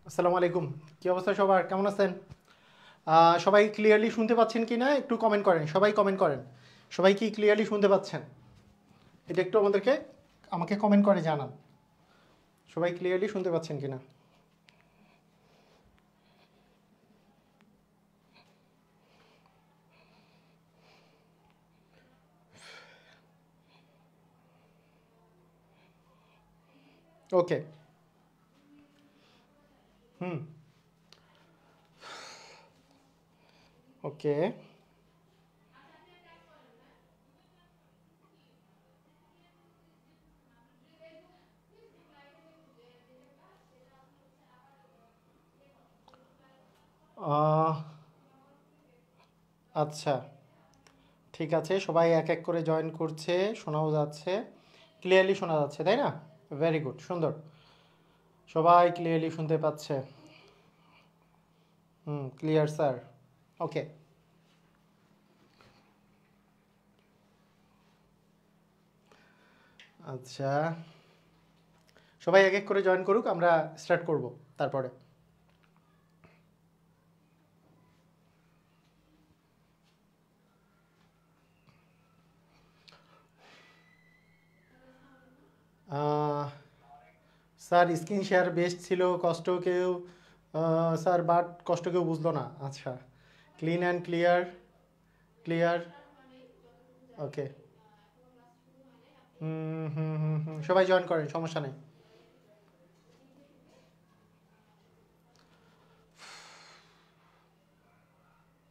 আসসালামু আলাইকুম। কি অবস্থা সবার? কেমন আছেন? সবাই ক্লিয়ারলি শুনতে পাচ্ছেন কি না একটু কমেন্ট করেন। সবাই কমেন্ট করেন। সবাই কি ক্লিয়ারলি শুনতে পাচ্ছেন? এটা একটু আমাকে কমেন্ট করে জানান। সবাই ক্লিয়ারলি শুনতে পাচ্ছেন কি না? ওকে। হুম। ওকে। আহ, আচ্ছা, ঠিক আছে। সবাই এক এক করে জয়েন করছে, শোনাও যাচ্ছে, ক্লিয়ারলি শোনা যাচ্ছে, তাই না? ভেরি গুড, সুন্দর। সবাই ক্লিয়ারলি শুনতে পাচ্ছে। হুম, ক্লিয়ার স্যার। ওকে। আচ্ছা, সবাই এক এক করে জয়েন করুক, আমরা স্টার্ট করব তারপরে। আহ, স্যার স্ক্রিন শেয়ার বেস্ট ছিল, কষ্ট কেউ স্যার বাট কষ্ট কেউ বুঝলো না। আচ্ছা, ক্লিন অ্যান্ড ক্লিয়ার। ক্লিয়ার। ওকে। হুম হুম হুম হুম, সবাই জয়েন করেন, সমস্যা নেই।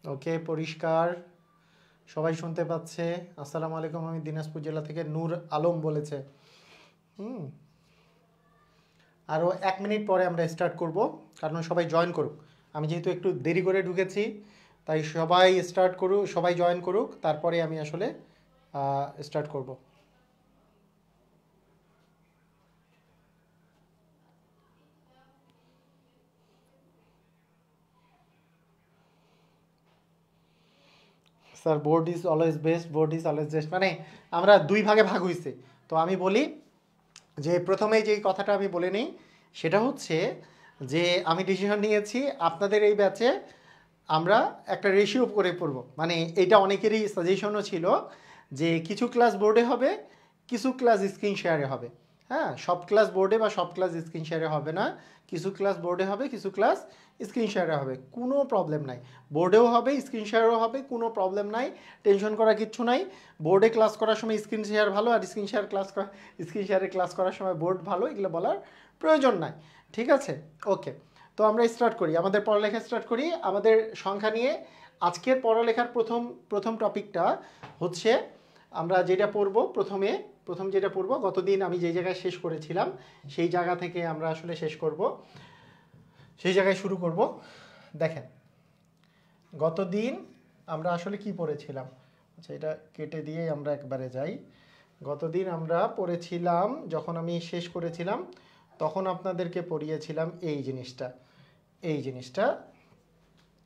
ওকে, পরিষ্কার, সবাই শুনতে পাচ্ছে। আসসালামু আলাইকুম, আমি দিনাজপুর জেলা থেকে নূর আলম বলেছে। হুম। আরও 1 মিনিট পরে আমরা স্টার্ট করব, কারণ সবাই জয়েন করুক। আমি যেহেতু একটু দেরি করে ঢুকেছি, তাই সবাই স্টার্ট করুক, সবাই জয়েন করুক, তারপরে আমি আসলে স্টার্ট করব। Sir board is always best, board is always best মানে আমরা দুই ভাগে ভাগ হয়েছে। তো আমি বলি যে প্রথমেই যেই কথাটা আমি বলে নিই, সেটা হচ্ছে যে আমি ডিসিশন নিয়েছি আপনাদের এই ব্যাচে আমরা একটা রেশিও করে পড়ব। মানে এটা অনেকেরই সাজেশনও ছিল যে কিছু ক্লাস বোর্ডে হবে, কিছু ক্লাস স্ক্রিন শেয়ারে হবে। হ্যাঁ, সব ক্লাস বোর্ডে বা সব ক্লাস স্ক্রিন শেয়ারে হবে না। কিছু ক্লাস বোর্ডে হবে, কিছু ক্লাস স্ক্রিন শেয়ারে হবে, কোনো প্রবলেম নাই। বোর্ডেও হবে, স্ক্রিন শেয়ারও হবে, কোনো প্রবলেম নাই। টেনশন করার কিচ্ছু নাই। বোর্ডে ক্লাস করার সময় স্ক্রিন শেয়ার ভালো, আর স্ক্রিন শেয়ারে ক্লাস করার সময় বোর্ড ভালো, এগুলো বলার প্রয়োজন নাই। ঠিক আছে? ওকে। তো আমরা স্টার্ট করি, আমাদের পড়ালেখা স্টার্ট করি আমাদের সংখ্যা নিয়ে। আজকের পড়ালেখার প্রথম প্রথম টপিকটা হচ্ছে আমরা যেটা পড়ব প্রথম যেটা পড়ব, গতদিন আমি যে জায়গায় শেষ করেছিলাম সেই জায়গা থেকে আমরা আসলে শেষ করব, সেই জায়গায় শুরু করব। দেখেন, গতদিন আমরা আসলে কি পড়েছিলাম। আচ্ছা, এটা কেটে দিয়ে আমরা একবারে যাই। গতদিন আমরা পড়েছিলাম, যখন আমি শেষ করেছিলাম তখন আপনাদেরকে পড়িয়েছিলাম এই জিনিসটা।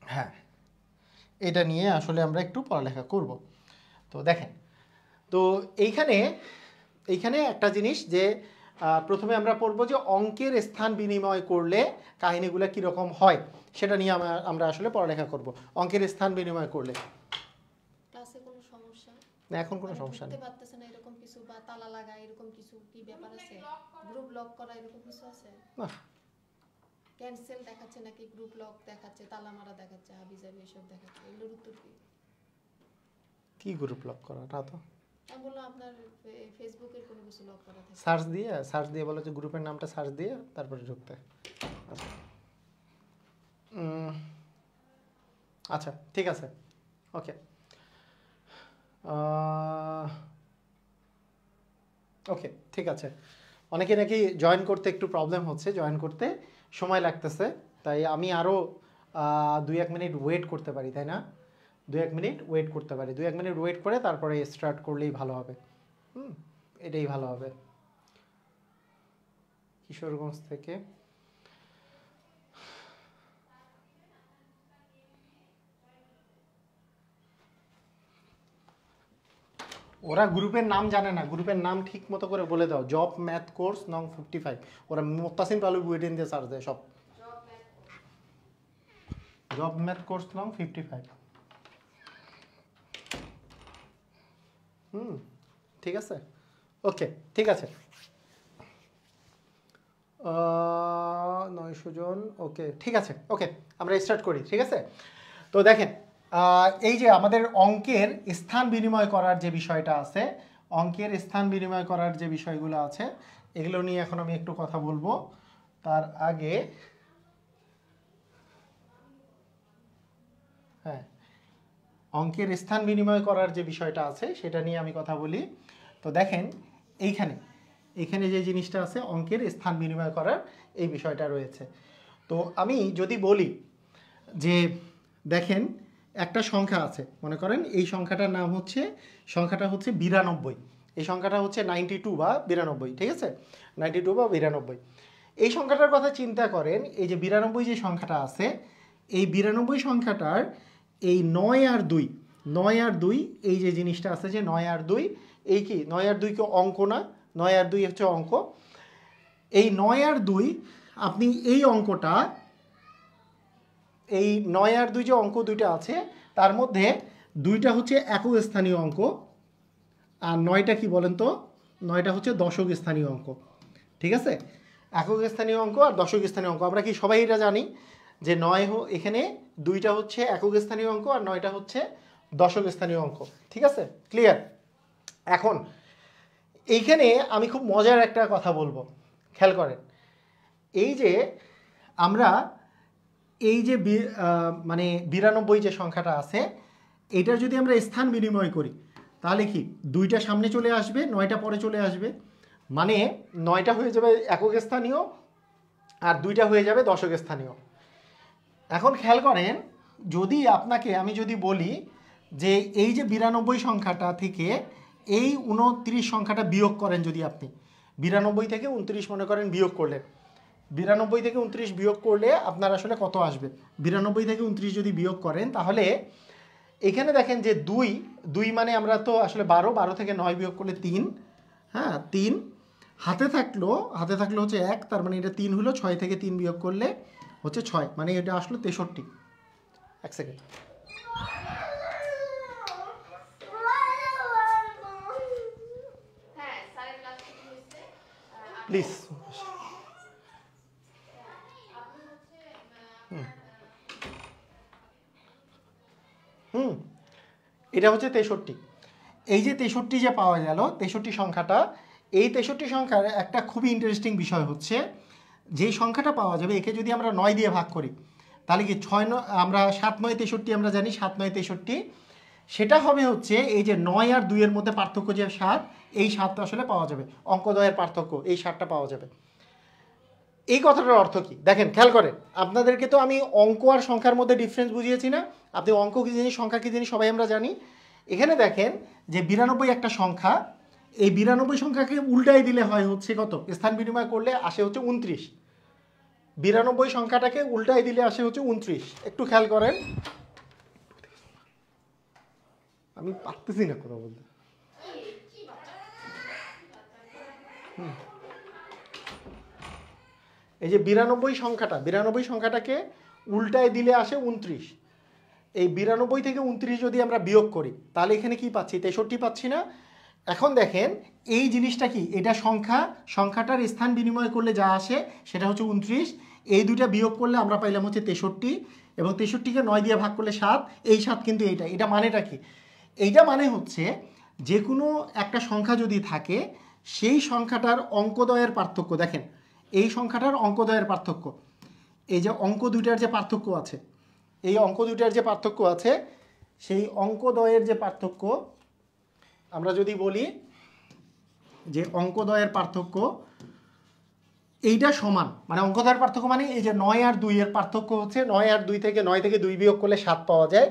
হ্যাঁ, এটা নিয়ে আসলে আমরা একটু পড়ালেখা করব। তো দেখেন, তো এইখানে এইখানে একটা জিনিস যে প্রথমে আমরা পড়বো যে অঙ্কের স্থান বিনিময় করলে কাহিনীগুলো কীরকম হয়, সেটা নিয়ে আমরা আসলে পড়ালেখা করব। অঙ্কের স্থান বিনিময় করলে ক্লাসে কোনো সমস্যা? না, এখন কোনো মানে সমস্যা ঢুকতে নেই। পারতেছে না এরকম কিছু, বা তালা লাগা এরকম কিছু কি ব্যাপার আছে? গ্রুপ লক করা এরকম কিছু আছে? না, ক্যান্সেল দেখাচ্ছে নাকি গ্রুপ লক দেখাচ্ছে, তালা মারা দেখাচ্ছে, হাবিজাবি এসব দেখাচ্ছে, এগুলোর উত্তর কি? কি গ্রুপ লক করা না তো। আমি বললাম আপনার ফেসবুকের কোনো কিছু লক করা থাকে। সার্চ দিয়ে বলো যে গ্রুপের নামটা সার্চ দিয়ে তারপরে ঢুকতে। আচ্ছা। আচ্ছা, ঠিক আছে। ওকে। ওকে, ঠিক আছে। অনেকে নাকি জয়েন করতে একটু প্রবলেম হচ্ছে, জয়েন করতে সময় লাগতেছে, তাই আমি আরও 2-1 মিনিট ওয়েট করতে পারি, তাই না? 2-1 মিনিট ওয়েট করতে পারি, 2-1 মিনিট ওয়েট করে তারপরে স্টার্ট করলেই ভালো হবে। হুম, এটাই ভালো হবে। কিশোরগঞ্জ থেকে ওরা গ্রুপের নাম জানে না, গ্রুপের নাম ঠিক মতো করে বলে দাও, জব ম্যাথ কোর্স নং 55। ওরা মোত্তাসিম পালু বুয়েটিন দিয়ে সার্চ দেয় সব। জব ম্যাথ কোর্স নং 55। ঠিক আছে, ওকে, ঠিক আছে। 900 জন, ওকে, ঠিক আছে, ওকে, আমরা স্টার্ট করি, ঠিক আছে। তো দেখেন, এই যে আমাদের অঙ্কের স্থান বিনিময় করার যে বিষয়টা আছে, অঙ্কের স্থান বিনিময় করার যে বিষয়গুলো আছে, এগুলো নিয়ে এখন আমি একটু কথা বলবো। তার আগে হ্যাঁ, অঙ্কের স্থান বিনিময় করার যে বিষয়টা আছে সেটা নিয়ে আমি কথা বলি। তো দেখেন, এইখানে যে জিনিসটা আছে, অঙ্কের স্থান বিনিময় করার এই বিষয়টা রয়েছে। তো আমি যদি বলি যে দেখেন একটা সংখ্যা আছে, মনে করেন এই সংখ্যাটার নাম হচ্ছে, সংখ্যাটা হচ্ছে 92, এই সংখ্যাটা হচ্ছে 92 বা 92, ঠিক আছে, 92 বা 92। এই সংখ্যাটার কথা চিন্তা করেন, এই যে 92 যে সংখ্যাটা আছে, এই 92 সংখ্যাটার এই 9 আর 2, 9 আর 2, এই যে জিনিসটা আছে যে 9 আর 2, এই কি 9 আর 2 কি অঙ্ক না? 9 আর 2 হচ্ছে অঙ্ক। এই 9 আর 2 আপনি এই অঙ্কটা, এই 9 আর 2 যে অঙ্ক দুইটা আছে তার মধ্যে 2টা হচ্ছে একক স্থানীয় অঙ্ক, আর 9টা কি বলেন তো? 9টা হচ্ছে দশক স্থানীয় অঙ্ক, ঠিক আছে। একক স্থানীয় অঙ্ক আর দশক স্থানীয় অঙ্ক, আমরা কি সবাই এটা জানি যে এখানে 2টা হচ্ছে একক স্থানীয় অঙ্ক আর 9টা হচ্ছে দশক স্থানীয় অঙ্ক, ঠিক আছে, ক্লিয়ার। এখন এইখানে আমি খুব মজার একটা কথা বলবো, খেয়াল করেন। এই যে আমরা এই যে মানে 92 যে সংখ্যাটা আছে, এইটার যদি আমরা স্থান বিনিময় করি তাহলে কি 2টা সামনে চলে আসবে, 9টা পরে চলে আসবে, মানে 9টা হয়ে যাবে একক স্থানীয় আর 2টা হয়ে যাবে দশক স্থানীয়। এখন খেয়াল করেন, যদি আপনাকে আমি যদি বলি যে এই যে 92 সংখ্যাটা থেকে এই 29 সংখ্যাটা বিয়োগ করেন, যদি আপনি 92 থেকে 29 মনে করেন বিয়োগ করলেন, 92 থেকে 29 বিয়োগ করলে আপনার আসলে কত আসবে? 92 থেকে 29 যদি বিয়োগ করেন তাহলে এখানে দেখেন যে 2 মানে আমরা তো আসলে 12 থেকে 9 বিয়োগ করলে 3, হ্যাঁ 3 হাতে থাকলো হচ্ছে 1, তার মানে এটা 3 হলো, 6 থেকে 3 বিয়োগ করলে হচ্ছে 6, মানে এটা আসলো 63। এক সেকেন্ড, প্লিজ। এটা হচ্ছে 63। এই যে 63 যে পাওয়া গেল, 63 সংখ্যাটা, এই 63 সংখ্যার একটা খুবই ইন্টারেস্টিং বিষয় হচ্ছে, যেই সংখ্যাটা পাওয়া যাবে একে যদি আমরা 9 দিয়ে ভাগ করি তাহলে কি আমরা 7 9 63 আমরা জানি, 7 9 63, সেটা হবে হচ্ছে এই যে 9 আর 2 এর মধ্যে পার্থক্য যে 7, এই 7টা আসলে পাওয়া যাবে, অঙ্কদ্বয়ের পার্থক্য, এই 7টা পাওয়া যাবে। এই কথাটার অর্থ কি দেখেন, খেয়াল করেন। আপনাদেরকে তো আমি অঙ্ক আর সংখ্যার মধ্যে ডিফারেন্স বুঝিয়েছি না? আপনি অঙ্ক কি জিনিস, সংখ্যা কি জিনিস সবাই আমরা জানি। এখানে দেখেন যে 92 একটা সংখ্যা, এই 92 সংখ্যাকে উল্টাই দিলে হয় হচ্ছে কত? স্থান বিনিময় করলে আসে হচ্ছে 29। 92 সংখ্যাটাকে উল্টাই দিলে আসে হচ্ছে 29। একটু খেয়াল করেন, আমি পারতেছি না কথা বলতে। এই যে 92 সংখ্যাটাকে উল্টায় দিলে আসে 29। এই 92 থেকে 29 যদি আমরা বিয়োগ করি তাহলে এখানে কি পাচ্ছি? 63 পাচ্ছি না? এখন দেখেন এই জিনিসটা কি, এটা সংখ্যাটার স্থান বিনিময় করলে যা আসে সেটা হচ্ছে 29, এই দুইটা বিয়োগ করলে আমরা পাইলাম হচ্ছে 63, এবং 63কে 9 দিয়ে ভাগ করলে 7, এই 7 কিন্তু এটা মানেটা কি? এইটা মানে হচ্ছে যে কোনো একটা সংখ্যা যদি থাকে সেই সংখ্যাটার অঙ্কদ্বয়ের পার্থক্য, দেখেন এই সংখ্যাটার অঙ্কদ্বয়ের পার্থক্য, এই যে অঙ্ক দুইটার যে পার্থক্য আছে, এই অঙ্ক দুইটার যে পার্থক্য আছে, সেই অঙ্কদ্বয়ের যে পার্থক্য, আমরা যদি বলি যে অঙ্কদ্বয়ের পার্থক্য এইটা সমান, মানে অঙ্কদ্বয়ের পার্থক্য মানে এই যে 9 আর 2 এর পার্থক্য হচ্ছে 9 আর 2 থেকে 9 থেকে 2 বিয়োগ করলে 7 পাওয়া যায়,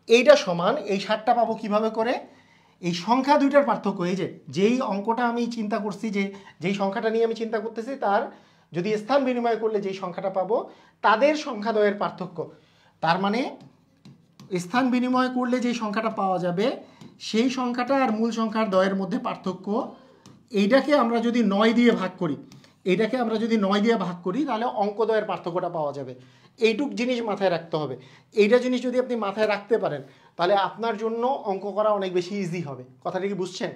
এইটা সমান এই 7টা পাবো কিভাবে করে? এই সংখ্যা দুইটার পার্থক্য, এই যে যেই অঙ্কটা আমি চিন্তা করছি, যেই সংখ্যাটা নিয়ে আমি চিন্তা করতেছি, তার যদি স্থান বিনিময় করলে যেই সংখ্যাটা পাবো তাদের সংখ্যাদ্বয়ের পার্থক্য, তার মানে স্থান বিনিময় করলে যেই সংখ্যাটা পাওয়া যাবে সেই সংখ্যাটা আর মূল সংখ্যার দ্বয়ের মধ্যে পার্থক্য, এইটাকে আমরা যদি 9 দিয়ে ভাগ করি, এইটাকে আমরা যদি 9 দিয়ে ভাগ করি তাহলে অঙ্কদ্বয়ের পার্থক্যটা পাওয়া যাবে। এইটুক জিনিস মাথায় রাখতে হবে। এইটা জিনিস যদি আপনি মাথায় রাখতে পারেন তাহলে আপনার জন্য অঙ্ক করা অনেক বেশি ইজি হবে। কথাটা কি বুঝছেন?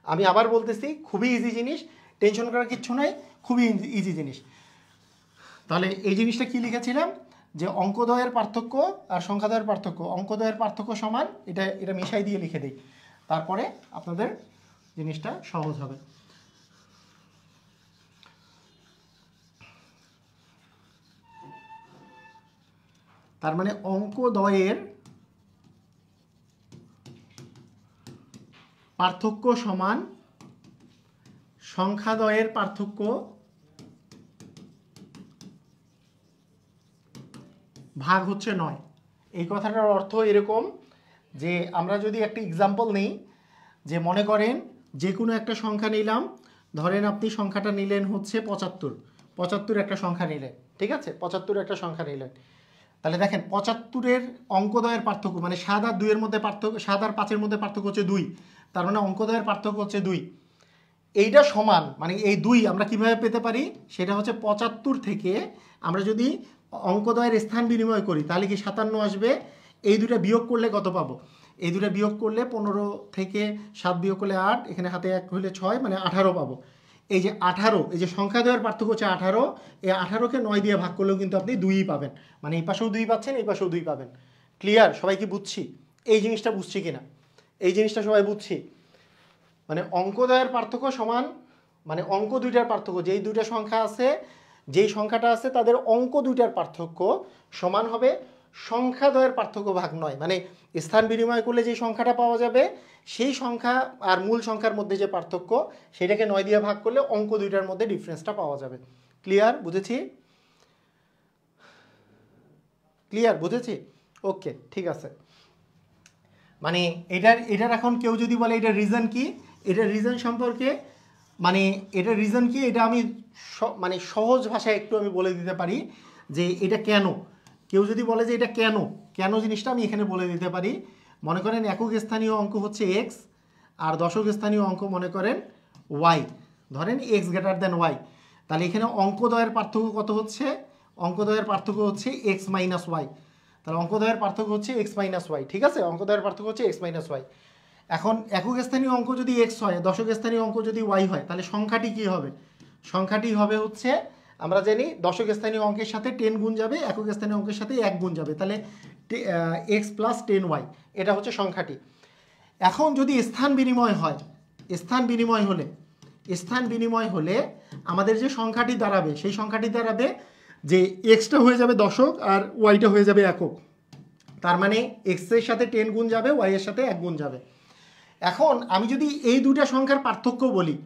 আমি আবার বলতেছি, খুবই ইজি জিনিস, টেনশন করার কিচ্ছু নাই, খুবই ইজি জিনিস। তাহলে এই জিনিসটা কি লিখেছিলাম যে অঙ্কদ্বয়ের পার্থক্য আর সংখ্যাদ্বয়ের পার্থক্য, অঙ্কদ্বয়ের পার্থক্য সমান, এটা মিশাই দিয়ে লিখে দিই, তারপরে আপনাদের জিনিসটা সহজ হবে। তার মানে অঙ্কদ্বয়ের পার্থক্য সমান সংখ্যাদ্বয়ের পার্থক্য ভাগ হচ্ছে 9। এই কথাটার অর্থ এরকম যে আমরা যদি একটা এক্সাম্পল নিই, যে মনে করেন যে কোনো একটা সংখ্যা নিলাম, ধরেন আপনি সংখ্যাটা নিলেন হচ্ছে 75 একটা সংখ্যা নিলেন, ঠিক আছে, 75 একটা সংখ্যা নিলেন। তাহলে দেখেন 75-এর অঙ্কদ্বয়ের পার্থক্য মানে 7 আর 2-এর মধ্যে পার্থক্য, 7 আর 5-এর মধ্যে পার্থক্য হচ্ছে 2, তার মানে অঙ্কদ্বয়ের পার্থক্য হচ্ছে 2। এইটা সমান মানে এই 2 আমরা কিভাবে পেতে পারি, সেটা হচ্ছে 75 থেকে আমরা যদি অঙ্কদ্বয়ের স্থান বিনিময় করি তাহলে কি 57 আসবে। এই দুটো বিয়োগ করলে কত পাবো, এই দুটো বিয়োগ করলে 15 থেকে 7 বিয়োগ করলে 8, এখানে হাতে 1 হলে 6, মানে 18 পাবো। এই যে 18, এই যে সংখ্যাদ্বয়ের পার্থক্য হচ্ছে 18, এই 18কে 9 দিয়ে ভাগ করলেও কিন্তু আপনি 2ই পাবেন, মানে এই পাশেও 2 পাচ্ছেন, এই পাশেও 2 পাবেন। ক্লিয়ার? সবাই কি বুঝছি? এই জিনিসটা বুঝছি কিনা, এই জিনিসটা সবাই বুঝছি? মানে অঙ্কদ্বয়ের পার্থক্য সমান মানে অঙ্ক দুইটার পার্থক্য, যেই দুইটা সংখ্যা আছে, যেই সংখ্যাটা আছে তাদের অঙ্ক দুইটার পার্থক্য সমান হবে সংখ্যাদ্বয়ের পার্থক্য ভাগ 9। মানে স্থান বিনিময় করলে যে সংখ্যাটা পাওয়া যাবে সেই সংখ্যা আর মূল সংখ্যার মধ্যে যে পার্থক্য সেটাকে 9 দিয়ে ভাগ করলে অঙ্ক দুইটার মধ্যে ডিফারেন্সটা পাওয়া যাবে। ক্লিয়ার? বুঝেছি? ক্লিয়ার? বুঝেছি? ওকে, ঠিক আছে। মানে এটার এখন কেউ যদি বলে এটার রিজন কি, এটার রিজন সম্পর্কে মানে এটার রিজন কি, এটা আমি মানে সহজ ভাষায় একটু আমি বলে দিতে পারি যে এটা কেন। কেউ যদি বলে যে এটা কেন, কেন জিনিসটা আমি এখানে বলে দিতে পারি। মনে করেন একক স্থানীয় অঙ্ক হচ্ছে এক্স আর দশক স্থানীয় অঙ্ক মনে করেন ওয়াই, ধরেন এক্স গ্রেটার দেন ওয়াই, তাহলে এখানে অঙ্কদ্বয়ের পার্থক্য কত হচ্ছে, অঙ্কদ্বয়ের পার্থক্য হচ্ছে এক্স মাইনাস ওয়াই। তাহলে অঙ্কদ্বয়ের পার্থক্য হচ্ছে এক্স মাইনাস ওয়াই, ঠিক আছে, অঙ্কদ্বয়ের পার্থক্য হচ্ছে এক্স মাইনাস ওয়াই। এখন একক স্থানীয় অঙ্ক যদি এক্স হয়, দশক স্থানীয় অঙ্ক যদি ওয়াই হয়, তাহলে সংখ্যাটি কি হবে, সংখ্যাটি হবে হচ্ছে আমরা জানি দশক স্থানীয় অঙ্কের সাথে 10 গুণ যাবে, একক স্থানীয় অঙ্কের সাথে 1 গুণ যাবে, তাহলে এক্স প্লাস 10y, এটা হচ্ছে সংখ্যাটি। এখন যদি স্থান বিনিময় হয়, স্থান বিনিময় হলে, স্থান বিনিময় হলে আমাদের যে সংখ্যাটি দাঁড়াবে সেই সংখ্যাটি দাঁড়াবে যে এক্সটা হয়ে যাবে দশক আর ওয়াইটা হয়ে যাবে একক। তার মানে এক্সের সাথে 10 গুণ যাবে, ওয়াইয়ের সাথে 1 গুণ যাবে। এখন আমি যদি এই দুটা সংখ্যার পার্থক্য বলি,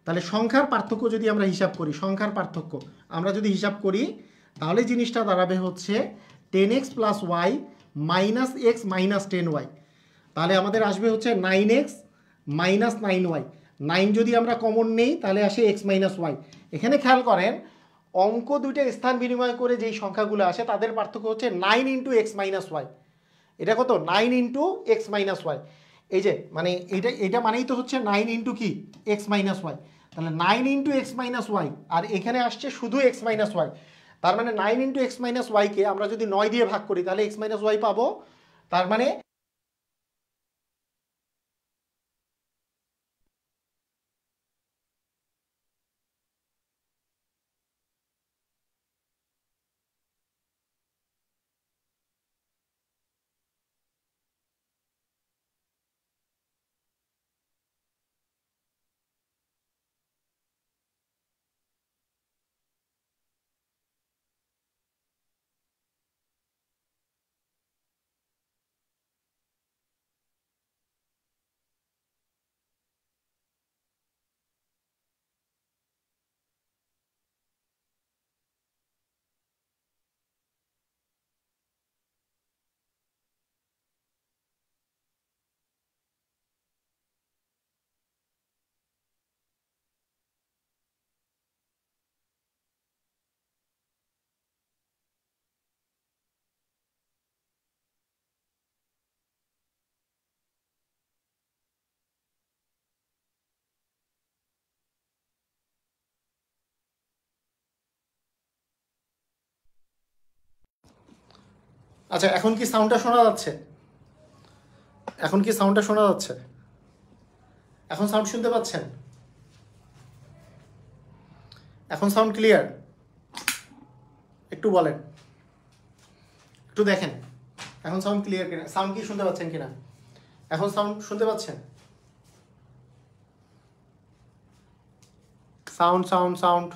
তাহলে সংখ্যার পার্থক্য যদি আমরা হিসাব করি, সংখ্যার পার্থক্য আমরা যদি হিসাব করি তাহলে জিনিসটা দাঁড়াবে হচ্ছে 10x plus Y minus X minus 10y। তাহলে আমাদের আসবে হচ্ছে 9x মাইনাস 9y। 9 যদি আমরা কমন নেই তাহলে আসে x মাইনাস ওয়াই। এখানে খেয়াল করেন অঙ্ক দুইটা স্থান বিনিময় করে যেই সংখ্যাগুলো আসে তাদের পার্থক্য হচ্ছে 9 ইন্টু এক্স মাইনাস ওয়াই। এটা কত, 9 ইন্টু এক্স মাইনাস ওয়াই। এই যে মানে এটা মানেই তো হচ্ছে 9 ইন্টু কি এক্স মাইনাস ওয়াই। তাহলে 9 ইন্টু এক্স মাইনাস ওয়াই আর এখানে আসছে শুধু এক্স মাইনাস ওয়াই। তার মানে 9 ইন্টু এক্স মাইনাস ওয়াইকে আমরা যদি 9 দিয়ে ভাগ করি তাহলে এক্স মাইনাস ওয়াই পাবো। তার মানে আচ্ছা, এখন কি সাউন্ডটা শোনা যাচ্ছে? এখন কি সাউন্ডটা শোনা যাচ্ছে? এখন সাউন্ড শুনতে পাচ্ছেন? এখন সাউন্ড ক্লিয়ার? একটু বলেন, একটু দেখেন এখন সাউন্ড ক্লিয়ার কিনা, সাউন্ড কি শুনতে পাচ্ছেন কিনা? এখন সাউন্ড শুনতে পাচ্ছেন? Sound sound sound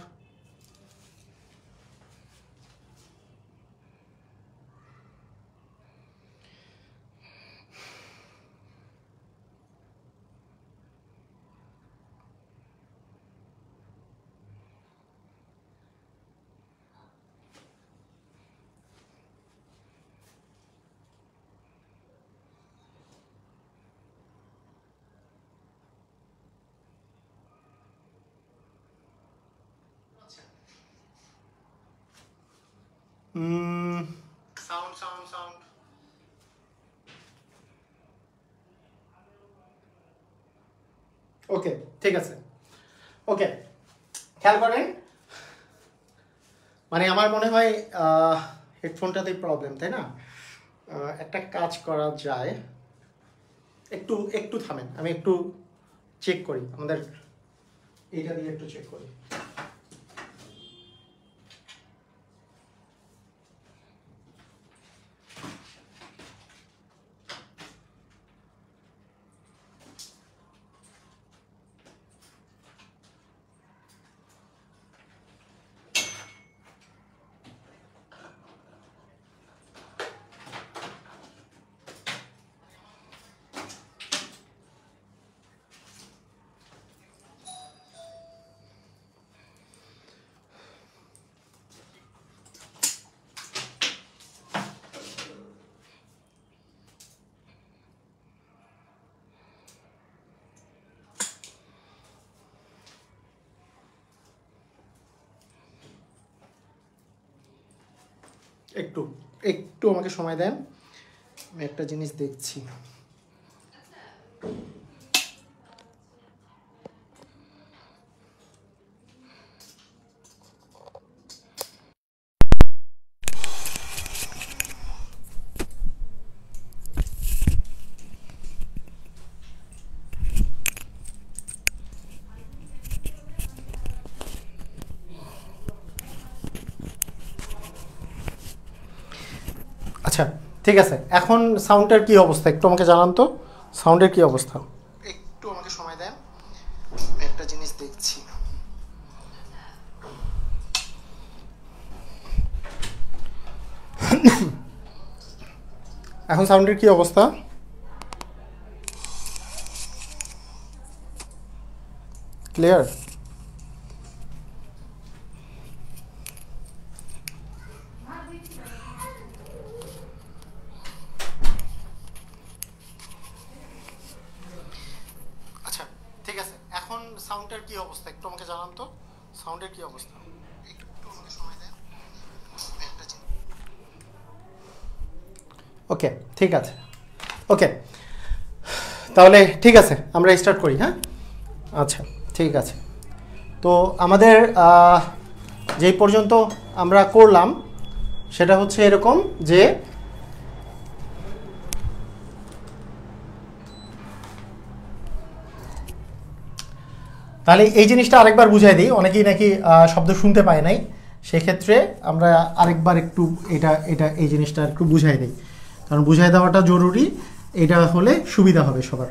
sound sound sound ওকে, ঠিক আছে। ওকে, খেয়াল করেন, মানে আমার মনে হয় হেডফোনটাতেই প্রবলেম, তাই না? একটা কাজ করা যায়, একটু একটু থামেন, আমি একটু চেক করি, আমাদের এইটা দিয়ে একটু চেক করি। একটু একটু আমাকে সময় দেন, আমি একটা জিনিস দেখছি। আচ্ছা, ঠিক আছে, এখন সাউন্ডের কি অবস্থা একটু আমাকে জানান তো, সাউন্ডের কি অবস্থা? একটু আমাকে সময় দেন, আমি একটা জিনিস দেখছি। এখন সাউন্ডের কি অবস্থা? ক্লিয়ার? আচ্ছা, ঠিক আছে, এখন সাউন্ডের কি অবস্থা একটু আমাকে জানান তো, সাউন্ডের কি অবস্থা? একটু আমাকে সময় দেন, আমি একটা জিনিস। ওকে, ঠিক আছে। ওকে, তাহলে ঠিক আছে, আমরা স্টার্ট করি। হ্যাঁ, আচ্ছা, ঠিক আছে। তো আমাদের যেই পর্যন্ত আমরা করলাম সেটা হচ্ছে এরকম যে তাহলে এই জিনিসটা আরেকবার বুঝাই দিই, অনেকেই নাকি শব্দ শুনতে পায় নাই, সেক্ষেত্রে আমরা আরেকবার একটু এটা এটা এই জিনিসটা একটু বুঝাই দিই, কারণ বুঝাই দেওয়াটা জরুরি, এটা হলে সুবিধা হবে সবার।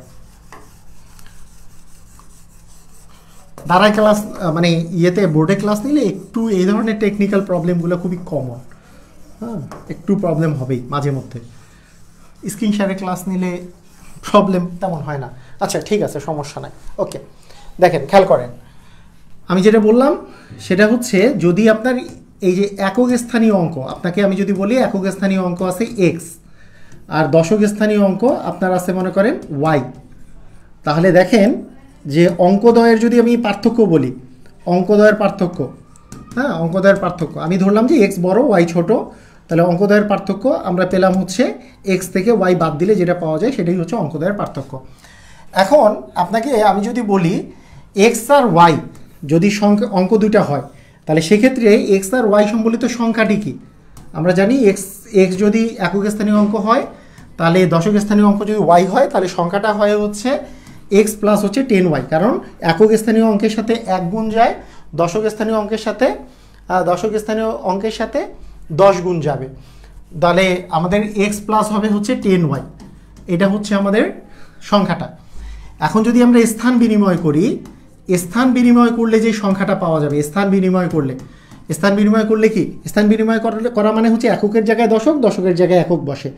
দাঁড়ায় ক্লাস মানে ইয়েতে বোর্ডে ক্লাস নিলে একটু এই ধরনের টেকনিক্যাল প্রবলেমগুলো খুবই কমন। হ্যাঁ, একটু প্রবলেম হবেই মাঝে মধ্যে, স্ক্রিন শেয়ারে ক্লাস নিলে প্রবলেম তেমন হয় না। আচ্ছা, ঠিক আছে, সমস্যা নাই। ওকে, দেখেন, খেয়াল করেন, আমি যেটা বললাম সেটা হচ্ছে যদি আপনার এই যে একক স্থানীয় অঙ্ক, আপনাকে আমি যদি বলি একক স্থানীয় অঙ্ক আছে এক্স, আর দশক স্থানীয় অঙ্ক আপনার আছে মনে করেন ওয়াই, তাহলে দেখেন যে অঙ্কদ্বয়ের যদি আমি পার্থক্য বলি, অঙ্কদ্বয়ের পার্থক্য, হ্যাঁ, অঙ্কদ্বয়ের পার্থক্য আমি ধরলাম যে এক্স বড় ওয়াই ছোট, তাহলে অঙ্কদ্বয়ের পার্থক্য আমরা পেলাম হচ্ছে এক্স থেকে ওয়াই বাদ দিলে যেটা পাওয়া যায় সেটাই হচ্ছে অঙ্কদ্বয়ের পার্থক্য। এখন আপনাকে আমি যদি বলি এক্স আর ওয়াই যদি সংখ্যা অঙ্ক দুইটা হয়, তাহলে সেক্ষেত্রে এক্স আর ওয়াই সম্বলিত সংখ্যাটি কি? আমরা জানি এক্স এক্স যদি একক স্থানীয় অঙ্ক হয় তাহলে দশক স্থানীয় অঙ্ক যদি ওয়াই হয় তাহলে সংখ্যাটা হয় হচ্ছে এক্স প্লাস হচ্ছে 10y, কারণ একক স্থানীয় অঙ্কের সাথে 1 গুণ যায়, দশক স্থানীয় অঙ্কের সাথে 10 গুণ যাবে, তাহলে আমাদের এক্স প্লাস হবে হচ্ছে 10y। এটা হচ্ছে আমাদের সংখ্যাটা। এখন যদি আমরা স্থান বিনিময় করি, স্থান বিনিময় করলে যে সংখ্যাটা পাওয়া যাবে, স্থান বিনিময় করলে কি, স্থান বিনিময় করা মানে হচ্ছে এককের জায়গায় দশক, দশকের জায়গায় একক বসে।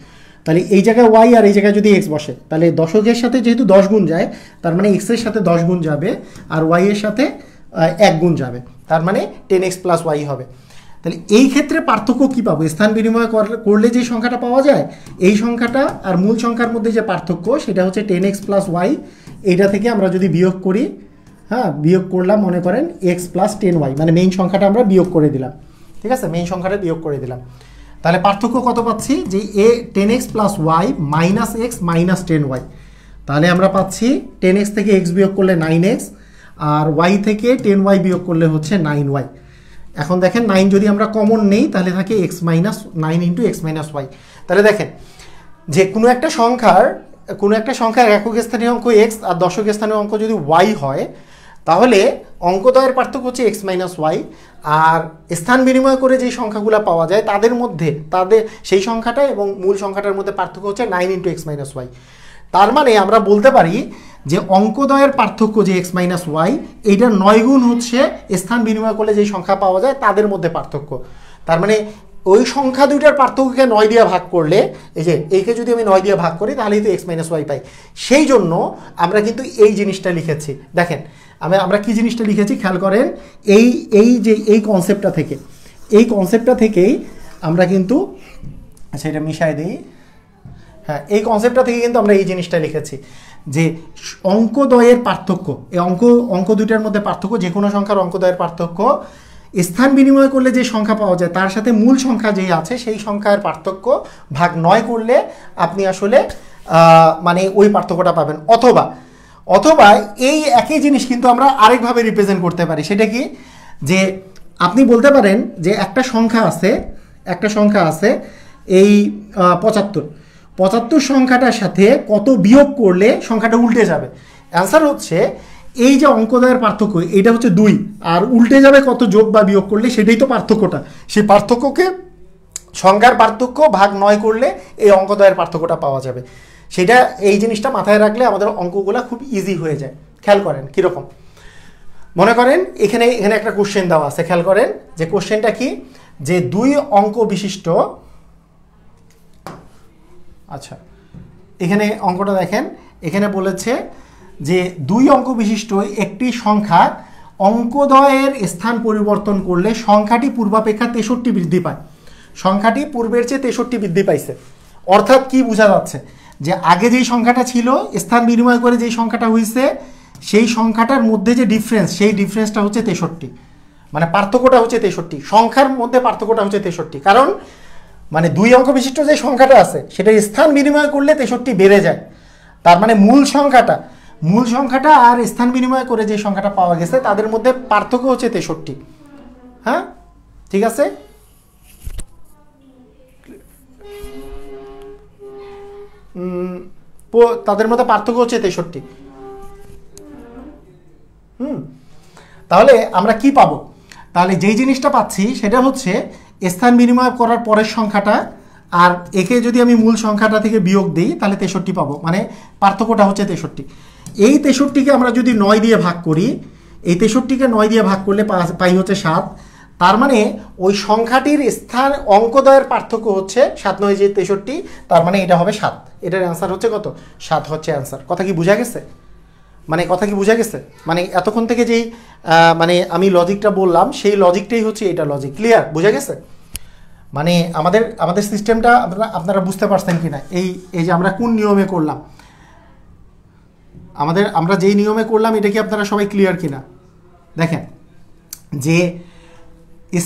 তাহলে এই জায়গায় ওয়াই আর এই জায়গায় যদি এক্স বসে, তাহলে দশকের সাথে যেহেতু 10 গুণ যায়, তার মানে এক্সের সাথে 10 গুণ যাবে আর ওয়াই এর সাথে 1 গুণ যাবে, তার মানে 10x প্লাস ওয়াই হবে। তাহলে এই ক্ষেত্রে পার্থক্য কি পাবো? স্থান বিনিময় করলে যে সংখ্যাটা পাওয়া যায়, এই সংখ্যাটা আর মূল সংখ্যার মধ্যে যে পার্থক্য সেটা হচ্ছে 10x প্লাস ওয়াই। এইটা থেকে আমরা যদি বিয়োগ করি, হ্যাঁ বিয়োগ করলাম, মনে করেন এক্স প্লাস 10y, মানে মেইন সংখ্যাটা আমরা বিয়োগ করে দিলাম, ঠিক আছে, মেইন সংখ্যাটা বিয়োগ করে দিলাম। তাহলে পার্থক্য কত পাচ্ছি? যে 10x plus Y minus X minus 10y। তাহলে আমরা পাচ্ছি 10x থেকে x বিয়োগ করলে 9x, আর y থেকে 10y বিয়োগ করলে হচ্ছে 9y। এখন দেখেন 9 যদি আমরা কমন নেই তাহলে থাকে x minus 9 into X minus Y. তাহলে দেখেন যে কোনো একটা সংখ্যার একক স্থানীয় অঙ্ক x আর দশক স্থানীয় অঙ্ক যদি y হয়, তাহলে অঙ্কদ্বয়ের পার্থক্য হচ্ছে x মাইনাস ওয়াই। আর স্থান বিনিময় করে যে সংখ্যাগুলো পাওয়া যায় তাদের মধ্যে সেই সংখ্যাটা এবং মূল সংখ্যাটার মধ্যে পার্থক্য হচ্ছে 9 ইন্টু এক্স মাইনাস ওয়াই। তার মানে আমরা বলতে পারি যে অঙ্কদ্বয়ের পার্থক্য যে x মাইনাস ওয়াই, এইটার 9 গুণ হচ্ছে স্থান বিনিময় করলে যে সংখ্যা পাওয়া যায় তাদের মধ্যে পার্থক্য। তার মানে ওই সংখ্যা দুইটার পার্থক্যকে 9 দিয়ে ভাগ করলে, এই যে এইকে যদি আমি 9 দিয়ে ভাগ করি তাহলেই তো এক্স মাইনাস ওয়াই পাই। সেই জন্য আমরা কিন্তু এই জিনিসটা লিখেছি। দেখেন আমরা কি জিনিসটা লিখেছি খেয়াল করেন, এই কনসেপ্টটা থেকেই আমরা কিন্তু, আচ্ছা এটা মিশাই দিই, হ্যাঁ এই কনসেপ্টটা থেকে কিন্তু আমরা এই জিনিসটা লিখেছি যে অঙ্কদ্বয়ের পার্থক্য, এই অঙ্ক দুইটার মধ্যে পার্থক্য, যে কোনো সংখ্যার অঙ্কদ্বয়ের পার্থক্য স্থান বিনিময় করলে যে সংখ্যা পাওয়া যায় তার সাথে মূল সংখ্যা যেই আছে সেই সংখ্যার পার্থক্য ভাগ 9 করলে আপনি আসলে মানে ওই পার্থক্যটা পাবেন। অথবা এই একই জিনিস কিন্তু আমরা আরেকভাবে রিপ্রেজেন্ট করতে পারি। সেটা কি, যে আপনি বলতে পারেন যে একটা সংখ্যা আছে এই 75 সংখ্যাটার সাথে কত বিয়োগ করলে সংখ্যাটা উল্টে যাবে। অ্যান্সার হচ্ছে এই যে অঙ্কদ্বয়ের পার্থক্য, এটা হচ্ছে 2, আর উল্টে যাবে কত যোগ বা বিয়োগ করলে, সেটাই তো পার্থক্যটা। সেই পার্থক্যকে সংখ্যার পার্থক্য ভাগ 9 করলে এই অঙ্কদ্বয়ের পার্থক্যটা পাওয়া যাবে। সেটা, এই জিনিসটা মাথায় রাখলে আমাদের অঙ্কগুলো খুব ইজি হয়ে যায়। খেয়াল করেন কীরকম, মনে করেন এখানে একটা কোশ্চেন দেওয়া আছে, খেয়াল করেন যে কোশ্চেনটা কি, যে 2 অঙ্ক বিশিষ্ট, আচ্ছা এখানে অঙ্কটা দেখেন, এখানে বলেছে যে 2 অঙ্ক বিশিষ্ট একটি সংখ্যা অঙ্কদ্বয়ের স্থান পরিবর্তন করলে সংখ্যাটি পূর্বাপেক্ষা 63 বৃদ্ধি পায়। সংখ্যাটি পূর্বের চেয়ে 63 বৃদ্ধি পাইছে। অর্থাৎ কি বোঝা যাচ্ছে, যে আগে যেই সংখ্যাটা ছিল, স্থান বিনিময় করে যেই সংখ্যাটা হয়েছে, সেই সংখ্যাটার মধ্যে যে ডিফারেন্স, সেই ডিফারেন্সটা হচ্ছে 63, মানে পার্থক্যটা হচ্ছে 63, সংখ্যার মধ্যে পার্থক্যটা হচ্ছে 63। কারণ মানে 2 অঙ্ক বিশিষ্ট যে সংখ্যাটা আছে সেটা স্থান বিনিময় করলে 63 বেড়ে যায়। তার মানে মূল সংখ্যাটা আর স্থান বিনিময় করে যে সংখ্যাটা পাওয়া গেছে তাদের মধ্যে পার্থক্য হচ্ছে 63। হ্যাঁ ঠিক আছে, তাদের মধ্যে পার্থক্য হচ্ছে 63। তাহলে আমরা কি পাবো? তাহলে যেই জিনিসটা পাচ্ছি সেটা হচ্ছে স্থান বিনিময় করার পরের সংখ্যাটা, আর একে যদি আমি মূল সংখ্যাটা থেকে বিয়োগ দিই তাহলে 63 পাবো, মানে পার্থক্যটা হচ্ছে 63। এই 63কে আমরা যদি 9 দিয়ে ভাগ করি, এই 63কে 9 দিয়ে ভাগ করলে পাই হচ্ছে 7। তার মানে ওই সংখ্যাটির স্থান অঙ্কদ্বয়ের পার্থক্য হচ্ছে 7 9 যে 63, তার মানে এটা হবে 7। এটার অ্যান্সার হচ্ছে কত? 7 হচ্ছে অ্যান্সার। কথা কি বোঝা গেছে? মানে এতক্ষণ থেকে যেই মানে আমি লজিকটা বললাম সেই লজিকটাই হচ্ছে এটা লজিক। ক্লিয়ার? বোঝা গেছে? মানে আমাদের সিস্টেমটা আপনারা বুঝতে পারছেন কিনা? এই যে আমরা কোন নিয়মে করলাম, আমরা যেই নিয়মে করলাম এটা কি আপনারা সবাই ক্লিয়ার কিনা? দেখেন যে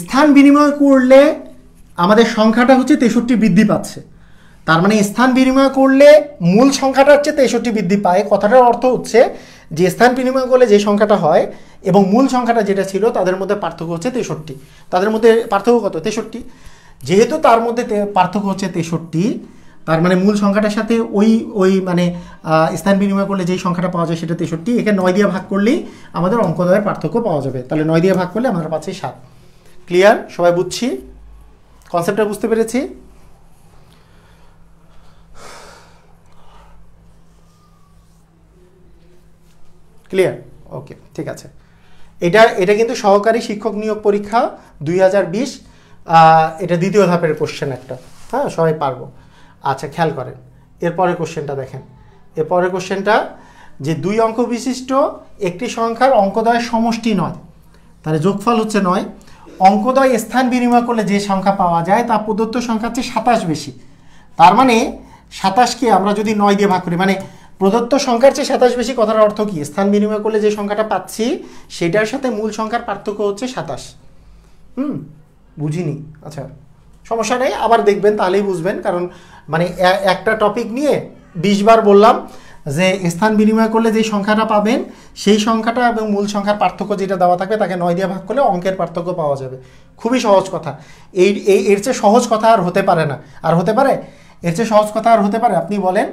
স্থান বিনিময় করলে আমাদের সংখ্যাটা হচ্ছে 63 বৃদ্ধি পাচ্ছে। তার মানে স্থান বিনিময় করলে মূল সংখ্যাটা হচ্ছে 63 বৃদ্ধি পায়। কথাটার অর্থ হচ্ছে যে স্থান বিনিময় করলে যে সংখ্যাটা হয় এবং মূল সংখ্যাটা যেটা ছিল তাদের মধ্যে পার্থক্য হচ্ছে 63। তাদের মধ্যে পার্থক্য কত? 63। যেহেতু তার মধ্যে পার্থক্য হচ্ছে 63, তার মানে মূল সংখ্যাটার সাথে ওই মানে স্থান বিনিময় করলে যেই সংখ্যাটা পাওয়া যায় সেটা 63, এখানে 9 দিয়ে ভাগ করলেই আমাদের অঙ্কদ্বয়ের পার্থক্য পাওয়া যাবে। তাহলে 9 দিয়ে ভাগ করলে আমরা পাচ্ছি 7। ক্লিয়ার? সবাই বুঝছি? কনসেপ্টটা বুঝতে পেরেছি? ক্লিয়ার? ওকে, ঠিক আছে। এটা কিন্তু সহকারী শিক্ষক নিয়োগ পরীক্ষা 2020, এটা দ্বিতীয় ধাপের কোশ্চেন একটা। হ্যাঁ, সবাই পারবো। আচ্ছা, খেয়াল করেন এরপরের কোশ্চেনটা দেখেন। এরপরের কোশ্চেনটা যে 2 অঙ্ক বিশিষ্ট একটি সংখ্যার অঙ্কদ্বয়ের সমষ্টি 9, তাহলে যোগফল হচ্ছে 9, অঙ্কদ্বয় স্থান বিনিময় করলে যে সংখ্যা পাওয়া যায় তা প্রদত্ত সংখ্যার চেয়ে 27 বেশি। তার মানে 27কে আমরা যদি 9 দিয়ে ভাগ করি, মানে প্রদত্ত সংখ্যার চেয়ে 27 বেশি, কথার অর্থ কি? স্থান বিনিময় করলে যে সংখ্যাটা পাচ্ছি সেটার সাথে মূল সংখ্যার পার্থক্য হচ্ছে 27। বুঝিনি? আচ্ছা, সমস্যা নেই, আবার দেখবেন তাহলেই বুঝবেন। কারণ মানে একটা টপিক নিয়ে 20 বার বললাম যে স্থান বিনিময় করলে যে সংখ্যাটা পাবেন সেই সংখ্যাটা এবং মূল সংখ্যার পার্থক্য যেটা দেওয়া থাকবে তাকে 9 দিয়ে ভাগ করলে অঙ্কের পার্থক্য পাওয়া যাবে। খুবই সহজ কথা। এর চেয়ে সহজ কথা আর হতে পারে না। আর হতে পারে? এর চেয়ে সহজ কথা আর হতে পারে? আপনি বলেন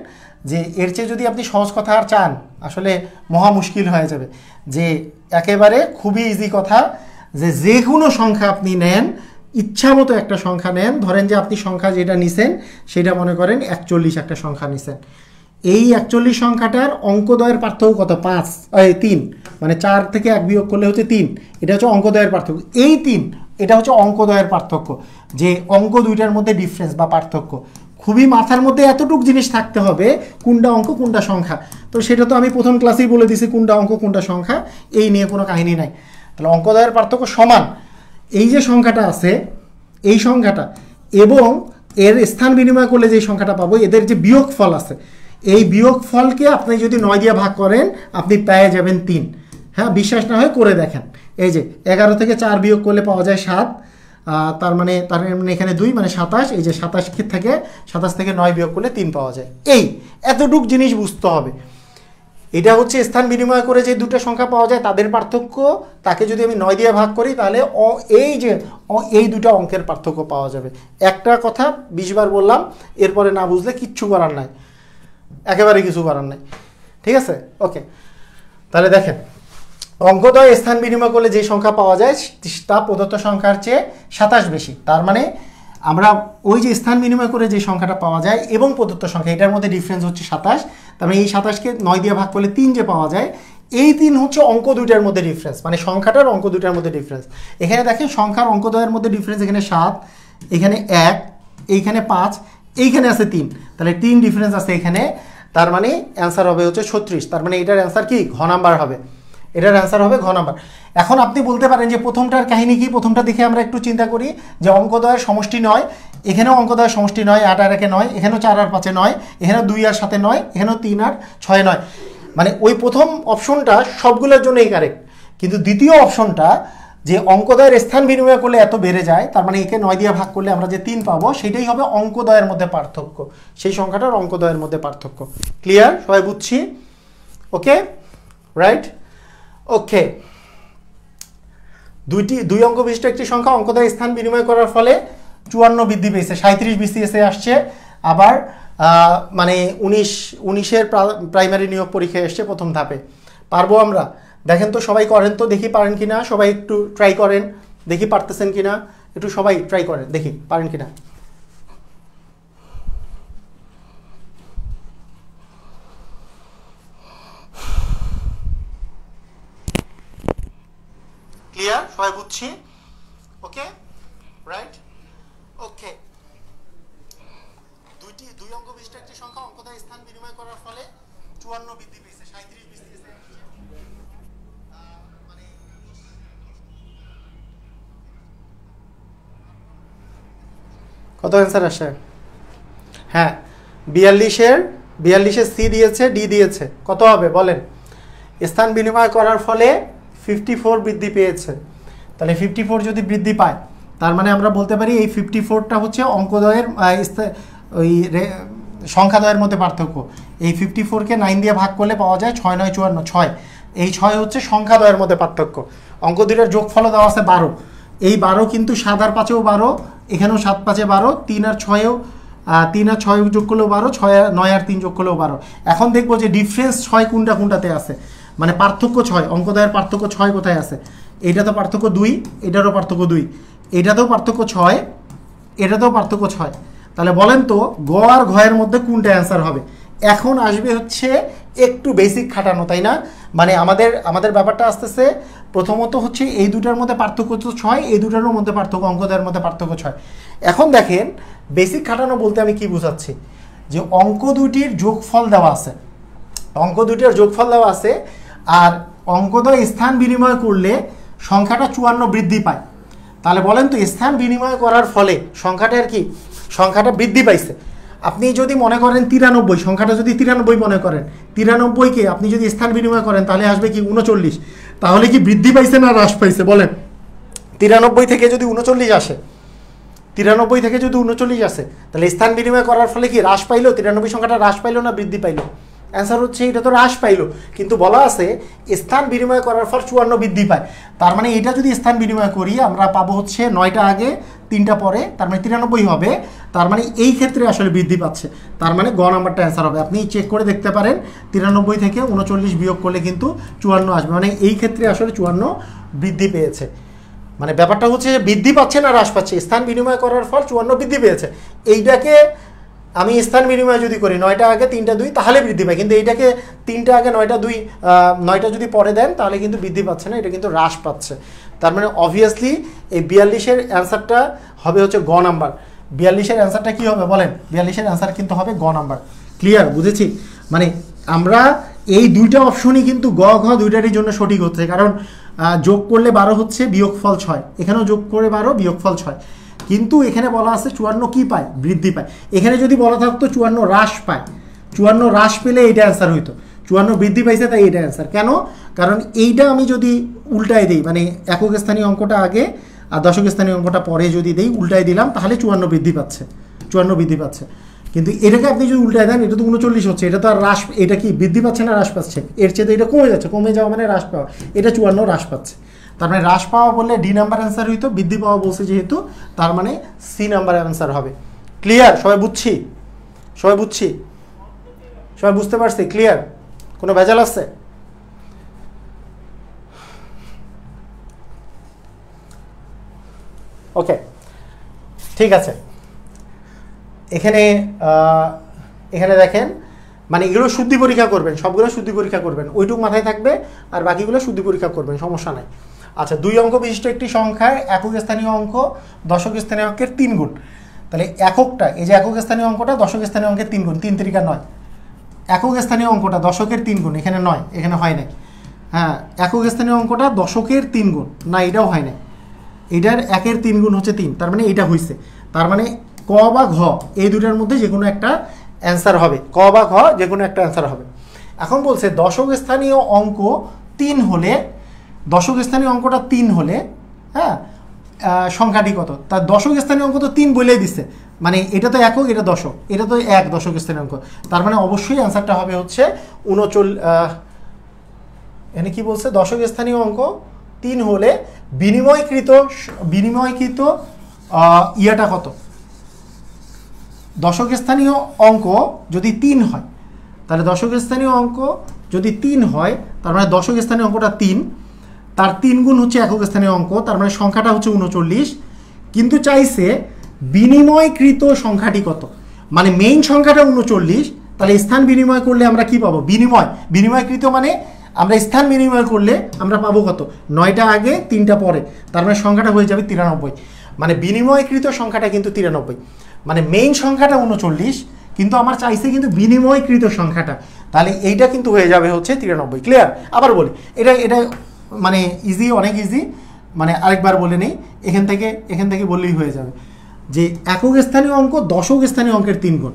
যে এর চেয়ে যদি আপনি সহজ কথা আর চান, আসলে মহা মুশকিল হয়ে যাবে। যে একেবারে খুবই ইজি কথা, যে কোনো সংখ্যা আপনি নেন, ইচ্ছা মতো একটা সংখ্যা নেন, ধরেন যে আপনি সংখ্যা যেটা নিছেন সেটা মনে করেন 41 একটা সংখ্যা নিছেন। এই 41 সংখ্যাটার অঙ্কদ্বয়ের পার্থক্য কত? 3, মানে 4 থেকে 1 বিয়োগ করলে হচ্ছে 3, এটা হচ্ছে অঙ্কদ্বয়ের পার্থক্য। এই 3, এটা হচ্ছে অঙ্কদ্বয়ের পার্থক্য, যে অঙ্ক দুইটার মধ্যে ডিফারেন্স বা পার্থক্য। খুবই মাথার মধ্যে এতটুক জিনিস থাকতে হবে, কোনটা অঙ্ক কোনটা সংখ্যা। তো সেটা তো আমি প্রথম ক্লাসেই বলে দিছি, কোনটা অঙ্ক কোনটা সংখ্যা, এই নিয়ে কোনো কাহিনী নাই। তাহলে অঙ্কদ্বয়ের পার্থক্য সমান এই যে সংখ্যাটা আছে, এই সংখ্যাটা এবং এর স্থান বিনিময় করলে যে সংখ্যাটা পাবো, এদের যে বিয়োগফল আছে, এই বিয়োগফলকে আপনি যদি 9 দিয়ে ভাগ করেন আপনি পেয়ে যাবেন 3। হ্যাঁ, বিশ্বাস না হয় করে দেখেন। এই যে 11 থেকে 4 বিয়োগ করলে পাওয়া যায় 7, তার মানে এখানে 2, মানে 27। এই যে 27 থেকে 9 বিয়োগ করলে 3 পাওয়া যায়। এই এতটুক জিনিস বুঝতে হবে। এটা হচ্ছে স্থান বিনিময় করে যে দুটো সংখ্যা পাওয়া যায় তাদের পার্থক্য, তাকে যদি আমি 9 দিয়ে ভাগ করি তাহলে এই দুটো অঙ্কের পার্থক্য পাওয়া যাবে। একটা কথা 20 বার বললাম, এরপরে না বুঝলে কিচ্ছু করার নাই, একেবারে কিছু করার নাই। ঠিক আছে? ওকে, তাহলে দেখেন অঙ্কদ্বয় স্থান বিনিময় করলে যে সংখ্যা পাওয়া যায় তা প্রদত্ত সংখ্যার চেয়ে 27 বেশি। তার মানে আমরা ওই যে স্থান বিনিময় করে যে সংখ্যাটা পাওয়া যায় এবং প্রদত্ত সংখ্যা, এটার মধ্যে ডিফারেন্স হচ্ছে 27। তার মানে এই 27কে 9 দিয়ে ভাগ করলে 3 যে পাওয়া যায়, এই 3 হচ্ছে অঙ্ক দুইটার মধ্যে ডিফারেন্স, মানে সংখ্যাটার অঙ্ক দুইটার মধ্যে ডিফারেন্স। এখানে দেখেন সংখ্যার অঙ্কদ্বয়ের মধ্যে ডিফারেন্স, এখানে 7, এখানে 1, এইখানে 5, এইখানে আছে 3, তাহলে 3 ডিফারেন্স আছে এখানে। তার মানে অ্যান্সার হবে হচ্ছে 36। তার মানে এটার অ্যান্সার কি? ঘ নাম্বার হবে। এটার অ্যান্সার হবে ঘ নাম্বার। এখন আপনি বলতে পারেন যে প্রথমটার কাহিনী কি? প্রথমটা দেখে আমরা একটু চিন্তা করি যে অঙ্কদ্বয়ের সমষ্টি 9, এখানেও অঙ্কদ্বয়ের সমষ্টি 9, 8 আর 1 9, এখানেও 4 আর 5 9, এখানেও 2 আর 7 9, এখানেও 3 আর 6 9। মানে ওই প্রথম অপশনটা সবগুলোর জন্যই কারেক্ট, কিন্তু দ্বিতীয় অপশনটা যে অঙ্কদ্বয়ের স্থান বিনিময় করলে এত বেড়ে যায়, তার মানে একে 9 দিয়ে ভাগ করলে আমরা যে 3 পাবো, সেটাই হবে অঙ্কদ্বয়ের মধ্যে পার্থক্য, সেই সংখ্যাটার অঙ্কদ্বয়ের মধ্যে পার্থক্য। ক্লিয়ার? সবাই বুঝছি? ওকে, রাইট? ওকে, দুই অঙ্ক বিশিষ্ট একটি সংখ্যা অঙ্কদ্বয় স্থান বিনিময় করার ফলে 54 বৃদ্ধি পেয়েছে, 37 বিসিএসে আসছে, আবার মানে 19-এর প্রাইমারি নিয়োগ পরীক্ষায় এসছে প্রথম ধাপে। পারবো আমরা? দেখেন তো, সবাই করেন তো, দেখি পারেন কিনা। সবাই একটু ট্রাই করেন, দেখি পারতেছেন কিনা। একটু সবাই ট্রাই করেন, দেখি পারেন কিনা। ক্লিয়ার? সবাই বুঝছি? ওকে, রাইট? ওকে, দুই অঙ্ক বিশিষ্ট একটি সংখ্যা অঙ্কদ্বয় স্থান বিনিময় করার ফলে 54 বৃদ্ধি পেয়েছে, 37 বিসিএসে মানে কত অ্যান্সার আসে? হ্যাঁ, 42-এর সি দিয়েছে, ডি দিয়েছে। কত হবে বলেন? স্থান বিনিময় করার ফলে 54 বৃদ্ধি পেয়েছে। তাহলে 54 যদি বৃদ্ধি পায়, তার মানে আমরা বলতে পারি এই 54টা হচ্ছে অঙ্কদ্বয়ের ওই সংখ্যাদ্বয়ের মধ্যে পার্থক্য। এই 54কে 9 দিয়ে ভাগ করলে পাওয়া যায় 6 9 54, 6। এই 6 হচ্ছে সংখ্যাদ্বয়ের মধ্যে পার্থক্য। অঙ্ক দুইটার যোগফল দেওয়া আছে 12, এই 12 কিন্তু 7 আর 5-এও 12, এখানেও 7 5-এ 12, 3 আর 6-এও 3 আর 6 যোগ করলেও 12, 9 আর 3 যোগ করলেও 12। এখন দেখবো যে ডিফারেন্স 6 কোনটাতে আছে, মানে পার্থক্য 6, অঙ্কোদয়ের পার্থক্য 6 কোথায় আছে। এটা তো পার্থক্য 2, এটারও পার্থক্য 2, এটাতেও পার্থক্য 6, এটাতেও পার্থক্য 6। তাহলে বলেন তো গ আর ঘয়ের মধ্যে কোনটা অ্যান্সার হবে। এখন আসবে হচ্ছে একটু বেসিক খাটানো, তাই না? মানে আমাদের ব্যাপারটা আসতেছে, প্রথমত হচ্ছে এই দুটার মধ্যে পার্থক্য তো 6, এই দুটারও মধ্যে পার্থক্য, অঙ্কদের মধ্যে পার্থক্য 6। এখন দেখেন বেসিক খাটানো বলতে আমি কি বোঝাচ্ছি, যে অঙ্ক দুটির যোগফল দেওয়া আছে, অঙ্ক দুটির যোগফল দেওয়া আছে, আর অঙ্কদ্বয় স্থান বিনিময় করলে সংখ্যাটা 54 বৃদ্ধি পায়। তাহলে বলেন তো স্থান বিনিময় করার ফলে সংখ্যাটা বৃদ্ধি পাইছে। আপনি যদি মনে করেন 93, সংখ্যাটা যদি 93 মনে করেন, 93কে আপনি যদি স্থান বিনিময় করেন তাহলে আসবে কি 39। তাহলে কি বৃদ্ধি পাইছে না হ্রাস পাইছে বলেন? 93 থেকে যদি 39 আসে, 93 থেকে যদি 39 আসে, তাহলে স্থান বিনিময় করার ফলে কি হ্রাস পাইলো? 93 সংখ্যাটা হ্রাস পাইলো না বৃদ্ধি পাইলো? অ্যান্সার হচ্ছে এটা তো হ্রাস পাইলো, কিন্তু বলা আছে স্থান বিনিময় করার ফল 54 বৃদ্ধি পায়। তার মানে এটা যদি স্থান বিনিময় করি আমরা পাবো হচ্ছে 9টা আগে 3টা পরে, তার মানে 93 হবে। তার মানে এই ক্ষেত্রে আসলে বৃদ্ধি পাচ্ছে, তার মানে গ নাম্বারটা অ্যান্সার হবে। আপনি চেক করে দেখতে পারেন 93 থেকে 39 বিয়োগ করলে কিন্তু 54 আসবে, মানে এই ক্ষেত্রে আসলে 54 বৃদ্ধি পেয়েছে। মানে ব্যাপারটা হচ্ছে বৃদ্ধি পাচ্ছে না হ্রাস পাচ্ছে, স্থান বিনিময় করার ফল 54 বৃদ্ধি পেয়েছে। এইটাকে আমি স্থান বিনিময় যদি করি 9টা আগে 3টা 2 তাহলে বৃদ্ধি পায়, কিন্তু এইটাকে 3টা আগে 9টা 2 9টা যদি পরে দেন তাহলে কিন্তু বৃদ্ধি পাচ্ছে না, এটা কিন্তু হ্রাস পাচ্ছে। তার মানে অবভিয়াসলি এই 42-এর অ্যান্সারটা হবে হচ্ছে গ নাম্বার। 42-এর অ্যান্সারটা কী হবে বলেন? 42-এর অ্যান্সার কিন্তু হবে গ নাম্বার। ক্লিয়ার? বুঝেছি? মানে আমরা এই দুইটা অপশনই কিন্তু গ ঘ দুইটারই জন্য সঠিক হচ্ছে, কারণ যোগ করলে 12 হচ্ছে, বিয়োগফল 6, এখানেও যোগ করে 12, বিয়োগফল 6। কিন্তু এখানে বলা আছে 54 কি পায়? বৃদ্ধি পায়। এখানে যদি বলা থাকতো 54 হ্রাস পায়, 54 হ্রাস পেলে এইটা অ্যান্সার হইতো, 54 বৃদ্ধি পাইছে তাই এইটা অ্যান্সার। কেন? কারণ এইটা আমি যদি উল্টায় দিই, মানে একক স্থানীয় অঙ্কটা আগে আর দশক স্থানীয় অঙ্কটা পরে যদি দিই, উল্টায় দিলাম, তাহলে 54 বৃদ্ধি পাচ্ছে, 54 বৃদ্ধি পাচ্ছে। কিন্তু এটাকে আপনি যদি উল্টায় দেন, এটা তো 39 হচ্ছে, এটা তো আর হ্রাস, এটা কি বৃদ্ধি পাচ্ছে না হ্রাস পাচ্ছে? এর চেয়ে তো এটা কমে যাচ্ছে, কমে যাওয়া মানে হ্রাস পাওয়া, এটা 54 হ্রাস পাচ্ছে। তার মানে হ্রাস পাওয়া বললে ডি নাম্বার অ্যান্সার হইতো, বৃদ্ধি পাওয়া বলছে যেহেতু, তার মানে সি নাম্বার অ্যান্সার হবে। ক্লিয়ার? সবাই বুঝছি? সবাই বুঝছি? সবাই বুঝতে পারছি? ক্লিয়ার? কোনো ভেজাল আছে? ওকে, ঠিক আছে। এখানে দেখেন, মানে এগুলো শুদ্ধি পরীক্ষা করবেন, সবগুলো শুদ্ধি পরীক্ষা করবেন, ওইটুকু মাথায় থাকবে, আর বাকিগুলো শুদ্ধি পরীক্ষা করবেন, সমস্যা নাই। আচ্ছা, 2 অঙ্ক বিশিষ্ট একটি সংখ্যার একক স্থানীয় অঙ্ক দশক স্থানীয় অঙ্কের 3 গুণ। তাহলে এককটা, এই যে একক স্থানীয় অঙ্কটা দশক স্থানীয় অঙ্কের 3 গুণ, 3 3 9। একক স্থানীয় অঙ্কটা দশকের 3 গুণ, এখানে 9, এখানে হয় নাই। হ্যাঁ, একক স্থানীয় অঙ্কটা দশকের 3 গুণ, না এটাও হয় নাই, এটার 1-এর 3 গুণ হচ্ছে 3, তার মানে এটা হয়েছে। তার মানে ক বা ঘ এই দুটার মধ্যে যে কোনো একটা অ্যান্সার হবে, ক বা ঘ যে কোনো একটা অ্যান্সার হবে। এখন বলছে দশক স্থানীয় অঙ্ক 3 হলে, দশক স্থানীয় অঙ্কটা 3 হলে, হ্যাঁ, সংখ্যাটি কত? তার দশক স্থানীয় অঙ্ক তো 3 বলেই দিচ্ছে, মানে এটা তো একক, এটা দশক, এটা তো 1 দশক স্থানীয় অঙ্ক, তার মানে অবশ্যই অ্যান্সারটা হবে হচ্ছে 39। এখানে কি বলছে? দশক স্থানীয় অঙ্ক 3 হলে বিনিময়কৃত ইয়াটা কত? দশক স্থানীয় অঙ্ক যদি 3 হয়, তাহলে দশক স্থানীয় অঙ্ক যদি 3 হয়, তার মানে দশক স্থানীয় অঙ্কটা 3, তার 3 গুণ হচ্ছে একক স্থানীয় অঙ্ক, তার মানে সংখ্যাটা হচ্ছে 39। কিন্তু চাইছে বিনিময়কৃত সংখ্যাটি কত, মানে মেইন সংখ্যাটা 39, তাহলে স্থান বিনিময় করলে আমরা কি পাবো? বিনিময়কৃত মানে আমরা স্থান বিনিময় করলে আমরা পাবো কত? 9টা আগে 3টা পরে, তার মানে সংখ্যাটা হয়ে যাবে 93। মানে বিনিময়কৃত সংখ্যাটা কিন্তু 93, মানে মেইন সংখ্যাটা 39, কিন্তু আমার চাইছে কিন্তু বিনিময়কৃত সংখ্যাটা, তাহলে এইটা কিন্তু হয়ে যাবে হচ্ছে 93। ক্লিয়ার? আবার বলি, এটা মানে ইজি, অনেক ইজি, মানে আরেকবার বলে নেই, এখান থেকে বললেই হয়ে যাবে যে একক স্থানীয় অঙ্ক দশক স্থানীয় অঙ্কের 3 গুণ,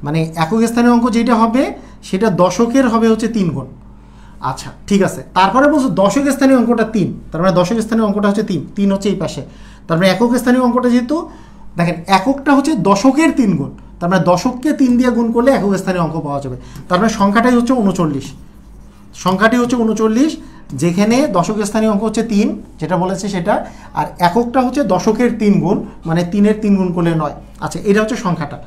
মানে একক স্থানীয় অঙ্ক যেটা হবে সেটা দশকের হবে হচ্ছে 3 গুণ। আচ্ছা, ঠিক আছে। তারপরে বলছো দশক স্থানীয় অঙ্কটা 3, তার মানে দশক স্থানীয় অঙ্কটা হচ্ছে 3 হচ্ছে এই পাশে, তার মানে একক স্থানীয় অঙ্কটা যেহেতু, দেখেন এককটা হচ্ছে দশকের 3 গুণ, তার মানে দশককে 3 দিয়ে গুণ করলে একক স্থানীয় অঙ্ক পাওয়া যাবে, তার মানে সংখ্যাটাই হচ্ছে 39, সংখ্যাটি হচ্ছে 39, যেখানে দশক স্থানীয় অঙ্ক হচ্ছে 3, যেটা বলেছে সেটা, আর এককটা হচ্ছে দশকের 3 গুণ, মানে 3-এর 3 গুণ করলে 9। আচ্ছা, এটা হচ্ছে সংখ্যাটা।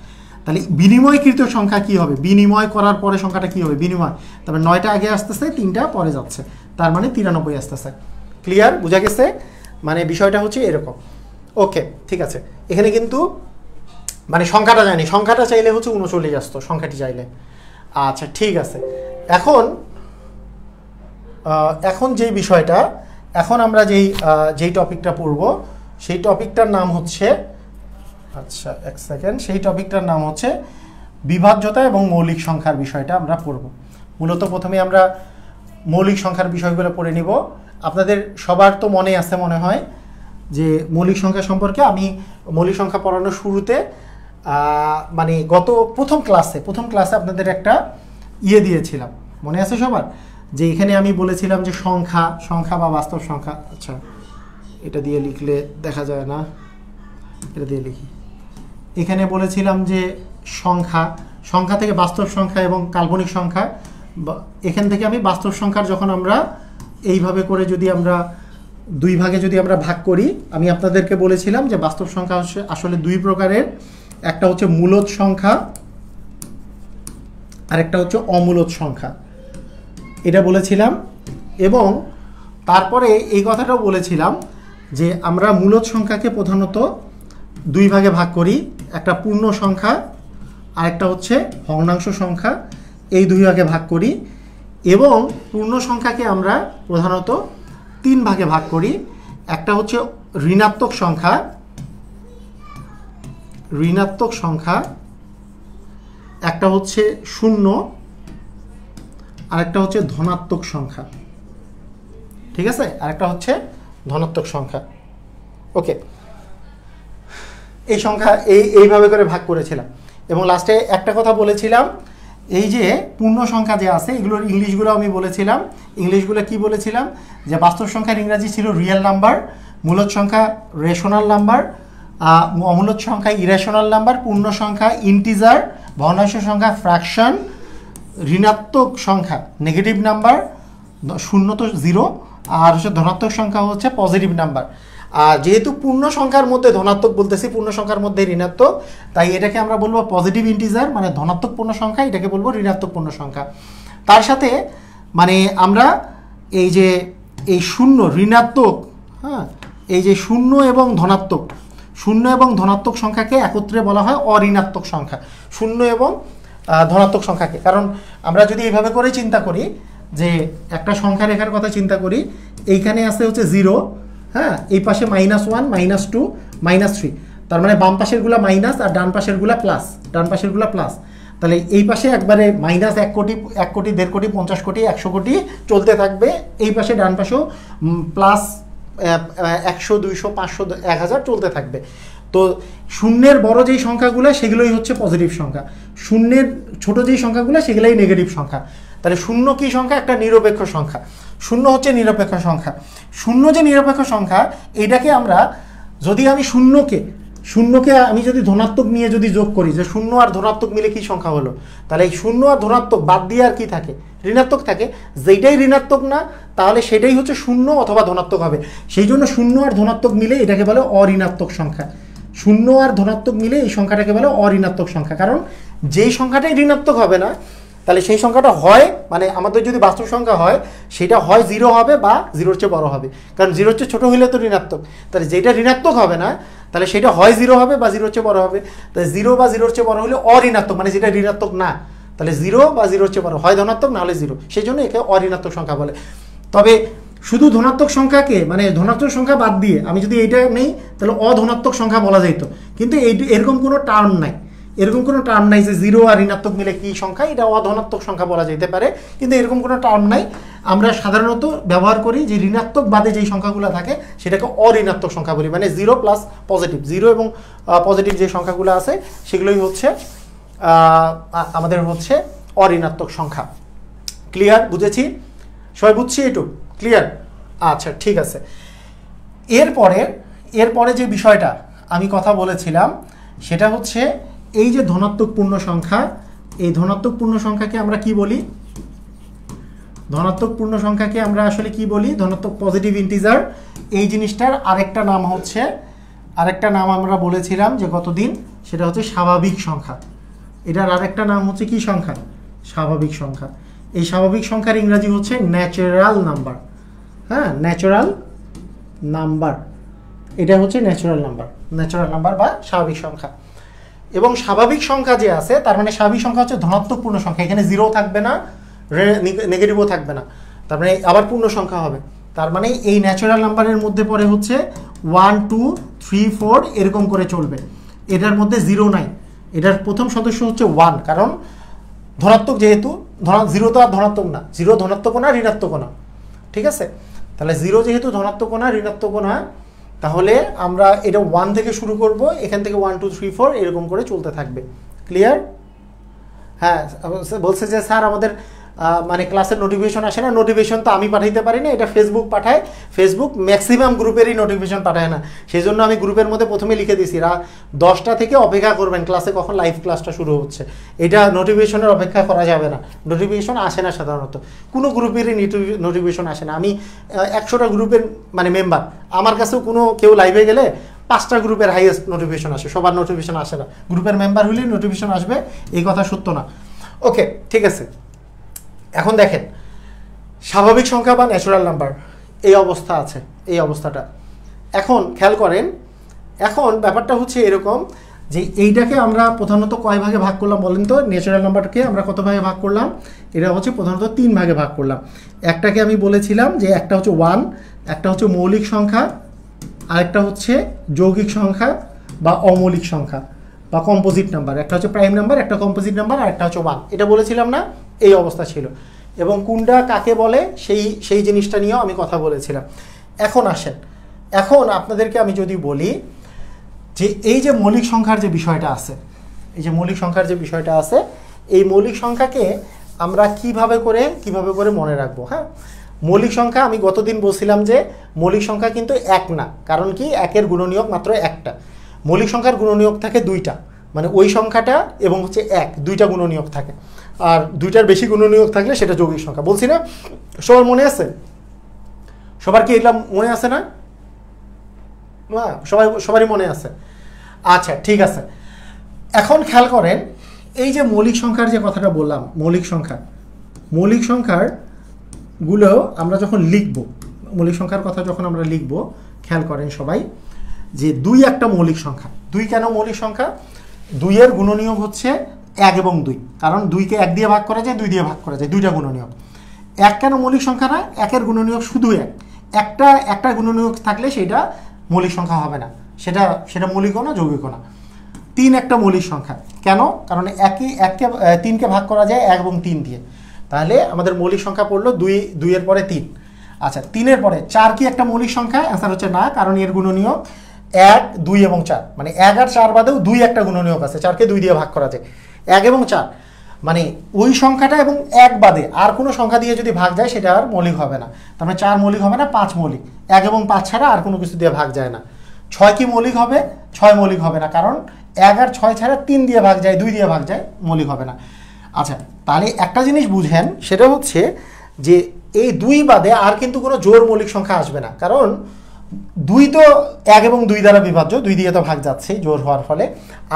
তাহলে বিনিময়কৃত সংখ্যা কি হবে? বিনিময় করার পরে সংখ্যাটা কি হবে? বিনিময়, তারপরে 9টা আগে আসতেছে, 3টা পরে যাচ্ছে, তার মানে 93 আসতেছে। ক্লিয়ার? বোঝা গেছে? মানে বিষয়টা হচ্ছে এরকম। ওকে, ঠিক আছে। এখানে কিন্তু মানে সংখ্যাটা যায়নি, সংখ্যাটা চাইলে হচ্ছে 39 আসতো, সংখ্যাটি চাইলে। আচ্ছা, ঠিক আছে। এখন যেই বিষয়টা, এখন আমরা যেই টপিকটা পড়ব, সেই টপিকটার নাম হচ্ছে, আচ্ছা এক সেকেন্ড, সেই টপিকটার নাম হচ্ছে বিভাজ্যতা এবং মৌলিক সংখ্যার বিষয়টা আমরা পড়ব। মূলত প্রথমে আমরা মৌলিক সংখ্যার বিষয়গুলো পড়ে নিব। আপনাদের সবার তো মনে আছে মনে হয় যে মৌলিক সংখ্যা সম্পর্কে আমি মৌলিক সংখ্যা পড়ানোর শুরুতে মানে গত প্রথম ক্লাসে আপনাদের একটা দিয়েছিলাম, মনে আছে সবার? যে এখানে আমি বলেছিলাম যে সংখ্যা বা বাস্তব সংখ্যা, আচ্ছা এটা দিয়ে লিখলে দেখা যায় না, এটা দিয়ে লিখি। এখানে বলেছিলাম যে সংখ্যা থেকে বাস্তব সংখ্যা এবং কাল্পনিক সংখ্যা, এখান থেকে আমি বাস্তব সংখ্যার যখন আমরা এইভাবে করে যদি আমরা 2 ভাগে যদি আমরা ভাগ করি, আমি আপনাদেরকে বলেছিলাম যে বাস্তব সংখ্যা হচ্ছে আসলে 2 প্রকারের, একটা হচ্ছে মূলদ সংখ্যা আর একটা হচ্ছে অমূলদ সংখ্যা, এটা বলেছিলাম। এবং তারপরে এই কথাটাও বলেছিলাম যে আমরা মূলদ সংখ্যাকে প্রধানত 2 ভাগে ভাগ করি, একটা পূর্ণ সংখ্যা আর একটা হচ্ছে ভগ্নাংশ সংখ্যা, এই 2 ভাগে ভাগ করি। এবং পূর্ণ সংখ্যাকে আমরা প্রধানত 3 ভাগে ভাগ করি, একটা হচ্ছে ঋণাত্মক সংখ্যা, একটা হচ্ছে 0 আর একটা হচ্ছে ধনাত্মক সংখ্যা, ঠিক আছে? আর একটা হচ্ছে ধনাত্মক সংখ্যা। ওকে, এই সংখ্যা এইভাবে করে ভাগ করেছিলাম। এবং লাস্টে একটা কথা বলেছিলাম, এই যে পূর্ণ সংখ্যা যে আছে এগুলোর ইংলিশগুলো আমি বলেছিলাম। ইংলিশগুলো কি বলেছিলাম? যে বাস্তব সংখ্যার ইংরাজি ছিল রিয়েল নাম্বার, মূলদ সংখ্যা রেশনাল নাম্বার, অমূলদ সংখ্যা ইরেশনাল নাম্বার, পূর্ণ সংখ্যা ইন্টিজার, ভগ্নাংশ সংখ্যা ফ্র্যাকশন, ঋণাত্মক সংখ্যা নেগেটিভ নাম্বার, 0 তো 0, আর হচ্ছে ধনাত্মক সংখ্যা হচ্ছে পজিটিভ নাম্বার। আর যেহেতু পূর্ণ সংখ্যার মধ্যে ধনাত্মক বলতেছি, পূর্ণ সংখ্যার মধ্যে ঋণাত্মক, তাই এটাকে আমরা বলবো পজিটিভ ইন্টিজার, মানে ধনাত্মক পূর্ণ সংখ্যা, এটাকে বলবো ঋণাত্মক পূর্ণ সংখ্যা। তার সাথে মানে আমরা এই যে এই 0 ঋণাত্মক, হ্যাঁ, এই যে 0 এবং ধনাত্মক সংখ্যাকে একত্রে বলা হয় অঋণাত্মক সংখ্যা, 0 এবং ধনাত্মক সংখ্যাকে। কারণ আমরা যদি এইভাবে করে চিন্তা করি, যে একটা সংখ্যা রেখার কথা চিন্তা করি, এইখানে আছে হচ্ছে 0, হ্যাঁ, এই পাশে -1 -2 -3, তার মানে বাম পাশেরগুলা মাইনাস আর ডান পাশেরগুলা প্লাস। তাহলে এই পাশে একবারে -1 কোটি 1 কোটি 1.5 কোটি 50 কোটি 100 কোটি চলতে থাকবে, এই পাশে ডান পাশেও প্লাস 100 200 500 1000 চলতে থাকবে। তো শূন্যের বড় যেই সংখ্যাগুলো সেগুলোই হচ্ছে পজিটিভ সংখ্যা, শূন্যের ছোট যেই সংখ্যাগুলো সেগুলোই নেগেটিভ সংখ্যা। তাহলে 0 কি সংখ্যা? একটা নিরপেক্ষ সংখ্যা। 0 হচ্ছে নিরপেক্ষ সংখ্যা। 0 যে নিরপেক্ষ সংখ্যা, এটাকে আমরা যদি আমি শূন্যকে আমি যদি ধনাত্মক নিয়ে যদি যোগ করি, যে 0 আর ধনাত্মক মিলে কি সংখ্যা হলো, তাহলে এই 0 আর ধনাত্মক বাদ দিয়ে আর কি থাকে? ঋণাত্মক থাকে। যেটাই ঋণাত্মক না তাহলে সেটাই হচ্ছে 0 অথবা ধনাত্মক হবে। সেই জন্য 0 আর ধনাত্মক মিলে এটাকে বলে অঋণাত্মক সংখ্যা। 0 আর ধনাত্মক মিলে এই সংখ্যাটাকে বলে অঋণাত্মক সংখ্যা। কারণ যেই সংখ্যাটাই ঋণাত্মক হবে না, তাহলে সেই সংখ্যাটা হয়, মানে আমাদের যদি বাস্তব সংখ্যা হয় সেটা হয় 0 হবে বা 0-র চেয়ে বড় হবে। কারণ 0-র চেয়ে ছোটো হইলে তো ঋণাত্মক, তাহলে যেটা ঋণাত্মক হবে না তাহলে সেটা হয় 0 হবে বা 0-র চেয়ে বড় হবে। তাহলে 0 বা 0-র চেয়ে বড় হলে অঋণাত্মক, মানে যেটা ঋণাত্মক না, তাহলে 0 বা 0-র চেয়ে বড়, হয় ধনাত্মক না হলে 0, সেই জন্য একে অঋণাত্মক সংখ্যা বলে। তবে শুধু ধনাত্মক সংখ্যাকে, মানে ধনাত্মক সংখ্যা বাদ দিয়ে আমি যদি এইটা নেই তাহলে অধনাত্মক সংখ্যা বলা যেত, কিন্তু এরকম কোনো টার্ম নাই, যে 0 আর ঋণাত্মক মিলে কি সংখ্যা, এটা অধনাত্মক সংখ্যা বলা যেতে পারে, কিন্তু এরকম কোনো টার্ম নাই। আমরা সাধারণত ব্যবহার করি যে ঋণাত্মক বাদে যেই সংখ্যাগুলো থাকে সেটাকে অঋণাত্মক সংখ্যা বলি, মানে 0 প্লাস পজিটিভ, 0 এবং পজিটিভ যে সংখ্যাগুলো আছে সেগুলোই হচ্ছে আমাদের হচ্ছে অঋণাত্মক সংখ্যা। ক্লিয়ার? বুঝেছি? সবাই বুঝছি? একটু ক্লিয়ার? আচ্ছা, ঠিক আছে। এরপরে যে বিষয়টা আমি কথা বলেছিলাম সেটা হচ্ছে এই যে ধনাত্মক পূর্ণ সংখ্যা, এই ধনাত্মক পূর্ণ সংখ্যাকে আমরা কি বলি? ধনাত্মক পূর্ণ সংখ্যাকে আমরা আসলে কি বলি? ধনাত্মক পজিটিভ ইন্টিজার। এই জিনিসটার আরেকটা নাম হচ্ছে, আরেকটা নাম আমরা বলেছিলাম যে গতদিন, সেটা হচ্ছে স্বাভাবিক সংখ্যা। এটার আরেকটা নাম হচ্ছে কি সংখ্যা? স্বাভাবিক সংখ্যা। এই স্বাভাবিক সংখ্যার ইংরেজি হচ্ছে ন্যাচারাল নাম্বার। হ্যাঁ, ন্যাচারাল নাম্বার, এটা হচ্ছে ন্যাচারাল নাম্বার, ন্যাচারাল নাম্বার বা স্বাভাবিক সংখ্যা। এবং স্বাভাবিক সংখ্যা যে আছে, তার মানে স্বাভাবিক সংখ্যা হচ্ছে ধনাত্মক পূর্ণ সংখ্যা। এখানে জিরো থাকবে না, নেগেটিভও থাকবে না, তার মানে আবার পূর্ণ সংখ্যা হবে। তার মানে এই ন্যাচারাল নাম্বারের মধ্যে পড়ে হচ্ছে 1 2 3 4 এরকম করে চলবে। এটার মধ্যে জিরো নাই। এটার প্রথম সদস্য হচ্ছে 1, কারণ ধনাত্মক যেহেতু, জিরো তো আর ধনাত্মক না, জিরো ধনাত্মকও না ঋণাত্মকও না, ঠিক আছে? তাহলে জিরো যেহেতু ধনাত্মকও না ঋণাত্মকও না, তাহলে আমরা এটা 1 থেকে শুরু করব, এখান থেকে 1 2 3 4 এরকম করে চলতে থাকবে। ক্লিয়ার? হ্যাঁ, বলছে যে স্যার আমাদের মানে ক্লাসের নোটিফিকেশন আসে না। নোটিফিকেশন তো আমি পাঠাইতে পারি না, এটা ফেসবুক পাঠায়। ফেসবুক ম্যাক্সিমাম গ্রুপেরই নোটিফিকেশন পাঠায় না, সেই জন্য আমি গ্রুপের মধ্যে প্রথমে লিখে দিছি 10টা থেকে অপেক্ষা করবেন ক্লাসে কখন লাইভ ক্লাসটা শুরু হচ্ছে। এটা নোটিফিকেশনের অপেক্ষা করা যাবে না, নোটিফিকেশন আসে না সাধারণত, কোনো গ্রুপেরই নোটিফিকেশন আসে না। আমি 100টা গ্রুপের মানে মেম্বার, আমার কাছেও কেউ লাইভে গেলে 5টা গ্রুপের হাইয়েস্ট নোটিফিকেশন আসে, সবার নোটিফিকেশন আসে না। গ্রুপের মেম্বার হলেই নোটিফিকেশন আসবে, এই কথা সত্য না। ওকে, ঠিক আছে। এখন দেখেন, স্বাভাবিক সংখ্যা বা ন্যাচারাল নাম্বার এই অবস্থা আছে, এই অবস্থাটা। এখন খেয়াল করেন, এখন ব্যাপারটা হচ্ছে এরকম যে এইটাকে আমরা প্রধানত কয় ভাগে ভাগ করলাম বলেন তো? ন্যাচারাল নাম্বারকে আমরা কত ভাগে ভাগ করলাম? এটা হচ্ছে প্রধানত 3 ভাগে ভাগ করলাম। একটাকে আমি বলেছিলাম যে একটা হচ্ছে 1, একটা হচ্ছে মৌলিক সংখ্যা, আরেকটা হচ্ছে যৌগিক সংখ্যা বা অমৌলিক সংখ্যা বা কম্পোজিট নাম্বার। একটা হচ্ছে প্রাইম নাম্বার, একটা কম্পোজিট নাম্বার, আর একটা হচ্ছে 1। এটা বলেছিলাম না? এই অবস্থা ছিল। এবং কোনটা কাকে বলে সেই জিনিসটা নিয়েও আমি কথা বলেছিলাম। এখন আসেন, এখন আপনাদেরকে আমি যদি বলি যে এই যে মৌলিক সংখ্যার যে বিষয়টা আছে, এই যে মৌলিক সংখ্যার যে বিষয়টা আছে, এই মৌলিক সংখ্যাকে আমরা কিভাবে করে মনে রাখবো? হ্যাঁ, মৌলিক সংখ্যা আমি গতদিন বলছিলাম যে মৌলিক সংখ্যা কিন্তু এক না, কারণ কি? একের গুণনীয়ক মাত্র একটা। মৌলিক সংখ্যার গুণনীয়ক থাকে 2টা, মানে ওই সংখ্যাটা এবং হচ্ছে 1, 2টা গুণনীয়ক থাকে। আর 2টার বেশি গুণনীয়ক থাকলে সেটা যৌগিক সংখ্যা। বলছি না? সবার মনে আছে? সবার কি এগুলা মনে আছে না? সবারই মনে আছে। আচ্ছা, ঠিক আছে। এখন খেয়াল করেন, এই যে মৌলিক সংখ্যার যে কথাটা বললাম, মৌলিক সংখ্যার গুলো আমরা যখন লিখব, মৌলিক সংখ্যার কথা যখন আমরা লিখব, খেয়াল করেন সবাই যে 2 একটা মৌলিক সংখ্যা। 2 কেন মৌলিক সংখ্যা? 2 এর গুণনীয়ক হচ্ছে 1 এবং 2, কারণ 2কে 1 দিয়ে ভাগ করা যায়, 2 দিয়ে ভাগ করা যায়, 2টা গুণনীয়ক। 1 কেন মৌলিক সংখ্যা না? 1 এর গুণনীয়ক শুধু 1। একটা গুণনীয়ক থাকলে সেটা মৌলিক সংখ্যা হবে না, সেটা মৌলিকও না, যৌগিকও না। 3 একটা মৌলিক সংখ্যা। কেন? কারণ 3কে ভাগ করা যায় 1 এবং 3 দিয়ে। তাহলে আমাদের মৌলিক সংখ্যা পড়লো 2 এর পরে 3। আচ্ছা, 3 এর পরে 4 কি একটা মৌলিক সংখ্যা? অ্যান্সার হচ্ছে না, কারণ এর গুণনীয়ক 1 2 এবং 4, মানে 1 আর 4 বাদেও 2 একটা গুণনীয়ক আছে, 4কে 2 দিয়ে ভাগ করা যায়। 1 এবং 4 মানে ওই সংখ্যাটা এবং 1 বাদে আর কোনো সংখ্যা দিয়ে যদি ভাগ যায় সেটা আর মৌলিক হবে না। তার মানে 4 মৌলিক হবে না, 5 মৌলিক। 1 এবং 5 ছাড়া আর কোনো কিছু দিয়ে ভাগ যায় না। 6 কি মৌলিক হবে? 6 মৌলিক হবে না, কারণ 1 আর 6 ছাড়া 3 দিয়ে ভাগ যায়, 2 দিয়ে ভাগ যায়, মৌলিক হবে না। আচ্ছা, তাহলে একটা জিনিস বুঝেন, সেটা হচ্ছে যে এই 2 বাদে আর কিন্তু কোনো জোড় মৌলিক সংখ্যা আসবে না, কারণ 2 তো 1 এবং 2 দ্বারা বিভাজ্য, 2 দিয়ে তো ভাগ যাচ্ছে জোড় হওয়ার ফলে।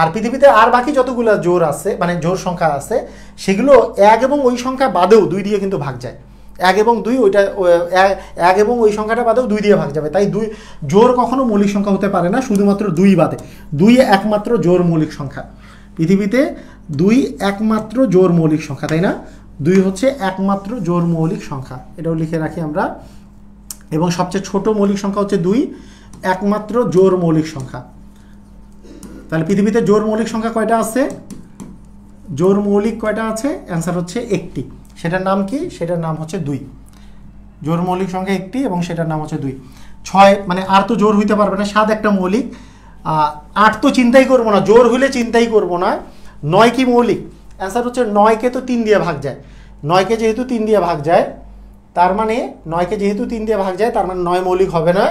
আর পৃথিবীতে আর বাকি যতগুলো জোড় আছে, মানে জোড় সংখ্যা আছে, সেগুলো 1 এবং ওই সংখ্যা বাদেও 2 দিয়ে কিন্তু ভাগ যায়। 1 এবং 2 ওইটা 1 এবং ওই সংখ্যাটা বাদেও 2 দিয়ে ভাগ যাবে। তাই 2 জোড় কখনো মৌলিক সংখ্যা হতে পারে না, শুধুমাত্র 2 বাদে। 2 একমাত্র জোড় মৌলিক সংখ্যা পৃথিবীতে, 2 একমাত্র জোড় মৌলিক সংখ্যা, তাই না? 2 হচ্ছে একমাত্র জোড় মৌলিক সংখ্যা, এটাও লিখে রাখি আমরা। এবং সবচেয়ে ছোট মৌলিক সংখ্যা হচ্ছে 2, একমাত্র জোড় মৌলিক সংখ্যা। তাহলে পৃথিবীতে জোড় মৌলিক সংখ্যা কয়টা আছে? জোড় মৌলিক কয়টা আছে? অ্যান্সার হচ্ছে 1টি। সেটার নাম কি? সেটার নাম হচ্ছে 2। জোড় মৌলিক সংখ্যা 1টি এবং সেটার নাম হচ্ছে 2। 6 মানে আর তো জোড় হইতে পারবে না, 7 একটা মৌলিক। 8 তো চিন্তাই করবো না, জোড় হইলে চিন্তাই করবো না। 9 কি মৌলিক? অ্যান্সার হচ্ছে 9কে তো 3 দিয়ে ভাগ যায়। 9কে যেহেতু 3 দিয়ে ভাগ যায়, তার মানে 9কে যেহেতু 3 দিয়ে ভাগ যায়, তার মানে 9 মৌলিক হবে না,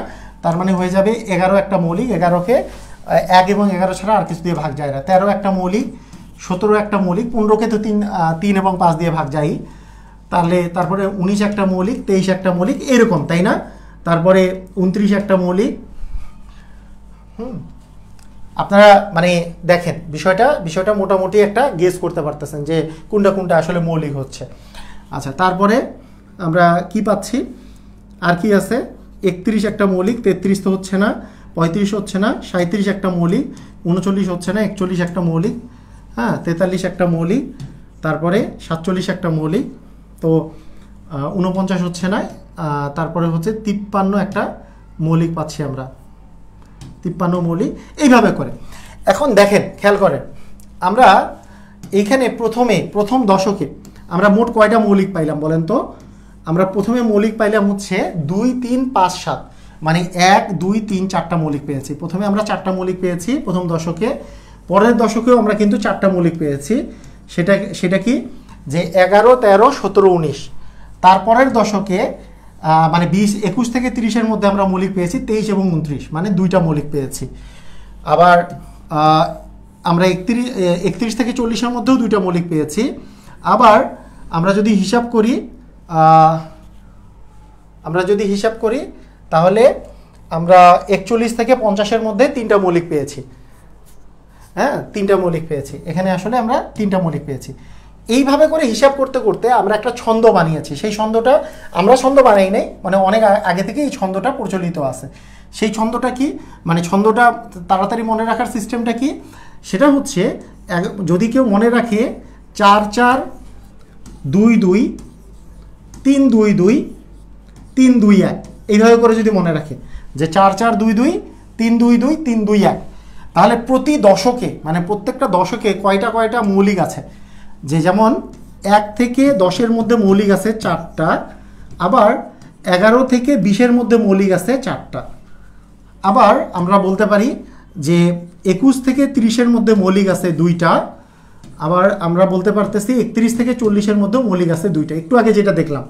তার মানে হয়ে যাবে 11 একটা মৌলিক। 11কে 1 এবং 11 ছাড়া আর কিছু দিয়ে ভাগ যায় না। 13 একটা মৌলিক, 17 একটা মৌলিক, 15কে তো 3 এবং 5 দিয়ে ভাগ যায়। তাহলে তারপরে 19 একটা মৌলিক, 23 একটা মৌলিক, এরকম, তাই না? তারপরে 29 একটা মৌলিক। আপনারা মানে দেখেন বিষয়টা মোটামুটি একটা গেস করতে পারতেছেন যে কোনটা কোনটা আসলে মৌলিক হচ্ছে। আচ্ছা, তারপরে আমরা কি পাচ্ছি, আর কি আছে? 31 একটা মৌলিক, 33 তো হচ্ছে না, 35 হচ্ছে না, 37 একটা মৌলিক, 39 হচ্ছে না, 41 একটা মৌলিক, হ্যাঁ, 43 একটা মৌলিক, তারপরে 47 একটা মৌলিক, তো 49 হচ্ছে না, তারপরে হচ্ছে 53 একটা মৌলিক পাচ্ছি আমরা, 53 মৌলিক, এইভাবে করে। এখন দেখেন, খেয়াল করেন, আমরা এইখানে প্রথম দশকে আমরা মোট কয়টা মৌলিক পাইলাম বলেন তো? আমরা প্রথমে মৌলিক পাইলাম হচ্ছে 2, 3, 5, 7, মানে 1, 2, 3, 4টা মৌলিক পেয়েছি। প্রথমে আমরা 4টা মৌলিক পেয়েছি প্রথম দশকে, পরের দশকেও আমরা কিন্তু 4টা মৌলিক পেয়েছি। সেটা কি, যে 11, 13, 17, 19। তারপরের দশকে মানে 20, 21 থেকে 30-এর মধ্যে আমরা মৌলিক পেয়েছি 23 এবং 29, মানে 2টা মৌলিক পেয়েছি। আবার আমরা 31 থেকে 40-এর মধ্যেও 2টা মৌলিক পেয়েছি। আবার আমরা যদি হিসাব করি তাহলে আমরা 41 থেকে 50-এর মধ্যে 3টা মৌলিক পেয়েছি। হ্যাঁ, 3টা মৌলিক পেয়েছি। এখানে আসলে আমরা 3টা মৌলিক পেয়েছি। এইভাবে করে হিসাব করতে করতে আমরা একটা ছন্দ বানিয়েছি। সেই ছন্দটা আমরা ছন্দ বানাই নাই, মানে অনেক আগে থেকে এই ছন্দটা প্রচলিত আছে। সেই ছন্দটা কি, মানে ছন্দটা তাড়াতাড়ি মনে রাখার সিস্টেমটা কি, সেটা হচ্ছে যদি কেউ মনে রাখে 4, 4, 2, 2, 3, 2, 2, 3, 2, 1, এইভাবে করে যদি মনে রাখে যে 4, 4, 2, 2, 3, 2, 2, 3, 2, 1, তাহলে প্রতি দশকে মানে প্রত্যেকটা দশকে কয়টা মৌলিক আছে, যে যেমন 1 থেকে 10-এর মধ্যে মৌলিক আছে 4টা, আবার 11 থেকে 20-এর মধ্যে মৌলিক আছে 4টা, আবার আমরা বলতে পারি যে 21 থেকে 30-এর মধ্যে মৌলিক আছে 2টা, আবার আমরা বলতে পারতেছি 31 থেকে 40-এর মধ্যে মৌলিক আছে 2টা, একটু আগে যেটা দেখলাম।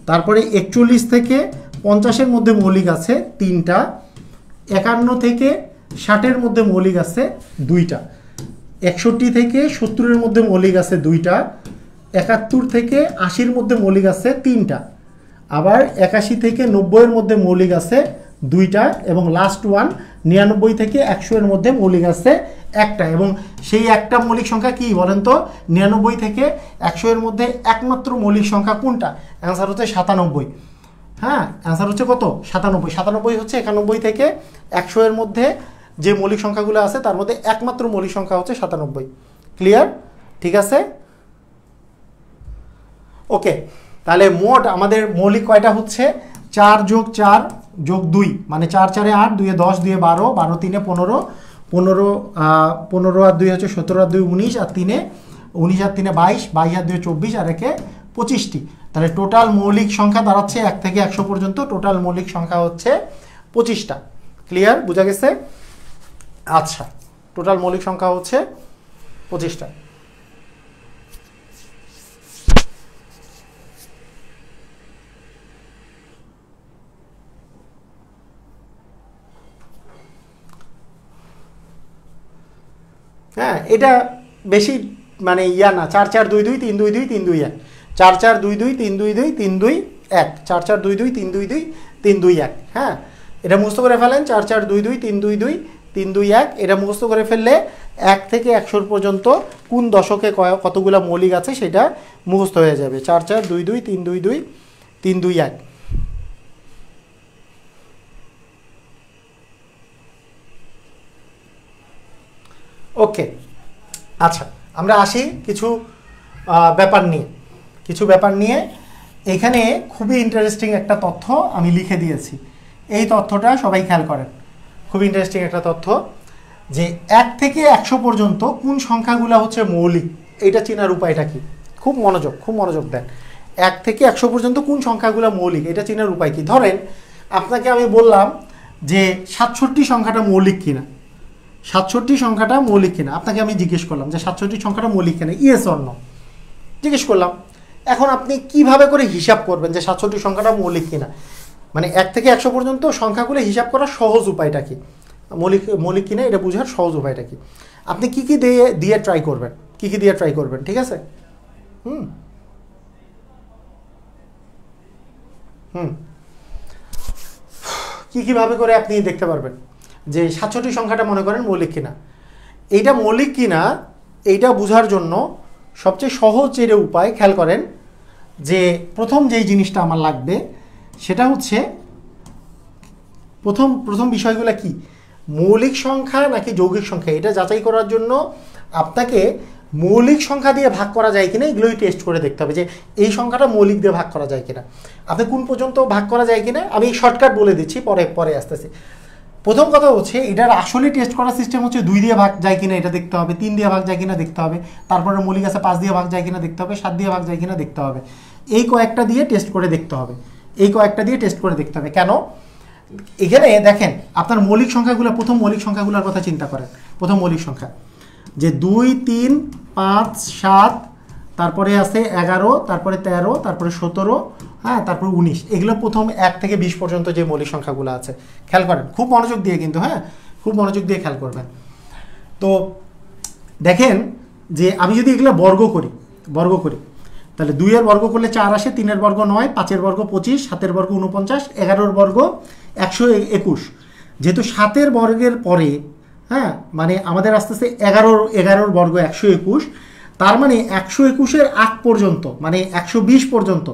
তারপরে 41 থেকে 50-এর মধ্যে মৌলিক আছে 3টা, 51 থেকে 60-এর মধ্যে মৌলিক আছে 2টা, 61 থেকে 70-এর মধ্যে মৌলিক আছে 2টা, 71 থেকে 80-এর মধ্যে মৌলিক আছে 3টা, আবার 81 থেকে 90-এর মধ্যে মৌলিক আছে 2টা, এবং লাস্ট ওয়ান 99 থেকে 100-এর মধ্যে মৌলিক আছে 1টা। এবং সেই একটা মৌলিক সংখ্যা কি বলেন তো? 99 থেকে 100-এর মধ্যে একমাত্র মৌলিক সংখ্যা কোনটা? অ্যান্সার হচ্ছে 97। হ্যাঁ, অ্যান্সার হচ্ছে কত? 97। 97 হচ্ছে 91 থেকে 100-এর মধ্যে যে মৌলিক সংখ্যাগুলো আছে তার মধ্যে একমাত্র মৌলিক সংখ্যা হচ্ছে 97। ক্লিয়ার? ঠিক আছে, ওকে। তাহলে মোট আমাদের মৌলিক কয়টা হচ্ছে? 4 + 4 + 2, মানে 4 4 8, 2 10, 2 12, 12 3 15, 15 আর 2 হচ্ছে 17, আর 2 19, আর 3 19, আর 3 22, 22 আর 2 24, আর 1 25টি। তাহলে টোটাল মৌলিক সংখ্যা দাঁড়াচ্ছে 1 থেকে 100 পর্যন্ত টোটাল মৌলিক সংখ্যা হচ্ছে 25টা। ক্লিয়ার? বোঝা গেছে? আচ্ছা, টোটাল মৌলিক সংখ্যা হচ্ছে 25টা। হ্যাঁ, এটা বেশি মানে না, 4 4 2 2 3 2 2 3 2 1, 4 4 2 2 3 2 2 3 2 1, 4 4 2 2 3 2 2 3 2 1। হ্যাঁ, এটা মুখস্থ করে ফেলেন, 4 4 2 2 3 2 2 3 2 1। এটা মুখস্থ করে ফেললে 1 থেকে 100 পর্যন্ত কোন দশকে কতগুলো মৌলিক আছে সেটা মুখস্থ হয়ে যাবে। 4 4 2 2 3 2 2 3 2 1। ওকে, আচ্ছা, আমরা আসি কিছু ব্যাপার নিয়ে। এখানে খুবই ইন্টারেস্টিং একটা তথ্য আমি লিখে দিয়েছি। এই তথ্যটা সবাই খেয়াল করেন, খুবই ইন্টারেস্টিং একটা তথ্য, যে 1 থেকে 100 পর্যন্ত কোন সংখ্যাগুলো হচ্ছে মৌলিক, এটা চেনার উপায়টা কি? খুব মনোযোগ দেন। 1 থেকে 100 পর্যন্ত কোন সংখ্যাগুলো মৌলিক, এটা চেনার উপায় কি? ধরেন আপনাকে আমি বললাম যে 67 সংখ্যাটা মৌলিক কিনা, 67 সংখ্যাটা মৌলিক কিনা আপনাকে আমি জিজ্ঞেস করলাম যে 67 সংখ্যাটা মৌলিক কিনা, ইয়েস অর নো জিজ্ঞেস করলাম। এখন আপনি কিভাবে করে হিসাব করবেন যে 67 সংখ্যাটা মৌলিক কিনা? মানে 1 থেকে 100 পর্যন্ত সংখ্যাগুলো হিসাব করার সহজ উপায়টা কি? মৌলিক কিনা এটা বোঝার সহজ উপায়টা কি? আপনি কি দিয়ে ট্রাই করবেন, ঠিক আছে? কীভাবে করে আপনি দেখতে পারবেন যে 67 সংখ্যাটা মনে করেন মৌলিক কিনা? এইটা মৌলিক কিনা এইটা বোঝার জন্য সবচেয়ে সহজ যে উপায়, খেয়াল করেন যে প্রথম যেই জিনিসটা আমার লাগবে সেটা হচ্ছে প্রথম বিষয়গুলো কি, মৌলিক সংখ্যা নাকি যৌগিক সংখ্যা, এটা যাচাই করার জন্য আপনাকে মৌলিক সংখ্যা দিয়ে ভাগ করা যায় কিনা এগুলোই টেস্ট করে দেখতে হবে যে এই সংখ্যাটা মৌলিক দিয়ে ভাগ করা যায় কিনা, আপনি কোন পর্যন্ত ভাগ করা যায় কিনা। আমি শর্টকাট বলে দিচ্ছি, পরে আসতেছি। প্রথম কথা হচ্ছে এটার আসলে টেস্ট করার সিস্টেম হচ্ছে 2 দিয়ে ভাগ যায় কিনা এটা দেখতে হবে, 3 দিয়ে ভাগ যায় কিনা দেখতে হবে, তারপরে মৌলিক আছে 5 দিয়ে ভাগ যায় কিনা দেখতে হবে, 7 দিয়ে ভাগ যায় কিনা দেখতে হবে। এই কয়েকটা দিয়ে টেস্ট করে দেখতে হবে, কেন? এখানে দেখেন আপনার মৌলিক সংখ্যাগুলো, প্রথম মৌলিক সংখ্যাগুলোর কথা চিন্তা করেন। প্রথম মৌলিক সংখ্যা যে 2, 3, 5, 7, তারপরে আছে 11, তারপরে 13, তারপরে 17, হ্যাঁ, তারপরে 19। এগুলো প্রথম 1 থেকে 20 পর্যন্ত যে মৌলিক সংখ্যাগুলো আছে, খেয়াল করেন খুব মনোযোগ দিয়ে, কিন্তু হ্যাঁ খুব মনোযোগ দিয়ে খেয়াল করবেন। তো দেখেন যে আমি যদি এগুলো বর্গ করি তাহলে 2 এর বর্গ করলে 4 আসে, 3 এর বর্গ 9, 5 এর বর্গ 25, 7 এর বর্গ 49, 11 এর বর্গ 121। যেহেতু 7 এর বর্গের পরে, হ্যাঁ, মানে আমাদের আস্তে আস্তে 11 বর্গ 121, তার মানে 121-এর আগ পর্যন্ত, মানে 120 পর্যন্ত,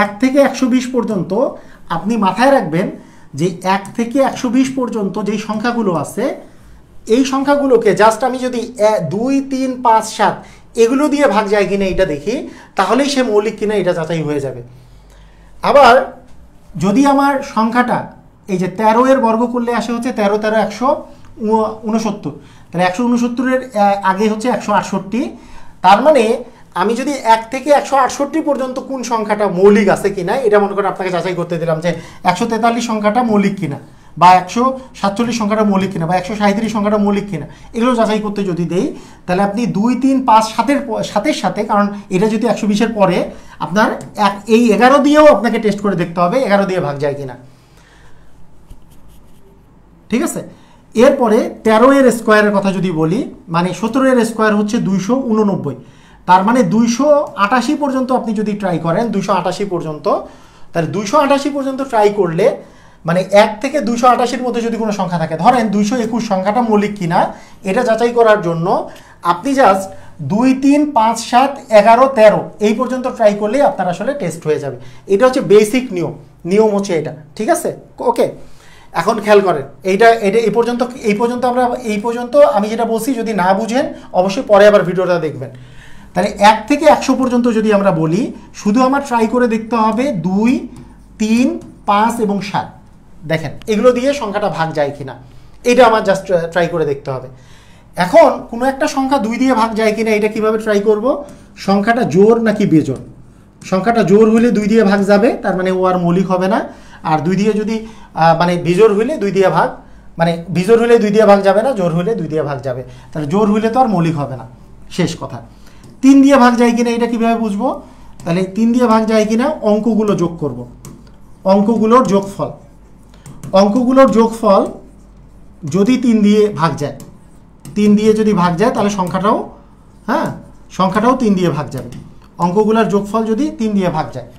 1 থেকে 120 পর্যন্ত আপনি মাথায় রাখবেন যে 1 থেকে 120 পর্যন্ত যেই সংখ্যাগুলো আছে এই সংখ্যাগুলোকে জাস্ট আমি যদি 2, 3, 5, 7 এগুলো দিয়ে ভাগ যায় কিনা এটা দেখি, তাহলেই সে মৌলিক কিনা এটা যাচাই হয়ে যাবে। আবার যদি আমার সংখ্যাটা এই যে 13 এর বর্গ করলে আসে হচ্ছে 13, 13, 169, তাহলে 169-এর আগে হচ্ছে 168, তার মানে আমি যদি 1 থেকে 168 পর্যন্ত কোন সংখ্যাটা মৌলিক আছে কিনা এটা মনে করেন আপনাকে যাচাই করতে দিলাম যে 143 সংখ্যাটা মৌলিক কিনা, বা 147 সংখ্যাটা মৌলিক কিনা, বা 137 সংখ্যাটা মৌলিক কিনা, এগুলো যাচাই করতে যদি দেই, তাহলে আপনি 2, 3, 5, 7-এর সাথে, কারণ এটা যদি 120-এর পরে আপনার এই 11 দিয়েও আপনাকে টেস্ট করে দেখতে হবে 11 দিয়ে ভাগ যায় কিনা, ঠিক আছে। এরপরে 13 এর স্কোয়ারের কথা যদি বলি, মানে 17 এর স্কোয়ার হচ্ছে 289, তার মানে 288 পর্যন্ত আপনি যদি ট্রাই করেন, 288 পর্যন্ত, তাহলে 288 পর্যন্ত ট্রাই করলে মানে 1 থেকে 288-এর মধ্যে যদি কোনো সংখ্যা থাকে, ধরেন 221 সংখ্যাটা মৌলিক কিনা এটা যাচাই করার জন্য আপনি জাস্ট 2, 3, 5, 7, 11, 13 এই পর্যন্ত ট্রাই করলেই আপনার আসলে টেস্ট হয়ে যাবে। এটা হচ্ছে বেসিক নিয়ম হচ্ছে এটা, ঠিক আছে, ওকে। এখন খেয়াল করেন এইটা এই পর্যন্ত আমি যেটা বলছি যদি না বুঝেন অবশ্যই পরে আবার ভিডিওটা দেখবেন। তাহলে 1 থেকে 100 পর্যন্ত যদি আমরা বলি, শুধু আমার ট্রাই করে দেখতে হবে 2, 3, 5 এবং 7, দেখেন এগুলো দিয়ে সংখ্যাটা ভাগ যায় কিনা, এটা আমার জাস্ট ট্রাই করে দেখতে হবে। এখন কোনো একটা সংখ্যা 2 দিয়ে ভাগ যায় কিনা এটা কিভাবে ট্রাই করব, সংখ্যাটা জোড় নাকি বেজোড়, সংখ্যাটা জোড় হলে 2 দিয়ে ভাগ যাবে, তার মানে ও আর মৌলিক হবে না। আর 2 দিয়ে যদি মানে বিজোড় হইলে 2 দিয়ে ভাগ, মানে বিজোড় হলে 2 দিয়ে ভাগ যাবে না, জোড় হলে 2 দিয়ে ভাগ যাবে, তাহলে জোড় হইলে তো আর মৌলিক হবে না, শেষ কথা। 3 দিয়ে ভাগ যায় কিনা এটা কিভাবে বুঝবো, তাহলে 3 দিয়ে ভাগ যায় কিনা অঙ্কগুলো যোগ করব, অঙ্কগুলোর যোগফল যদি 3 দিয়ে ভাগ যায়, 3 দিয়ে যদি ভাগ যায় তাহলে সংখ্যাটাও 3 দিয়ে ভাগ যাবে, অঙ্কগুলোর যোগফল যদি 3 দিয়ে ভাগ যায়।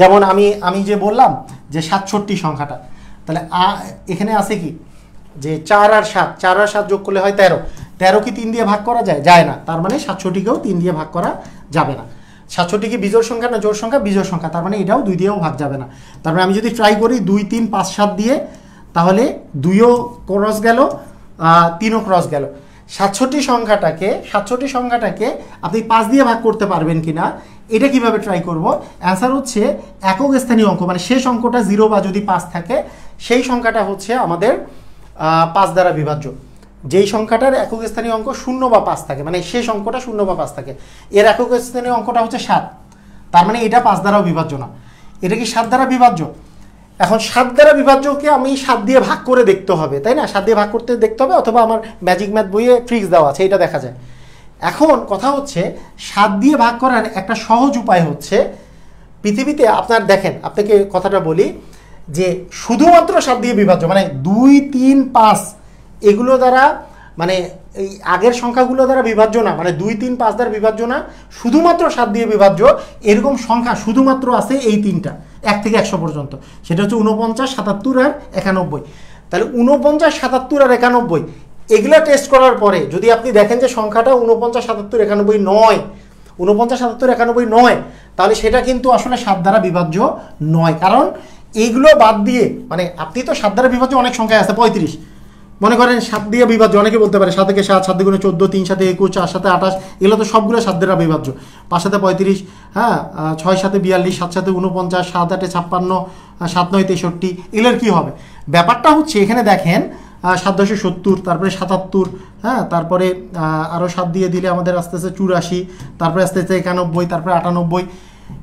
যেমন আমি যে বললাম যে 67 সংখ্যাটা, তাহলে এখানে আছে কি যে 4 আর 7 যোগ করলে হয় 13 কি 3 দিয়ে ভাগ করা যায় না, তার মানে 67-কেও 3 দিয়ে ভাগ করা যাবে না। 67 কি বিজোড় সংখ্যা না জোড় সংখ্যা, বিজোড় সংখ্যা, তার মানে এটাও 2 দিয়েও ভাগ যাবে না। তার মানে আমি যদি ট্রাই করি 2, 3, 5, 7 দিয়ে, তাহলে 2ও ক্রস গেল, 3ও ক্রস গেল। 67 সংখ্যাটাকে আপনি 5 দিয়ে ভাগ করতে পারবেন কিনা এটা কিভাবে ট্রাই করব, অ্যান্সার হচ্ছে একক স্থানীয় অঙ্ক, মানে শেষ অঙ্কটা 0 বা যদি 5 থাকে সেই সংখ্যাটা হচ্ছে আমাদের 5 দ্বারা বিভাজ্য। যেই সংখ্যাটার একক স্থানীয় অঙ্ক 0 বা 5 থাকে, মানে শেষ অঙ্কটা 0 বা 5 থাকে, এর একক স্থানীয় অঙ্কটা হচ্ছে 7, তার মানে এটা 5 দ্বারাও বিভাজ্য না। এটা কি 7 দ্বারা বিভাজ্য? এখন 7 দ্বারা বিভাজ্যকে আমি 7 দিয়ে ভাগ করে দেখতে হবে, তাই না, 7 দিয়ে ভাগ করতে দেখতে হবে, অথবা আমার ম্যাজিক ম্যাথ বইয়ে ট্রিক্স দেওয়া আছে, এটা দেখা যায়। এখন কথা হচ্ছে 7 দিয়ে ভাগ করার একটা সহজ উপায় হচ্ছে, পৃথিবীতে আপনার দেখেন, আপনাকে কথাটা বলি যে শুধুমাত্র 7 দিয়ে বিভাজ্য, মানে 2, 3, 5 এগুলো দ্বারা মানে এই আগের সংখ্যাগুলো দ্বারা বিভাজ্য না, মানে 2, 3, 5 দ্বারা বিভাজ্য না, শুধুমাত্র 7 দিয়ে বিভাজ্য, এরকম সংখ্যা শুধুমাত্র আছে এই তিনটা 1 থেকে 100 পর্যন্ত। সেটা হচ্ছে 49, 77 আর 91। তাহলে 49, 77 আর 91 এগুলা টেস্ট করার পরে যদি আপনি দেখেন যে সংখ্যাটা 49, 77, 91 নয়, 49, 77, 91 নয়, তাহলে সেটা কিন্তু আসলে 7 দ্বারা বিভাজ্য নয়। কারণ এইগুলো বাদ দিয়ে, মানে আপনি তো 7 দ্বারা বিভাজ্য অনেক সংখ্যা আছে, 35 মনে করেন 7 দিয়ে বিভাজ্য, অনেকে বলতে পারে 7 থেকে 7, 7 দিয়ে 14, 3 সাথে 21, 4 সাথে 28, এগুলো তো সবগুলো 7 দ্বারা বিভাজ্য। 5 সাথে 35, হ্যাঁ, 6 সাথে 42, 7 সাথে 49, 7 8 56, 7 9 63, এগুলোর কী হবে? ব্যাপারটা হচ্ছে এখানে দেখেন 7 10 70, তারপরে 77, হ্যাঁ, তারপরে আরও 7 দিয়ে দিলে আমাদের আস্তে আস্তে 84, তারপরে আস্তে আস্তে 91, তারপরে 98।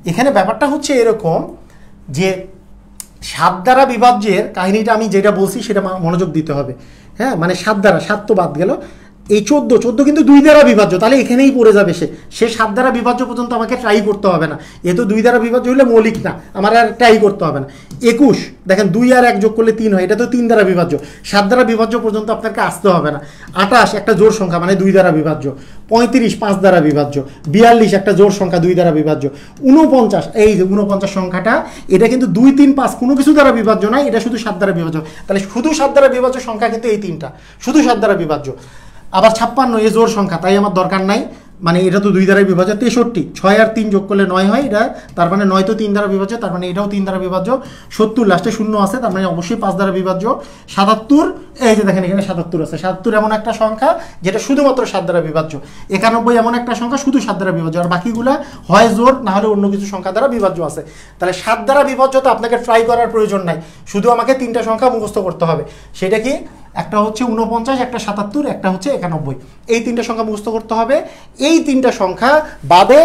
এখানে ব্যাপারটা হচ্ছে এরকম যে 7 দ্বারা বিভাজ্যের কাহিনীটা আমি যেটা বলছি সেটা মনোযোগ দিতে হবে। হ্যাঁ, মানে 7 দ্বারা, 7 তো বাদ গেল, এই 14 কিন্তু 2 দ্বারা বিভাজ্য, তাহলে এখানেই পড়ে যাবে সে 7 দ্বারা বিভাজ্য পর্যন্ত আমাকে ট্রাই করতে হবে না। এ তো 2 দ্বারা বিভাজ্য হলে মৌলিক না, আমার আর ট্রাই করতে হবে না। 21 দেখেন 2 আর 1 যোগ করলে 3 হয়, এটা তো 3 দ্বারা বিভাজ্য, 7 দ্বারা বিভাজ্য পর্যন্ত আপনাকে আসতে হবে না। 28 একটা জোড় সংখ্যা, মানে 2 দ্বারা বিভাজ্য। 35 5 দ্বারা বিভাজ্য। 42 একটা জোড় সংখ্যা, 2 দ্বারা বিভাজ্য। 49, এই যে 49 সংখ্যাটা, এটা কিন্তু 2 3 5 কোনো কিছু দ্বারা বিভাজ্য নয়, এটা শুধু 7 দ্বারা বিভাজ্য। তাহলে শুধু 7 দ্বারা বিভাজ্য সংখ্যা কিন্তু এই তিনটা, শুধু 7 দ্বারা বিভাজ্য। আবার 56 এই জোড় সংখ্যা, তাই আমার দরকার নাই, মানে এটা তো 2 দ্বারাই বিভাজ্য। 63 6 আর 3 যোগ করলে 9 হয়, এটা তার মানে 9 তো 3 দ্বারা বিভাজ্য, তার মানে এটাও 3 দ্বারা বিভাজ্য। 70 লাস্টে 0 আছে, তার মানে অবশ্যই 5 দ্বারা বিভাজ্য। 77 এই যে দেখেন এখানে 77 আছে, 77 এমন একটা সংখ্যা যেটা শুধুমাত্র 7 দ্বারা বিভাজ্য। 91 এমন একটা সংখ্যা শুধু 7 দ্বারা বিভাজ্য, আর বাকিগুলা হয় জোড় না হলে অন্য কিছু সংখ্যা দ্বারা বিভাজ্য আছে। তাহলে 7 দ্বারা বিভাজ্য তো আপনাকে ট্রাই করার প্রয়োজন নাই, শুধু আমাকে 3টা সংখ্যা মুখস্থ করতে হবে। সেটা কি? একটা হচ্ছে 49, একটা 77, একটা হচ্ছে 91। এই 3টা সংখ্যা মুখস্থ করতে হবে। এই 3টা সংখ্যা বাদে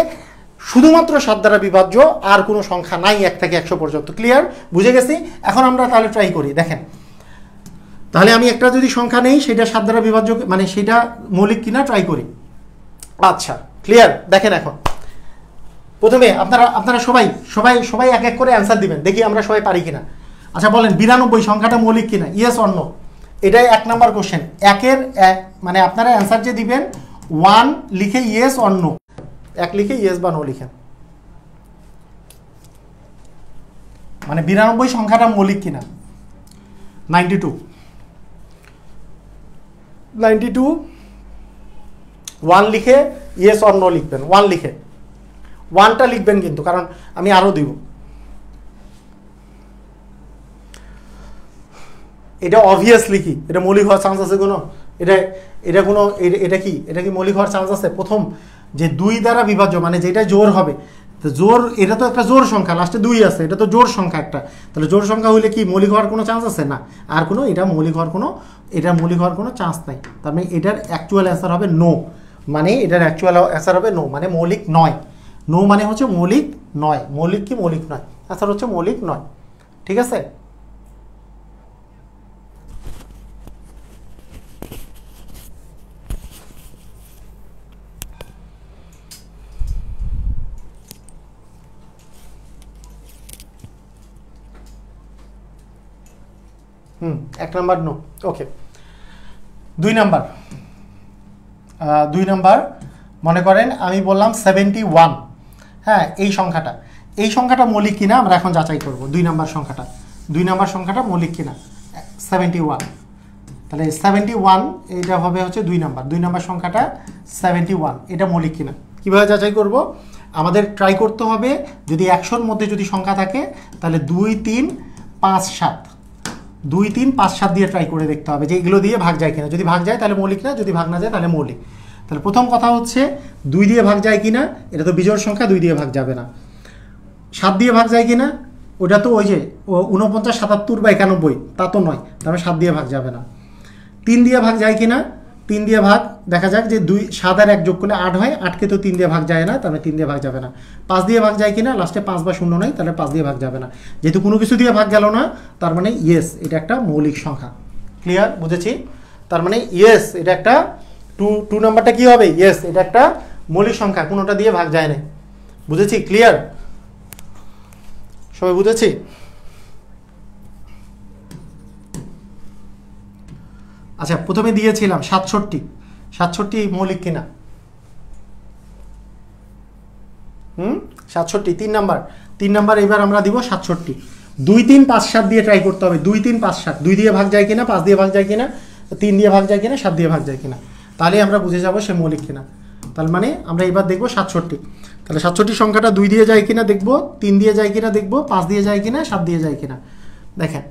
শুধুমাত্র 7 দ্বারা বিভাজ্য আর কোনো সংখ্যা নাই 1 থেকে 100 পর্যন্ত। ক্লিয়ার? বুঝে গেছি? এখন আমরা তাহলে ট্রাই করি। দেখেন, তাহলে আমি একটা যদি সংখ্যা নেই সেটা 7 দ্বারা বিভাজ্য, মানে সেটা মৌলিক কিনা ট্রাই করি। আচ্ছা, ক্লিয়ার? দেখেন এখন প্রথমে আপনারা সবাই এক এক করে অ্যান্সার দিবেন, দেখি আমরা সবাই পারি কিনা। আচ্ছা বলেন, 92 সংখ্যাটা মৌলিক কিনা? Yes or no? এটাই 1 নাম্বার কোশ্চেন। মানে আপনারা অ্যান্সার যে দিবেন 1 লিখে ইয়েস অর নো, 1 লিখে ইয়েস বা নো লিখেন। মানে 92 সংখ্যাটা মৌলিক কিনা। 92 1 লিখে ইয়েস অর নো লিখবেন। 1 লিখে, 1টা লিখবেন কিন্তু, কারণ আমি আরও দিব। এটা অবভিয়াসলি কি এটা মৌলিক হওয়ার চান্স আছে কোনো? এটা কি মৌলিক হওয়ার চান্স আছে? প্রথম যে 2 দ্বারা বিভাজ্য, মানে যেটা জোর হবে, তো জোর, এটা তো একটা জোর সংখ্যা, লাস্টে 2 আছে, এটা তো জোর সংখ্যা একটা। তাহলে জোর সংখ্যা হইলে কি মৌলিক হওয়ার কোনো চান্স আছে? না। আর কোনো এটা মৌলিক হওয়ার কোনো চান্স নাই। তার মানে এটার অ্যাকচুয়াল অ্যান্সার হবে নো, মানে এটার অ্যাকচুয়াল অ্যান্সার হবে নো, মানে মৌলিক নয়। নো মানে হচ্ছে মৌলিক নয়। মৌলিক কি মৌলিক নয়? অ্যান্সার হচ্ছে মৌলিক নয়। ঠিক আছে? এক নাম্বার নো। ওকে, 2 নাম্বার মনে করেন আমি বললাম 71। হ্যাঁ, এই সংখ্যাটা মৌলিক কিনা আমরা এখন যাচাই করব। 2 নাম্বার সংখ্যাটা মৌলিক কিনা। 71, তাহলে 71 এটা হবে হচ্ছে 2 নাম্বার সংখ্যাটা 71, এটা মৌলিক কিনা। কীভাবে যাচাই করব? আমাদের ট্রাই করতে হবে, যদি 100-র মধ্যে যদি সংখ্যা থাকে তাহলে 2 3 5 7 2 3 5 7 দিয়ে ট্রাই করে দেখতে হবে যে এগুলো দিয়ে ভাগ যায় কিনা। যদি ভাগ যায় তাহলে মৌলিক না, যদি ভাগ না যায় তাহলে মৌলিক। তাহলে প্রথম কথা হচ্ছে 2 দিয়ে ভাগ যায় কিনা, এটা তো বিজোড় সংখ্যা, 2 দিয়ে ভাগ যাবে না। 7 দিয়ে ভাগ যায় কিনা, ওটা তো ওই যে 49 77 বা 91, তা তো নয়, তারপরে 7 দিয়ে ভাগ যাবে না। 3 দিয়ে ভাগ যায় কিনা, 3 দিয়ে ভাগ দেখা যাক যে 2 7 আর 1 যোগ করলে 8 হয়, 8কে তো 3 দিয়ে ভাগ যায় না, তাহলে 3 দিয়ে ভাগ যাবে না। 5 দিয়ে ভাগ যায় কিনা, লাস্টে 5 বা 0 নাই, তাহলে 5 দিয়ে ভাগ যাবে না। যেহেতু কোনো কিছু দিয়ে ভাগ গেল না, তার মানে ইয়েস এটা একটা মৌলিক সংখ্যা। ক্লিয়ার? বুঝেছি? তার মানে ইয়েস এটা একটা 2 নাম্বারটা কি হবে? ইয়েস এটা একটা মৌলিক সংখ্যা, কোনোটা দিয়ে ভাগ যায় না। বুঝেছি? ক্লিয়ার? সবাই বুঝেছি? আচ্ছা প্রথমে দিয়েছিলাম 67, 67 মৌলিক কিনা? 67 3 নাম্বার এবার আমরা দিব 67। 2 3 5 7 দিয়ে ট্রাই করতে হবে। 2 3 5 7, 2 দিয়ে ভাগ যায় কিনা, 5 দিয়ে ভাগ যায় কিনা, 3 দিয়ে ভাগ যায় কিনা, 7 দিয়ে ভাগ যায় কিনা, তাহলে আমরা বুঝে যাব সে মৌলিক কিনা। তার মানে আমরা এবার দেখব 67। তাহলে 67 সংখ্যাটা 2 দিয়ে যায় কিনা দেখব, 3 দিয়ে যায় কিনা দেখব, 5 দিয়ে যায় কিনা, 7 দিয়ে যায় কিনা। দেখেন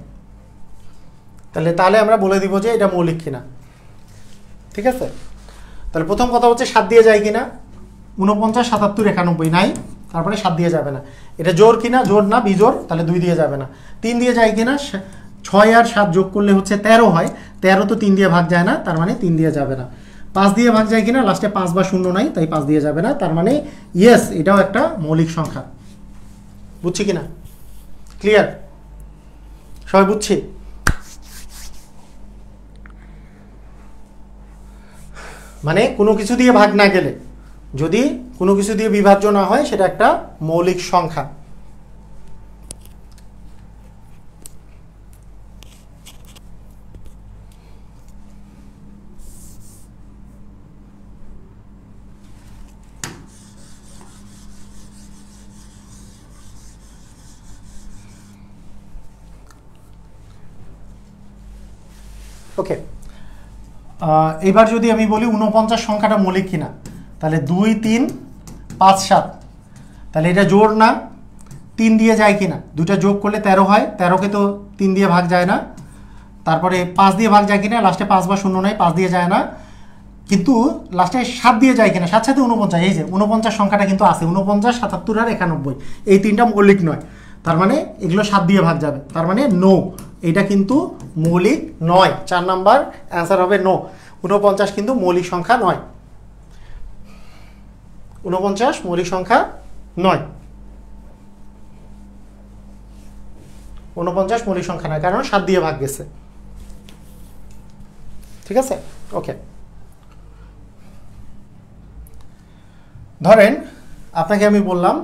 তাহলে আমরা বলে দিব যে এটা মৌলিক কিনা। ঠিক আছে, তাহলে প্রথম কথা হচ্ছে 7 দিয়ে যায় কিনা, 49 77 91 নাই, তারপরে 7 দিয়ে যাবে না। এটা জোর কিনা, জোর না বিজোর, তাহলে 2 দিয়ে যাবে না। 3 দিয়ে যায় কিনা, 6 আর 7 যোগ করলে হচ্ছে 13 হয়, 13 তো 3 দিয়ে ভাগ যায় না, তার মানে 3 দিয়ে যাবে না। 5 দিয়ে ভাগ যায় কিনা, লাস্টে 5 বা 0 নাই, তাই 5 দিয়ে যাবে না, তার মানে ইয়েস এটাও একটা মৌলিক সংখ্যা। বুঝছি কিনা? ক্লিয়ার? সবাই বুঝছি? মানে কোনো কিছু দিয়ে ভাগ না গেলে, যদি কোনো কিছু দিয়ে বিভাজ্য না হয়, সেটা একটা মৌলিক সংখ্যা। ওকে, এবার যদি আমি বলি 49 সংখ্যাটা মৌলিক কিনা, তাহলে 2 3 5 7, তাহলে এটা জোর না, 3 দিয়ে যায় কিনা, দুটা যোগ করলে 13 হয়, 13কে তো 3 দিয়ে ভাগ যায় না, তারপরে 5 দিয়ে ভাগ যায় কিনা, লাস্টে 5 বা 0 নাই, 5 দিয়ে যায় না, কিন্তু লাস্টে 7 দিয়ে যায় কিনা, 7 সাথে 49, এই যে 49 সংখ্যাটা কিন্তু আছে, 49 77 আর 91, এই তিনটা মৌলিক নয়, তার মানে এগুলো 7 দিয়ে ভাগ যাবে, তার মানে নো, এটা কিন্তু মৌলিক নয়। 4 নাম্বার অ্যান্সার হবে নো, 49 কিন্তু মৌলিক সংখ্যা নয়, 49 মৌলিক সংখ্যা নয়, 49 মৌলিক সংখ্যা নয়, কারণ 7 দিয়ে ভাগ গেছে। ঠিক আছে, ওকে। ধরেন আপনাকে আমি বললাম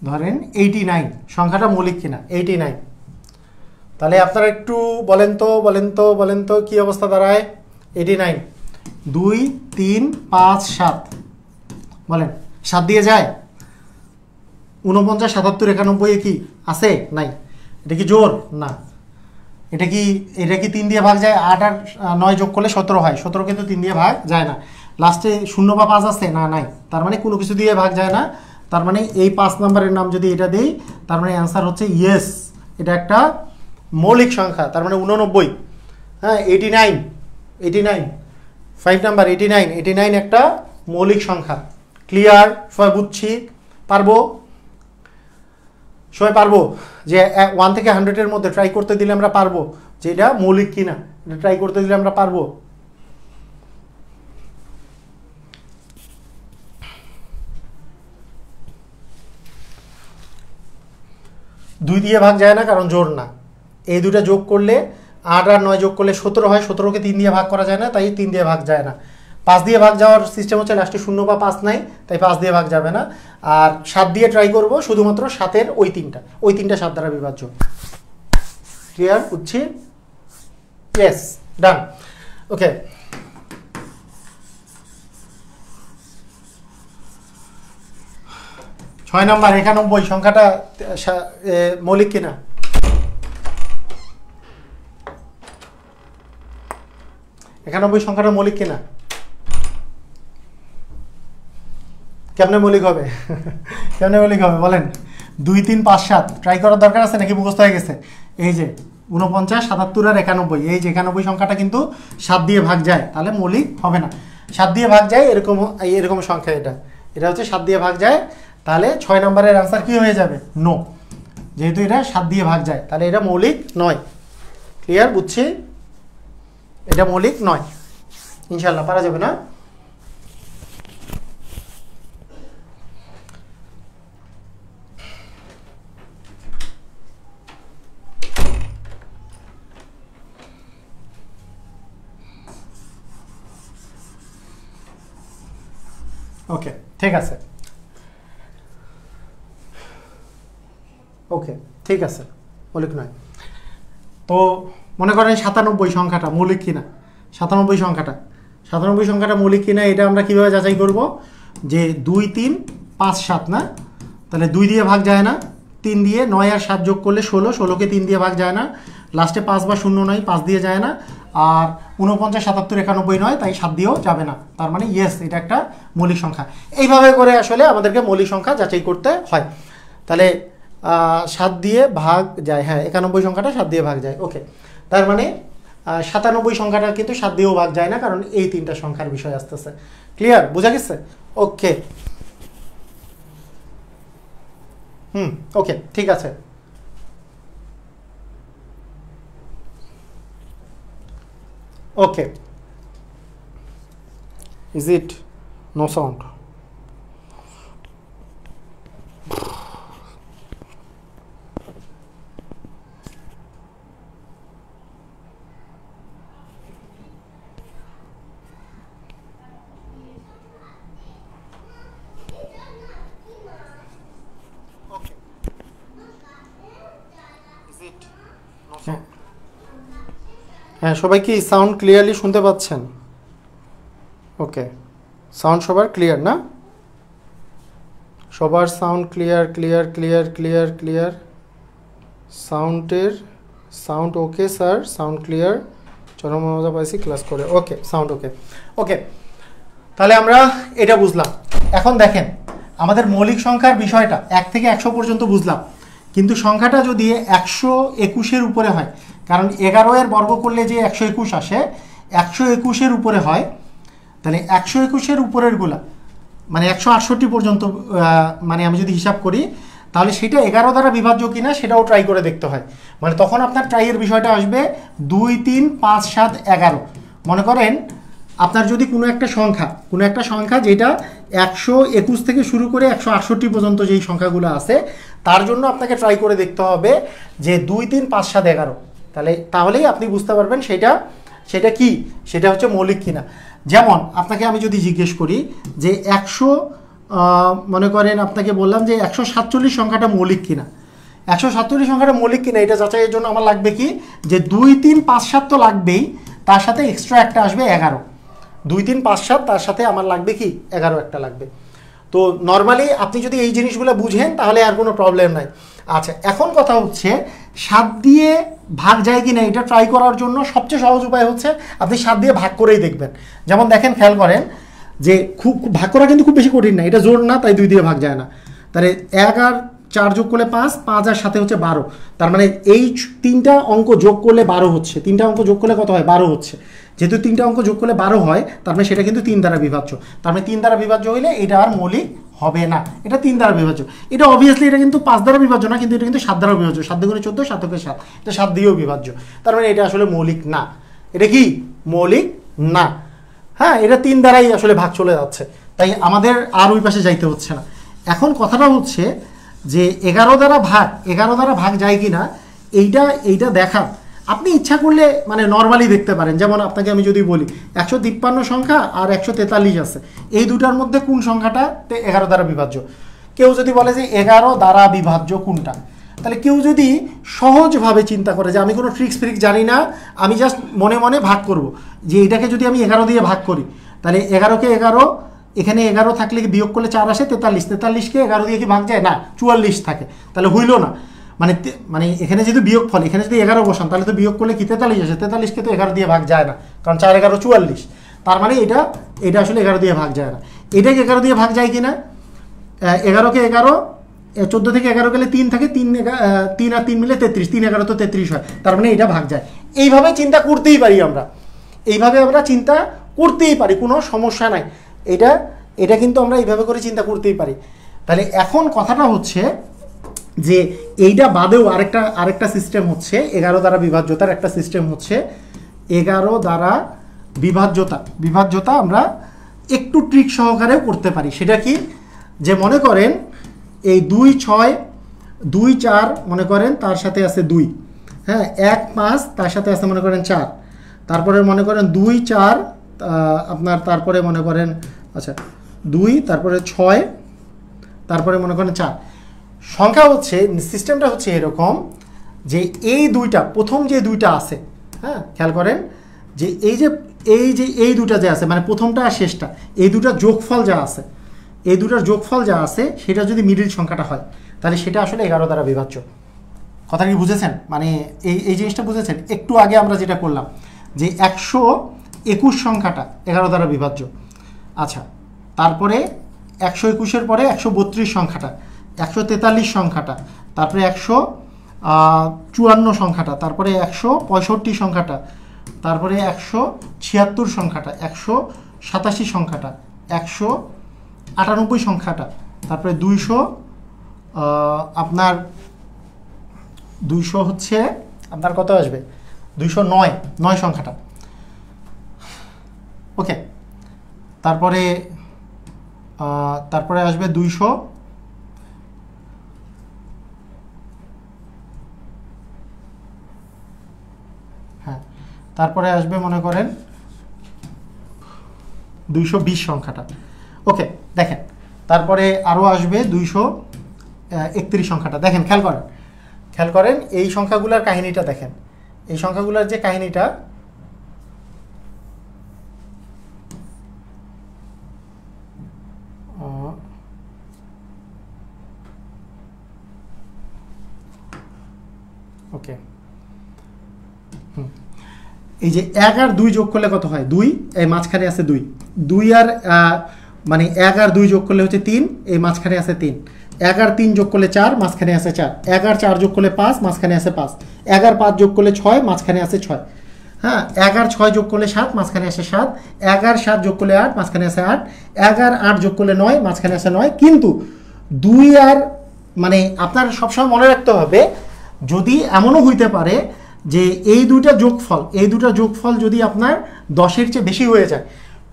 ধরেন 89 সংখ্যাটা মৌলিক কিনা, 89, তাহলে আপনারা একটু বলেন তো কি অবস্থা দাঁড়ায়? 89 2 3 5 7, বলেন 7 দিয়ে যায়? 49 77 91 কি আছে? নাই। এটা কি জোর? না। এটা কি 3 দিয়ে ভাগ যায়? 8 আর 9 যোগ করলে 17 হয়, 17কে তো 3 দিয়ে ভাগ যায় না। লাস্টে 0 বা 5 আছে? না, নাই। তার মানে কোনো কিছু দিয়ে ভাগ যায় না, তার মানে এই 5 নম্বরের নাম যদি এটা দেই, তার মানে অ্যান্সার হচ্ছে ইয়েস, এটা একটা মৌলিক সংখ্যা, তার মানে 89। হ্যাঁ, 89 5 নাম্বার 89 একটা মৌলিক সংখ্যা। ক্লিয়ার? সবাই বুঝছি? পারবো? সবাই পারবো যে 1 থেকে 100-এর মধ্যে ট্রাই করতে দিলে আমরা পারবো যে এটা মৌলিক কিনা, এটা ট্রাই করতে দিলে আমরা পারবো। দুই দিয়ে ভাগ যায় না, কারণ জোর না। এই দুটা যোগ করলে 8 আর 9 যোগ করলে 17 হয়, 17কে 3 দিয়ে ভাগ করা যায় না, তাই 3 দিয়ে ভাগ যায় না। 5 দিয়ে ভাগ যাওয়ার সিস্টেম হচ্ছে লাস্টে 0 বা 5 নাই, তাই 5 দিয়ে ভাগ যাবে না। আর 7 দিয়ে ট্রাই করব, শুধুমাত্র 7-এর ওই তিনটা 7 দ্বারা বিভাজ্য। ক্লিয়ার? বুঝছি? ইয়েস, ডান। ওকে, ছয় নাম্বার 91 সংখ্যাটা মৌলিক কিনা? একানব্বই সংখ্যাটা মৌলিক কিনা? কেমনে মৌলিক হবে? কেমনে মৌলিক হবে বলেন? 2 3 5 7 ট্রাই করার দরকার আছে নাকি মুখস্থ হয়ে গেছে? এই যে 49 77 আর 91, এই যে 91 সংখ্যাটা কিন্তু 7 দিয়ে ভাগ যায়, তাহলে মৌলিক হবে না। 7 দিয়ে ভাগ যায় এরকম সংখ্যা, এটা হচ্ছে 7 দিয়ে ভাগ যায়, তাহলে 6 নম্বরের আনসার কি হয়ে যাবে? নো। যেহেতু এটা 7 দিয়ে ভাগ যায়, তাহলে এটা মৌলিক নয়। ক্লিয়ার? বুঝছি? এটা মৌলিক নয়। ইনশাআল্লাহ পারা যাবে না? ওকে ঠিক আছে, ওকে ঠিক আছে, মৌলিক নয়। তো মনে করেন 97 সংখ্যাটা মৌলিক কিনা, 97 সংখ্যাটা মৌলিক কিনা এটা আমরা কিভাবে যাচাই করব? যে 2 3 5 7 না, তাহলে 2 দিয়ে ভাগ যায় না, 3 দিয়ে 9 আর 7 যোগ করলে 16, 16কে 3 দিয়ে ভাগ যায় না, লাস্টে 5 বা 0 নয়, 5 দিয়ে যায় না, আর 49 77 91 নয়, তাই 7 দিয়েও যাবে না। তার মানে ইয়েস, এটা একটা মৌলিক সংখ্যা। এইভাবে করে আসলে আমাদেরকে মৌলিক সংখ্যা যাচাই করতে হয়। তাহলে 7 দিয়ে ভাগ যায়, হ্যাঁ 91 সংখ্যাটা 7 দিয়ে ভাগ যায়, ওকে। তার মানে 97 সংখ্যাটা কিন্তু 7 দিয়েও ভাগ যায় না, কারণ এই 3টা সংখ্যার বিষয় আসতেছে। ক্লিয়ার, বোঝা গেছে? ওকে ওকে ঠিক আছে। ওকে, ইজ ইট নো সাউন্ড? হ্যাঁ, সবাই কি সাউন্ড ক্লিয়ারলি শুনতে পাচ্ছেন? ওকে, সাউন্ড সবার ক্লিয়ার না? সবার sound clear clear clear clear clear sound okay sir, sound clear, চরম মজা পাইছি ক্লাস করে। ওকে, সাউন্ড ওকে। ওকে, তাহলে আমরা এটা বুঝলাম। এখন দেখেন, আমাদের মৌলিক সংখ্যার বিষয়টা 1 থেকে 100 পর্যন্ত বুঝলাম, কিন্তু সংখ্যাটা যদি 121-এর উপরে হয়, কারণ 11 এর বর্গ করলে যে 121 আসে, 121-এর উপরে হয়, তাহলে 121-এর উপরেরগুলা মানে 168 পর্যন্ত, মানে আমি যদি হিসাব করি, তাহলে সেটা 11 দ্বারা বিভাজ্য কিনা সেটাও ট্রাই করে দেখতে হয়। মানে তখন আপনার ট্রাইয়ের বিষয়টা আসবে 2 3 5 7 11। মনে করেন আপনার যদি কোনো একটা সংখ্যা যেটা 121 থেকে শুরু করে 168 পর্যন্ত যেই সংখ্যাগুলো আছে, তার জন্য আপনাকে ট্রাই করে দেখতে হবে যে 2 3 5 7 11। তাহলেই আপনি বুঝতে পারবেন সেটা কি, সেটা হচ্ছে মৌলিক কিনা। যেমন আপনাকে আমি যদি জিজ্ঞেস করি যে মনে করেন আপনাকে বললাম যে 147 সংখ্যাটা মৌলিক কিনা, 147 সংখ্যাটা মৌলিক কিনা এটা যাচাইয়ের জন্য আমার লাগবে কি, যে 2 3 5 7 তো লাগবেই, তার সাথে এক্সট্রা একটা আসবে 11। 2 3 5 7 তার সাথে আমার লাগবে কি 11 একটা লাগবে। তো নর্মালি আপনি যদি এই জিনিসগুলো বুঝেন তাহলে আর কোনো প্রবলেম নাই। আচ্ছা, এখন কথা হচ্ছে 7 দিয়ে ভাগ যায় কি না এটা ট্রাই করার জন্য সবচেয়ে সহজ উপায় হচ্ছে আপনি 7 দিয়ে ভাগ করেই দেখবেন। যেমন দেখেন, খেয়াল করেন যে খুব ভাগ করা কিন্তু খুব বেশি কঠিন না, এটা জোর না, তাই 2 দিয়ে ভাগ যায় না। তাহলে 1 আর 4 যোগ করলে 5, 5 আর 7 হচ্ছে 12। তার মানে এই 3টা অঙ্ক যোগ করলে 12 হচ্ছে, 3টা অঙ্ক যোগ করলে কত হয় 12 হচ্ছে। যেহেতু 3টা অঙ্ক যোগ করলে 12 হয়, তার মানে সেটা কিন্তু 3 দ্বারা বিভাজ্য। তার মানে 3 দ্বারা বিভাজ্য হইলে এটা আর মৌলিক হবে না, এটা 3 দ্বারা বিভাজ্য। এটা অবভিয়াসলি এটা কিন্তু 5 দ্বারা বিভাজ্য না, কিন্তু এটা কিন্তু 7 দ্বারা বিভাজ্য। 7 দুগুণে 14, 7 থেকে 7, এটা 7 দিয়েও বিভাজ্য। তার মানে এটা আসলে মৌলিক না। এটা কি মৌলিক না? হ্যাঁ, এটা 3 দ্বারাই আসলে ভাগ চলে যাচ্ছে, তাই আমাদের আর ওই পাশে যাইতে হচ্ছে না। এখন কথাটা হচ্ছে যে 11 দ্বারা ভাগ যায় কি না এইটা দেখা আপনি ইচ্ছা করলে মানে নর্মালি দেখতে পারেন। যেমন আপনাকে আমি যদি বলি 153 সংখ্যা আর 143 আছে, এই দুটার মধ্যে কোন সংখ্যাটা 11 দ্বারা বিভাজ্য? কেউ যদি বলে যে 11 দ্বারা বিভাজ্য কোনটা, তাহলে কেউ যদি সহজভাবে চিন্তা করে যে আমি কোনো ট্রিক্স জানি না, আমি জাস্ট মনে মনে ভাগ করব, যে এটাকে যদি আমি 11 দিয়ে ভাগ করি, তাহলে 11কে 11, এখানে 11 থাকলে বিয়োগ করলে 4 আসে 43, 43কে 11 দিয়ে কি ভাগ যায় না, 44 থাকে, তাহলে হইল না। মানে এখানে যদি বিয়োগ ফল, এখানে যদি 11 বসান তাহলে তো বিয়োগ করলে কি 43 আসে, 43কে তো 11 দিয়ে ভাগ যায় না, কারণ 4 11 44। তার মানে এটা আসলে 11 দিয়ে ভাগ যায় না। এটাকে 11 দিয়ে ভাগ যায় কিনা, 11কে 11, 14 থেকে 11 গেলে 3 থাকে, 3 আর 3 মিলে 33, 3 11 তো 33 হয়, তার মানে এটা ভাগ যায়। এইভাবে চিন্তা করতেই পারি আমরা, চিন্তা করতেই পারি, কোনো সমস্যা নাই। এটা কিন্তু আমরা এইভাবে করে চিন্তা করতেই পারি। তাহলে এখন কথাটা হচ্ছে যে এইটা বাদেও আরেকটা সিস্টেম হচ্ছে 11 দ্বারা বিভাজ্যতার একটা সিস্টেম হচ্ছে 11 দ্বারা বিভাজ্যতা আমরা একটু ট্রিক সহকারেও করতে পারি। সেটা কি, যে মনে করেন এই 2 6 2 4 মনে করেন তার সাথে আছে 2, হ্যাঁ 1 5 তার সাথে আছে মনে করেন 4, তারপরে মনে করেন 2 4 আপনার, তারপরে মনে করেন আচ্ছা 2, তারপরে 6, তারপরে মনে করেন 4। সংখ্যা হচ্ছে, সিস্টেমটা হচ্ছে এরকম যে এই দুইটা, প্রথম যে দুইটা আছে, হ্যাঁ খেয়াল করেন যে এই দুটা যে আছে, মানে প্রথমটা আর শেষটা, এই দুটার যোগফল যা আছে, এই দুটার যোগফল যা আছে সেটা যদি মিডিল সংখ্যাটা হয় তাহলে সেটা আসলে 11 দ্বারা বিভাজ্য। কথা কি বুঝেছেন? মানে এই জিনিসটা বুঝেছেন? একটু আগে আমরা যেটা করলাম যে 121 সংখ্যাটা 11 দ্বারা বিভাজ্য। আচ্ছা, তারপরে 121-এর পরে 132 সংখ্যাটা, 143 সংখ্যাটা, তারপরে 154 সংখ্যাটা, তারপরে 165 সংখ্যাটা, তারপরে 176 সংখ্যাটা, 187 সংখ্যাটা, 198 সংখ্যাটা, তারপরে 200, আপনার 200 হচ্ছে আপনার কত আসবে, 209 সংখ্যাটা। ওকে, তারপরে আসবে 200, হ্যাঁ তারপরে আসবে মনে করেন 220 সংখ্যাটা। ওকে, দেখেন তারপরে আরও আসবে 231 সংখ্যাটা। দেখেন, খেয়াল করেন এই সংখ্যাগুলোর কাহিনীটা দেখেন, এই সংখ্যাগুলোর যে কাহিনীটা, ওকে এই যে 1 আর 2 যোগ করলে কত হয়, 2, এই মাঝখানে আছে 2, 2 আর মানে 1 আর 2 যোগ করলে হচ্ছে 3, এই মাঝখানে আছে 3, 1 আর 3 যোগ করলে 4, মাঝখানে আছে 4, 1 আর 4 যোগ করলে 5, মাঝখানে আছে 5, 1 আর 5 যোগ করলে 6, মাঝখানে আছে 6, হ্যাঁ 1 আর 6 যোগ করলে 7, মাঝখানে আছে 7, 1 আর 7 যোগ করলে 8, মাঝখানে আছে 8, 1 আর 8 যোগ করলে 9, মাঝখানে আছে 9। কিন্তু 2 আর, মানে আপনার সবসময় মনে রাখতে হবে, যদি এমনও হইতে পারে যে এই দুটা যোগফল যদি আপনার 10-এর চেয়ে বেশি হয়ে যায়,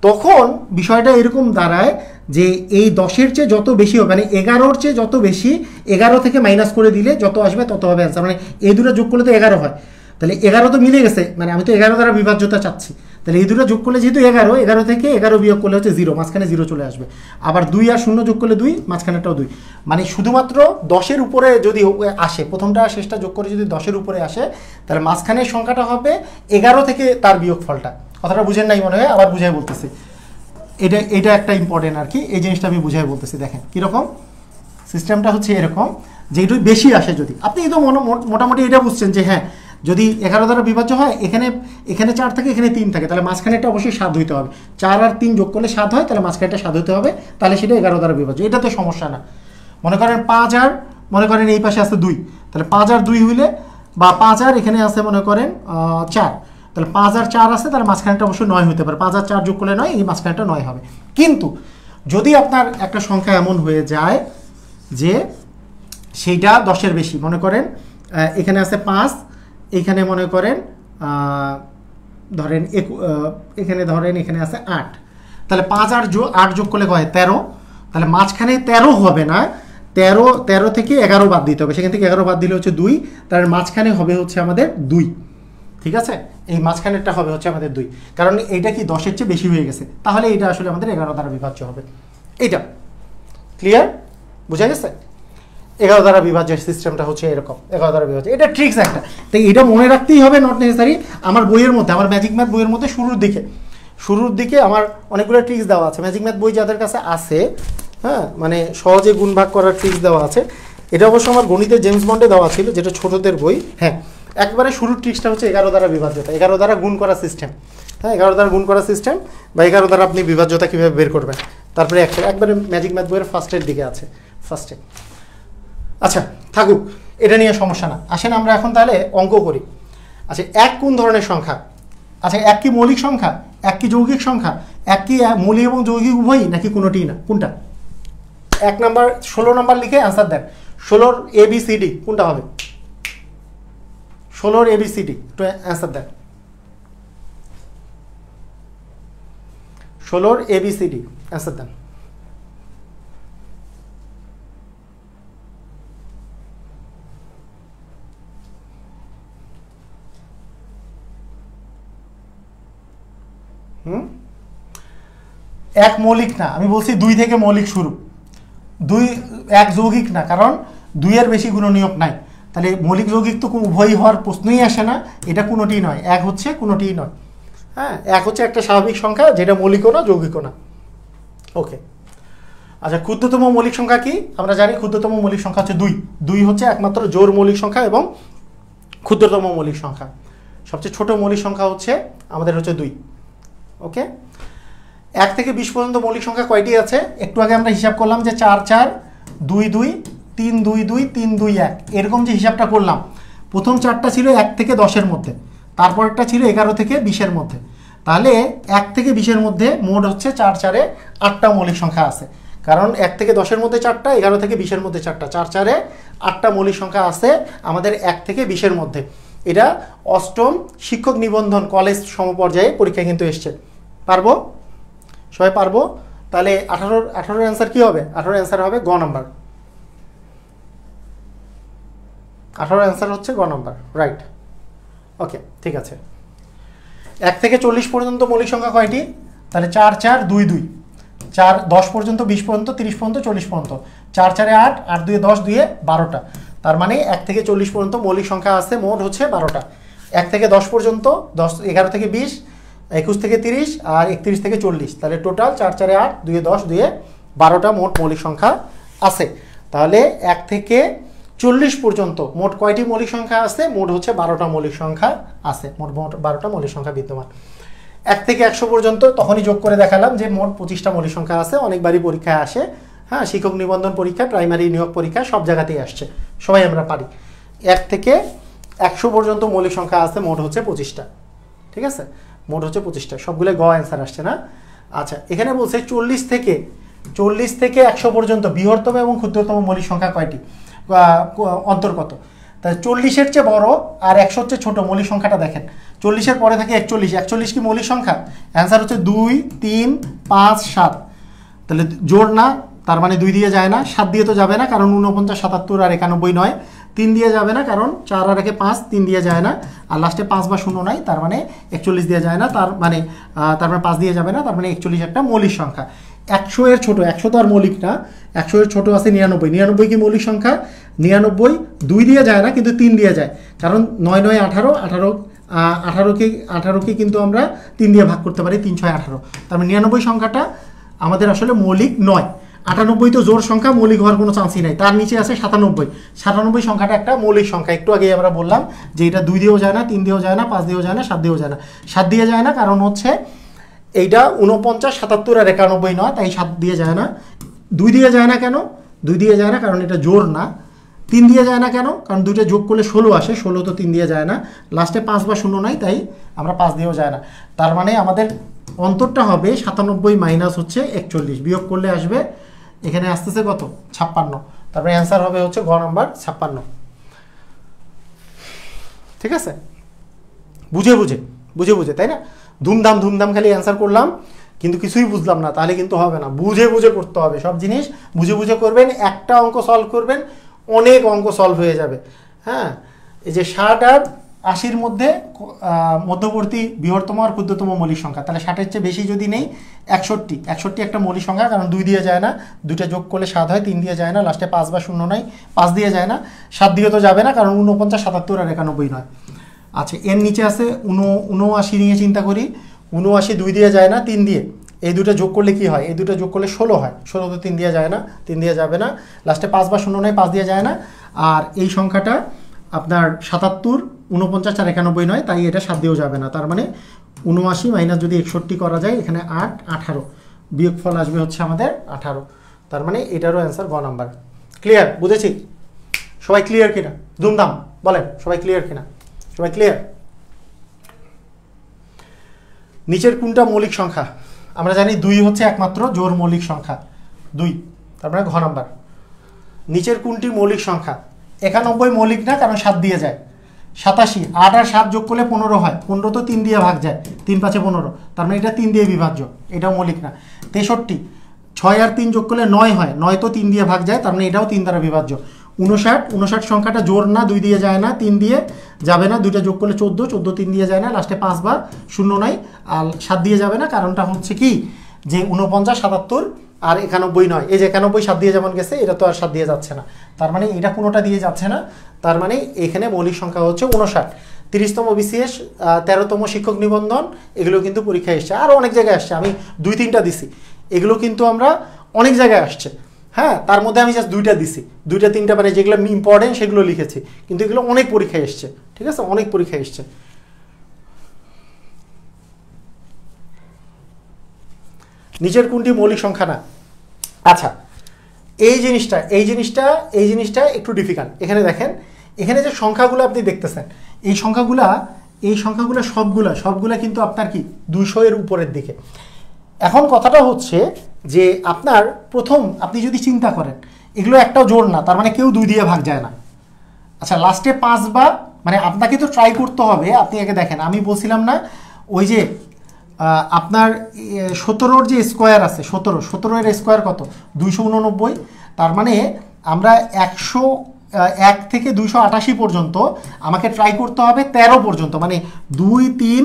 তখন বিষয়টা এরকম দাঁড়ায় যে এই 10-এর চেয়ে যত বেশি হবে, মানে 11-র চেয়ে যত বেশি, 11 থেকে মাইনাস করে দিলে যত আসবে তত হবে অ্যান্সার। মানে এই দুটো যোগ করলে তো 11 হয়, তাহলে 11 তো মিলে গেছে, মানে আমি তো 11 দ্বারা বিভাজ্যতা চাচ্ছি, তাহলে এই দুটো যোগ করলে যেহেতু 11 থেকে 11 বিয়োগ করলে হচ্ছে 0, মাঝখানে 0 চলে আসবে। আবার 2 আর 0 যোগ করলে 2, মাঝখানেটাও 2, মানে শুধুমাত্র 10-এর উপরে যদি আসে, প্রথমটা আর শেষটা যোগ করে যদি 10-এর উপরে আসে, তাহলে মাঝখানের সংখ্যাটা হবে 11 থেকে তার বিয়োগফলটা। কথাটা বুঝেন নাই মনে হয়, আবার বুঝাই বলতেছি, এটা একটা ইম্পর্টেন্ট আর কি, এই জিনিসটা আমি বুঝাই বলতেছি। দেখেন কীরকম সিস্টেমটা হচ্ছে এরকম যে একটু বেশি আসে, যদি আপনি তো মোটামুটি এটা বুঝছেন যে হ্যাঁ যদি 11 দ্বারা বিভাজ্য হয়, এখানে 4 থাকে, এখানে 3 থাকে, তাহলে মাঝখানেটা অবশ্যই 7 হইতে হবে। 4 আর 3 যোগ করলে 7 হয়, তাহলে মাঝখানেটা 7 হতে হবে, তাহলে সেটা 11 দ্বারা বিভাজ্য। এটা তো সমস্যা না। মনে করেন 5 আর, মনে করেন এই পাশে আছে 2, তাহলে 5 আর 2 হইলে, বা 5 আর এখানে আছে মনে করেন 4, তাহলে 5 আর 4 আছে, তাহলে মাঝখানেটা অবশ্যই 9 হতে পারে। 5 আর 4 যোগ করলে 9, এই মাঝখানেটা 9 হবে। কিন্তু যদি আপনার একটা সংখ্যা এমন হয়ে যায় যে সেইটা 10-এর বেশি, মনে করেন এখানে আছে 5, এইখানে মনে করেন ধরেন এখানে আছে 8, তাহলে 5 আর 8 যোগ করলে হয় 13, তাহলে মাঝখানে 13 হবে না, 13 থেকে 11 বাদ দিতে হবে, সেখান থেকে 11 বাদ দিলে হচ্ছে 2, তার মাঝখানে হবে হচ্ছে আমাদের 2। ঠিক আছে, এই মাঝখানেরটা হবে হচ্ছে আমাদের 2, কারণ এইটা কি 10-এর চেয়ে বেশি হয়ে গেছে, তাহলে এইটা আসলে আমাদের 11 দ্বারা বিভাজ্য হবে। এইটা ক্লিয়ার, বোঝা গেছে? 11 দ্বারা বিভাজ্যের সিস্টেমটা হচ্ছে এরকম, 11 দ্বারা বিভাজ্য, এটা ট্রিক্স একটা। তো এটা মনে রাখতেই হবে, নট নেসেসারি। আমার বইয়ের মধ্যে, আমার ম্যাজিক ম্যাথ বইয়ের মধ্যে শুরুর দিকে আমার অনেকগুলো ট্রিক্স দেওয়া আছে। ম্যাজিক ম্যাথ বই যাদের কাছে আছে, হ্যাঁ, মানে সহজে গুণ ভাগ করার ট্রিক্স দেওয়া আছে। এটা অবশ্য আমার গণিতের জেমস বন্ডে দেওয়া ছিল, যেটা ছোটদের বই। হ্যাঁ, একবারে শুরুর ট্রিক্সটা হচ্ছে 11 দ্বারা বিভাজ্যতা, 11 দ্বারা গুণ করা সিস্টেম। হ্যাঁ, 11 দ্বারা গুণ করা সিস্টেম, বা 11 দ্বারা আপনি বিভাজ্যতা কীভাবে বের করবেন, তারপরে একবারে ম্যাজিক ম্যাথ বইয়ের ফার্স্টের দিকে আছে, ফার্স্টে। আচ্ছা থাকুক, এটা নিয়ে সমস্যা না। আসেন আমরা এখন তাহলে অঙ্ক করি। আচ্ছা, 1 কোন ধরনের সংখ্যা? আচ্ছা, 1 কি মৌলিক সংখ্যা, 1 কি যৌগিক সংখ্যা, 1 কি মৌলিক এবং যৌগিক উভয়ই, নাকি কোনোটিই না? কোনটা? 1 নাম্বার 16 নাম্বার লিখে অ্যান্সার দেন। 16 ABCD কোনটা হবে? 16 ABCD একটু অ্যান্সার দেন। 16 ABCD অ্যান্সার দেন। এক মৌলিক না, আমি বলছি 2 থেকে মৌলিক শুরু। 2 এক যৌগিক না, কারণ 2 এর বেশি গুণনীয়ক নাই। তাহলে মৌলিক যৌগিক তো উভয়ই হওয়ার প্রশ্নই আসে না, এটা কোনোটিই নয়। এক হচ্ছে কোনোটিই নয়। হ্যাঁ, এক হচ্ছে একটা স্বাভাবিক সংখ্যা যেটা মৌলিকও না যৌগিকও না। ওকে, আচ্ছা ক্ষুদ্রতম মৌলিক সংখ্যা কি? আমরা জানি ক্ষুদ্রতম মৌলিক সংখ্যা হচ্ছে 2। 2 হচ্ছে একমাত্র জোড় মৌলিক সংখ্যা এবং ক্ষুদ্রতম মৌলিক সংখ্যা। সবচেয়ে ছোট মৌলিক সংখ্যা হচ্ছে আমাদের হচ্ছে 2। ওকে, 1 থেকে 20 পর্যন্ত মৌলিক সংখ্যা কয়টি আছে? একটু আগে আমরা হিসাব করলাম যে 4 4 2 2 3 2 2 3 2 1, এরকম যে হিসাবটা করলাম, প্রথম 4টা ছিল 1 থেকে 10-এর মধ্যে, তারপরটা ছিল 11 থেকে 20-এর মধ্যে। তাহলে 1 থেকে 20-এর মধ্যে মোট হচ্ছে 4 4-এ 8টা মৌলিক সংখ্যা আছে। কারণ 1 থেকে 10-এর মধ্যে 4টা, 11 থেকে 20-এর মধ্যে 4টা, 4 4-এ 8টা মৌলিক সংখ্যা আছে আমাদের 1 থেকে 20-এর মধ্যে। এটা অষ্টম শিক্ষক নিবন্ধন কলেজ সমপর্যায়ে পরীক্ষায় কিন্তু এসছে। পারবো? সবাই পারবো? তাহলে 18 অ্যান্সার কি হবে? 18 অ্যান্সার হবে গ নাম্বার। 18 অ্যান্সার হচ্ছে গ নাম্বার, রাইট। ওকে, ঠিক আছে। 1 থেকে 40 পর্যন্ত মৌলিক সংখ্যা কয়টি? তাহলে 4 4 2 2, 4 10 পর্যন্ত, 20 পর্যন্ত, 30 পর্যন্ত, 40 পর্যন্ত, 4 4 8, 8 2 10, 2 12টা। তার মানে 1 থেকে 40 পর্যন্ত মৌলিক সংখ্যা আছে মোট হচ্ছে 12টা। 1 থেকে 10 পর্যন্ত 10, 11 থেকে 20, 21 থেকে 30 আর 31 থেকে 40, তাহলে টোটাল 4 4 8, 2 10, 2 12টা মোট মৌলিক সংখ্যা আছে। তাহলে 1 থেকে 40 পর্যন্ত মোট কয়টি মৌলিক সংখ্যা আছে? মোট হচ্ছে 12টা মৌলিক সংখ্যা আছে, মোট 12টা মৌলিক সংখ্যা বিদ্যমান। 1 থেকে 100 পর্যন্ত তখনই যোগ করে দেখালাম যে মোট 25টা মৌলিক সংখ্যা আছে। অনেকবারই পরীক্ষায় আসে, হ্যাঁ, শিক্ষক নিবন্ধন পরীক্ষা, প্রাইমারি নিয়োগ পরীক্ষা, সব জায়গাতেই আসছে, সবাই আমরা পারি। 1 থেকে 100 পর্যন্ত মৌলিক সংখ্যা আছে মোট হচ্ছে 25টা। ঠিক আছে, মোট হচ্ছে 25টা। সবগুলো গ অ্যান্সার আসছে না? আচ্ছা, এখানে বলছে 40 থেকে 100 পর্যন্ত বৃহত্তম এবং ক্ষুদ্রতম মৌলিক সংখ্যা কয়টি, অন্তর কত? তাহলে 40-এর চেয়ে বড় আর 100-এর চেয়ে ছোট মৌলিক সংখ্যাটা দেখেন। 40-এর পরে থাকে 41। 41 কি মৌলিক সংখ্যা? অ্যান্সার হচ্ছে 2 3 5 7। তাহলে জোড় না, তার মানে 2 দিয়ে যায় না। 7 দিয়ে তো যাবে না, কারণ 49 77 আর 91 নয়। 3 দিয়ে যাবে না, কারণ 4 আর 5, 3 দিয়ে যায় না। আর লাস্টে 5 বা 0 নাই, তার মানে 41 দিয়ে যায় না। তার মানে 5 দিয়ে যাবে না, তার মানে 41 একটা মৌলিক সংখ্যা। 100 এর ছোট, 100 তো আর মৌলিক না, 100 এর ছোট আছে 99। 99 কি মৌলিক সংখ্যা? 99 2 দিয়ে যায় না, কিন্তু 3 দিয়ে যায়, কারণ 9 9 18, 18কে কিন্তু আমরা 3 দিয়ে ভাগ করতে পারি, 3 6 18। তার মানে 99 সংখ্যাটা আমাদের আসলে মৌলিক নয়। 98 তো জোড় সংখ্যা, মৌলিক হওয়ার কোনো চান্সই নাই। তার নিচে আছে 97। 97 সংখ্যাটা একটা মৌলিক সংখ্যা। একটু আগে আমরা বললাম যে এটা 2 দিয়েও যায় না, 3 দিয়েও যায় না, 5 দিয়েও যায় না, 7 দিয়েও যায় না। 7 দিয়ে যায় না কারণ হচ্ছে এইটা 49 77 আর 91 নয়, তাই 7 দিয়ে যায় না। 2 দিয়ে যায় না কেন? 2 দিয়ে যায় না কারণ এটা জোড় না। 3 দিয়ে যায় না কেন? কারণ 2টা যোগ করলে 16 আসে, 16 তো 3 দিয়ে যায় না। লাস্টে 5 বা 0 নাই, তাই আমরা 5 দিয়েও যায় না। তার মানে আমাদের অন্তরটা হবে 97 মাইনাস হচ্ছে 41, বিয়োগ করলে আসবে এখানে আসতেছে কত? 56। তারপরে অ্যান্সার হবে হচ্ছে ঘ নাম্বার 56। ঠিক আছে, বুঝে বুঝে, তাই না? ধুমধাম খালি অ্যান্সার করলাম, কিন্তু কিছুই বুঝলাম না, তাহলে কিন্তু হবে না। বুঝে করতে হবে সব জিনিস, বুঝে করবেন। একটা অঙ্ক সলভ করবেন, অনেক অঙ্ক সলভ হয়ে যাবে। হ্যাঁ, এই যে 60 আর 80-র মধ্যে মধ্যবর্তী বৃহত্তম আর ক্ষুদ্রতম মৌলিক সংখ্যা, তাহলে 60-এর চেয়ে বেশি যদি নেই 61 একটা মৌলিক সংখ্যা, কারণ 2 দিয়ে যায় না, 2টা যোগ করলে 7 হয়, 3 দিয়ে যায় না, লাস্টে 5 বা 0 নাই, 5 দিয়ে যায় না, 7 দিয়ে তো যাবে না, কারণ 49 77 আর 91 নয়। আচ্ছা, এর নিচে আছে 79 নিয়ে চিন্তা করি। 79 2 দিয়ে যায় না, 3 দিয়ে। এই দুটো যোগ করলে কি হয়? এই দুটো যোগ করলে 16 হয়। 16 তো 3 দিয়ে যায় না, 3 দিয়ে যাবে না, লাস্টে 5 বা 0 নাই, 5 দিয়ে যায় না। আর এই সংখ্যাটা আপনার 77, 49 আর 91 নয়, তাই এটা 7 দিয়েও যাবে না। তার মানে 79 মাইনাস যদি 61 করা যায়, এখানে 8 18, বিয়োগফল আসবে হচ্ছে আমাদের 18। তার মানে এটারও অ্যান্সার গ নাম্বার। ক্লিয়ার? বুঝেছি? সবাই ক্লিয়ার কিনা? ধুমধাম বলেন, সবাই ক্লিয়ার কিনা? সবাই ক্লিয়ার? নিচের কোনটা মৌলিক সংখ্যা? আমরা জানি 2 হচ্ছে একমাত্র জোড় মৌলিক সংখ্যা, 2। তার মানে ঘ নাম্বার। নিচের কোনটি মৌলিক সংখ্যা? 91 মৌলিক না, কারণ 7 দিয়ে যায়। 87, 8 আর 7 যোগ করলে 15 হয়, 15 তো 3 দিয়ে ভাগ যায়, 3 5 15, তার মানে এটা 3 দিয়ে বিভাজ্য, এটাও মৌলিক না। 63, 6 আর 3 যোগ করলে 9 হয়, 9 তো 3 দিয়ে ভাগ যায়, তার মানে এটাও 3 দ্বারা বিভাজ্য। 59 সংখ্যাটা জোড় না, 2 দিয়ে যায় না, 3 দিয়ে যাবে না, 2টা যোগ করলে 14, 3 দিয়ে যায় না, লাস্টে 5 বা 0 নাই, আর 7 দিয়ে যাবে না, কারণটা হচ্ছে কি যে 49, 77 আর 91 নয়, এই যে 91 7 দিয়ে যেমন গেছে, এটা তো আর 7 দিয়ে যাচ্ছে না, তার মানে এটা কোনোটা দিয়ে যাচ্ছে না, তার মানে এখানে মৌলিক সংখ্যা হচ্ছে 59। 30তম বিসিএস, 13তম শিক্ষক নিবন্ধন, এগুলো কিন্তু পরীক্ষায় এসছে, আরও অনেক জায়গায় আসছে, আমি 2-3টা দিছি, এগুলো কিন্তু আমরা অনেক জায়গায় আসছে। হ্যাঁ, তার মধ্যে আমি জাস্ট 2টা দিছি, 2-3টা মানে যেগুলো ইম্পর্টেন্ট সেগুলো লিখেছি, কিন্তু এগুলো অনেক পরীক্ষায় এসছে, ঠিক আছে, অনেক পরীক্ষায় এসছে। নিচের কোনটি মৌলিক সংখ্যা না? আচ্ছা, এই জিনিসটা একটু ডিফিকাল্ট। এখানে দেখেন, এখানে যে সংখ্যাগুলো আপনি দেখতেছেন, এই সংখ্যাগুলো সবগুলা কিন্তু আপনার কি 200 এর উপরের দিকে। এখন কথাটা হচ্ছে যে আপনার প্রথম আপনি যদি চিন্তা করেন, এগুলো একটাও জোড় না, তার মানে কেউ 2 দিয়ে ভাগ যায় না। আচ্ছা, লাস্টে 5 বা মানে আপনাকে তো ট্রাই করতে হবে। আপনি একে দেখেন, আমি বলছিলাম না ওই যে আপনার 17-র যে স্কোয়ার আছে, 17 এর স্কোয়ার কত? 289। তার মানে আমরা 101 থেকে 288 পর্যন্ত আমাকে ট্রাই করতে হবে 13 পর্যন্ত, মানে 2, 3,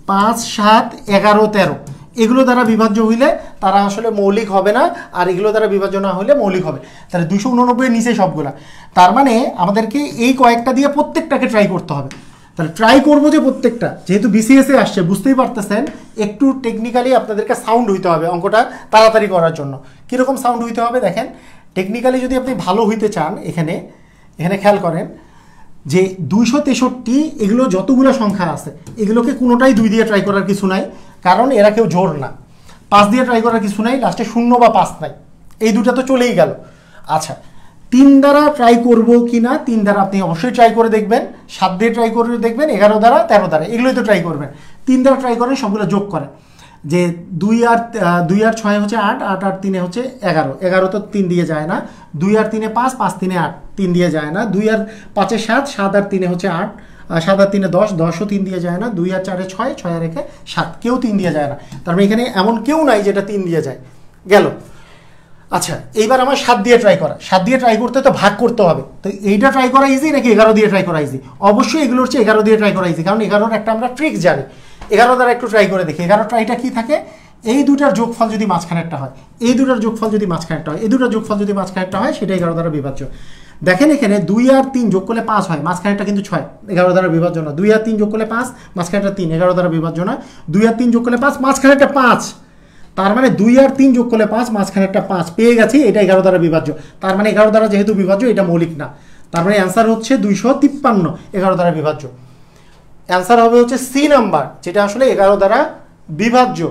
5, 7, 11, 13 এগুলো দ্বারা বিভাজ্য হইলে তারা আসলে মৌলিক হবে না, আর এগুলো দ্বারা বিভাজ্য না হলে মৌলিক হবে। তাহলে 289 এর নিচে সবগুলা, তার মানে আমাদেরকে এই কয়েকটা দিয়ে প্রত্যেকটাকে ট্রাই করতে হবে। তাহলে ট্রাই করবো যে প্রত্যেকটা, যেহেতু বিসিএসে আসছে বুঝতেই পারতেছেন, একটু টেকনিক্যালি আপনাদেরকে সাউন্ড হইতে হবে অঙ্কটা তাড়াতাড়ি করার জন্য। কীরকম সাউন্ড হইতে হবে দেখেন, টেকনিক্যালি যদি আপনি ভালো হইতে চান, এখানে খেয়াল করেন যে 263 এগুলো যতগুলো সংখ্যা আছে, এগুলোকে কোনোটাই 2 দিয়ে ট্রাই করার কিছু নাই, কারণ এরা কেউ জোড় না। 5 দিয়ে ট্রাই করার কিছু নাই, লাস্টে 0 বা 5 নাই, এই দুটা তো চলেই গেল। আচ্ছা, 3 দ্বারা ট্রাই করবো কি না? 3 দ্বারা আপনি অবশ্যই ট্রাই করে দেখবেন, 7 দিয়ে ট্রাই করে দেখবেন, 11 দ্বারা, 13 দ্বারা, এগুলোই তো ট্রাই করবেন। 3 দ্বারা ট্রাই করেন, সবগুলো যোগ করেন, যে 2 আর 6 হচ্ছে 8, 8 আর 3 হচ্ছে 11, 11 তো 3 দিয়ে যায় না, 2 আর 3 5, 5 3 8, 3 দিয়ে যায় না, 2 আর 5 7, 7 আর 3 হচ্ছে 8, 7 আর 3 10, 10ও 3 দিয়ে যায় না, 2 আর 4 6, 6 আর 1 7, কেউ 3 দিয়ে যায় না, তার মানে এখানে এমন কেউ নাই যেটা 3 দিয়ে যায়, গেল। আচ্ছা, এইবার আমার 7 দিয়ে ট্রাই করা, 7 দিয়ে ট্রাই করতে তো ভাগ করতে হবে, তো এইটা ট্রাই করা ইজি নাকি 11 দিয়ে ট্রাই করা ইজি? অবশ্যই এগুলো হচ্ছে 11 দিয়ে ট্রাই করা ইজি, কারণ 11-র একটা আমরা ট্রিক জানি। 11 দ্বারা একটু ট্রাই করে দেখি, 11 ট্রাইটা কি থাকে, এই দুটার যোগফল যদি মাঝখানেরটা হয়, এই দুটার যোগফল যদি মাঝখানেরটা হয়, এই দুটার যোগফল যদি মাঝখানেরটা হয়, সেটা 11 দ্বারা বিভাজ্য। দেখেন এখানে 2 আর 3 যোগ করলে 5 হয়, মাঝখানেরটা কিন্তু 6, 11 দ্বারা বিভাজ্য না। 2 আর 3 যোগ করলে 5, মাঝখানেরটা 3, 11 দ্বারা বিভাজ্য না। 2 আর 3 যোগ করলে 5, মাঝখানেরটা 5, তার মানে 2 আর 3 যোগ করলে 5, মাঝখানেরটা 5 পেয়ে গেছি, এটা 11 দ্বারা বিভাজ্য। তার মানে 11 দ্বারা যেহেতু বিভাজ্য, এটা মৌলিক না, তার মানে অ্যান্সার হচ্ছে 253, 11 দ্বারা বিভাজ্য। অ্যান্সার হবে হচ্ছে সি নাম্বার, যেটা আসলে 11 দ্বারা বিভাজ্য।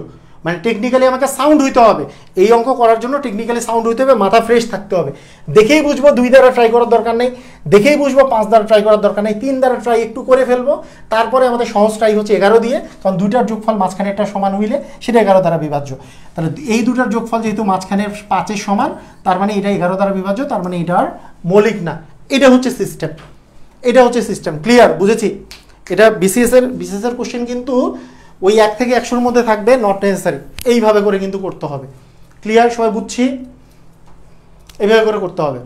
মানে টেকনিক্যালি আমাকে সাউন্ড হইতে হবে, এই অঙ্ক করার জন্য টেকনিক্যালি সাউন্ড হইতে হবে, মাথা ফ্রেশ থাকতে হবে। দেখেই বুঝবো 2 দ্বারা ট্রাই করার দরকার নেই, দেখেই বুঝবো 5 দ্বারা ট্রাই করার দরকার নেই, 3 দ্বারা ট্রাই একটু করে ফেলবো। তারপরে আমাদের সহজ ট্রাই হচ্ছে 11 দিয়ে, কারণ 2টার যোগফল মাঝখানে একটা সমান হইলে সেটা 11 দ্বারা বিভাজ্য। তাহলে এই 2টার যোগফল যেহেতু মাঝখানে 5-এর সমান, তার মানে এটা 11 দ্বারা বিভাজ্য, তার মানে এটা আর মৌলিক না। এটা হচ্ছে সিস্টেম, ক্লিয়ার? বুঝেছি? এটা বিসিএস এর কোশ্চেন কিন্তু ওই 1 থেকে 100-র মধ্যে থাকবে, নট নেসেসারি। এইভাবে করে কিন্তু করতে হবে। ক্লিয়ার? সবাই বুঝছি? এইভাবে করে করতে হবে।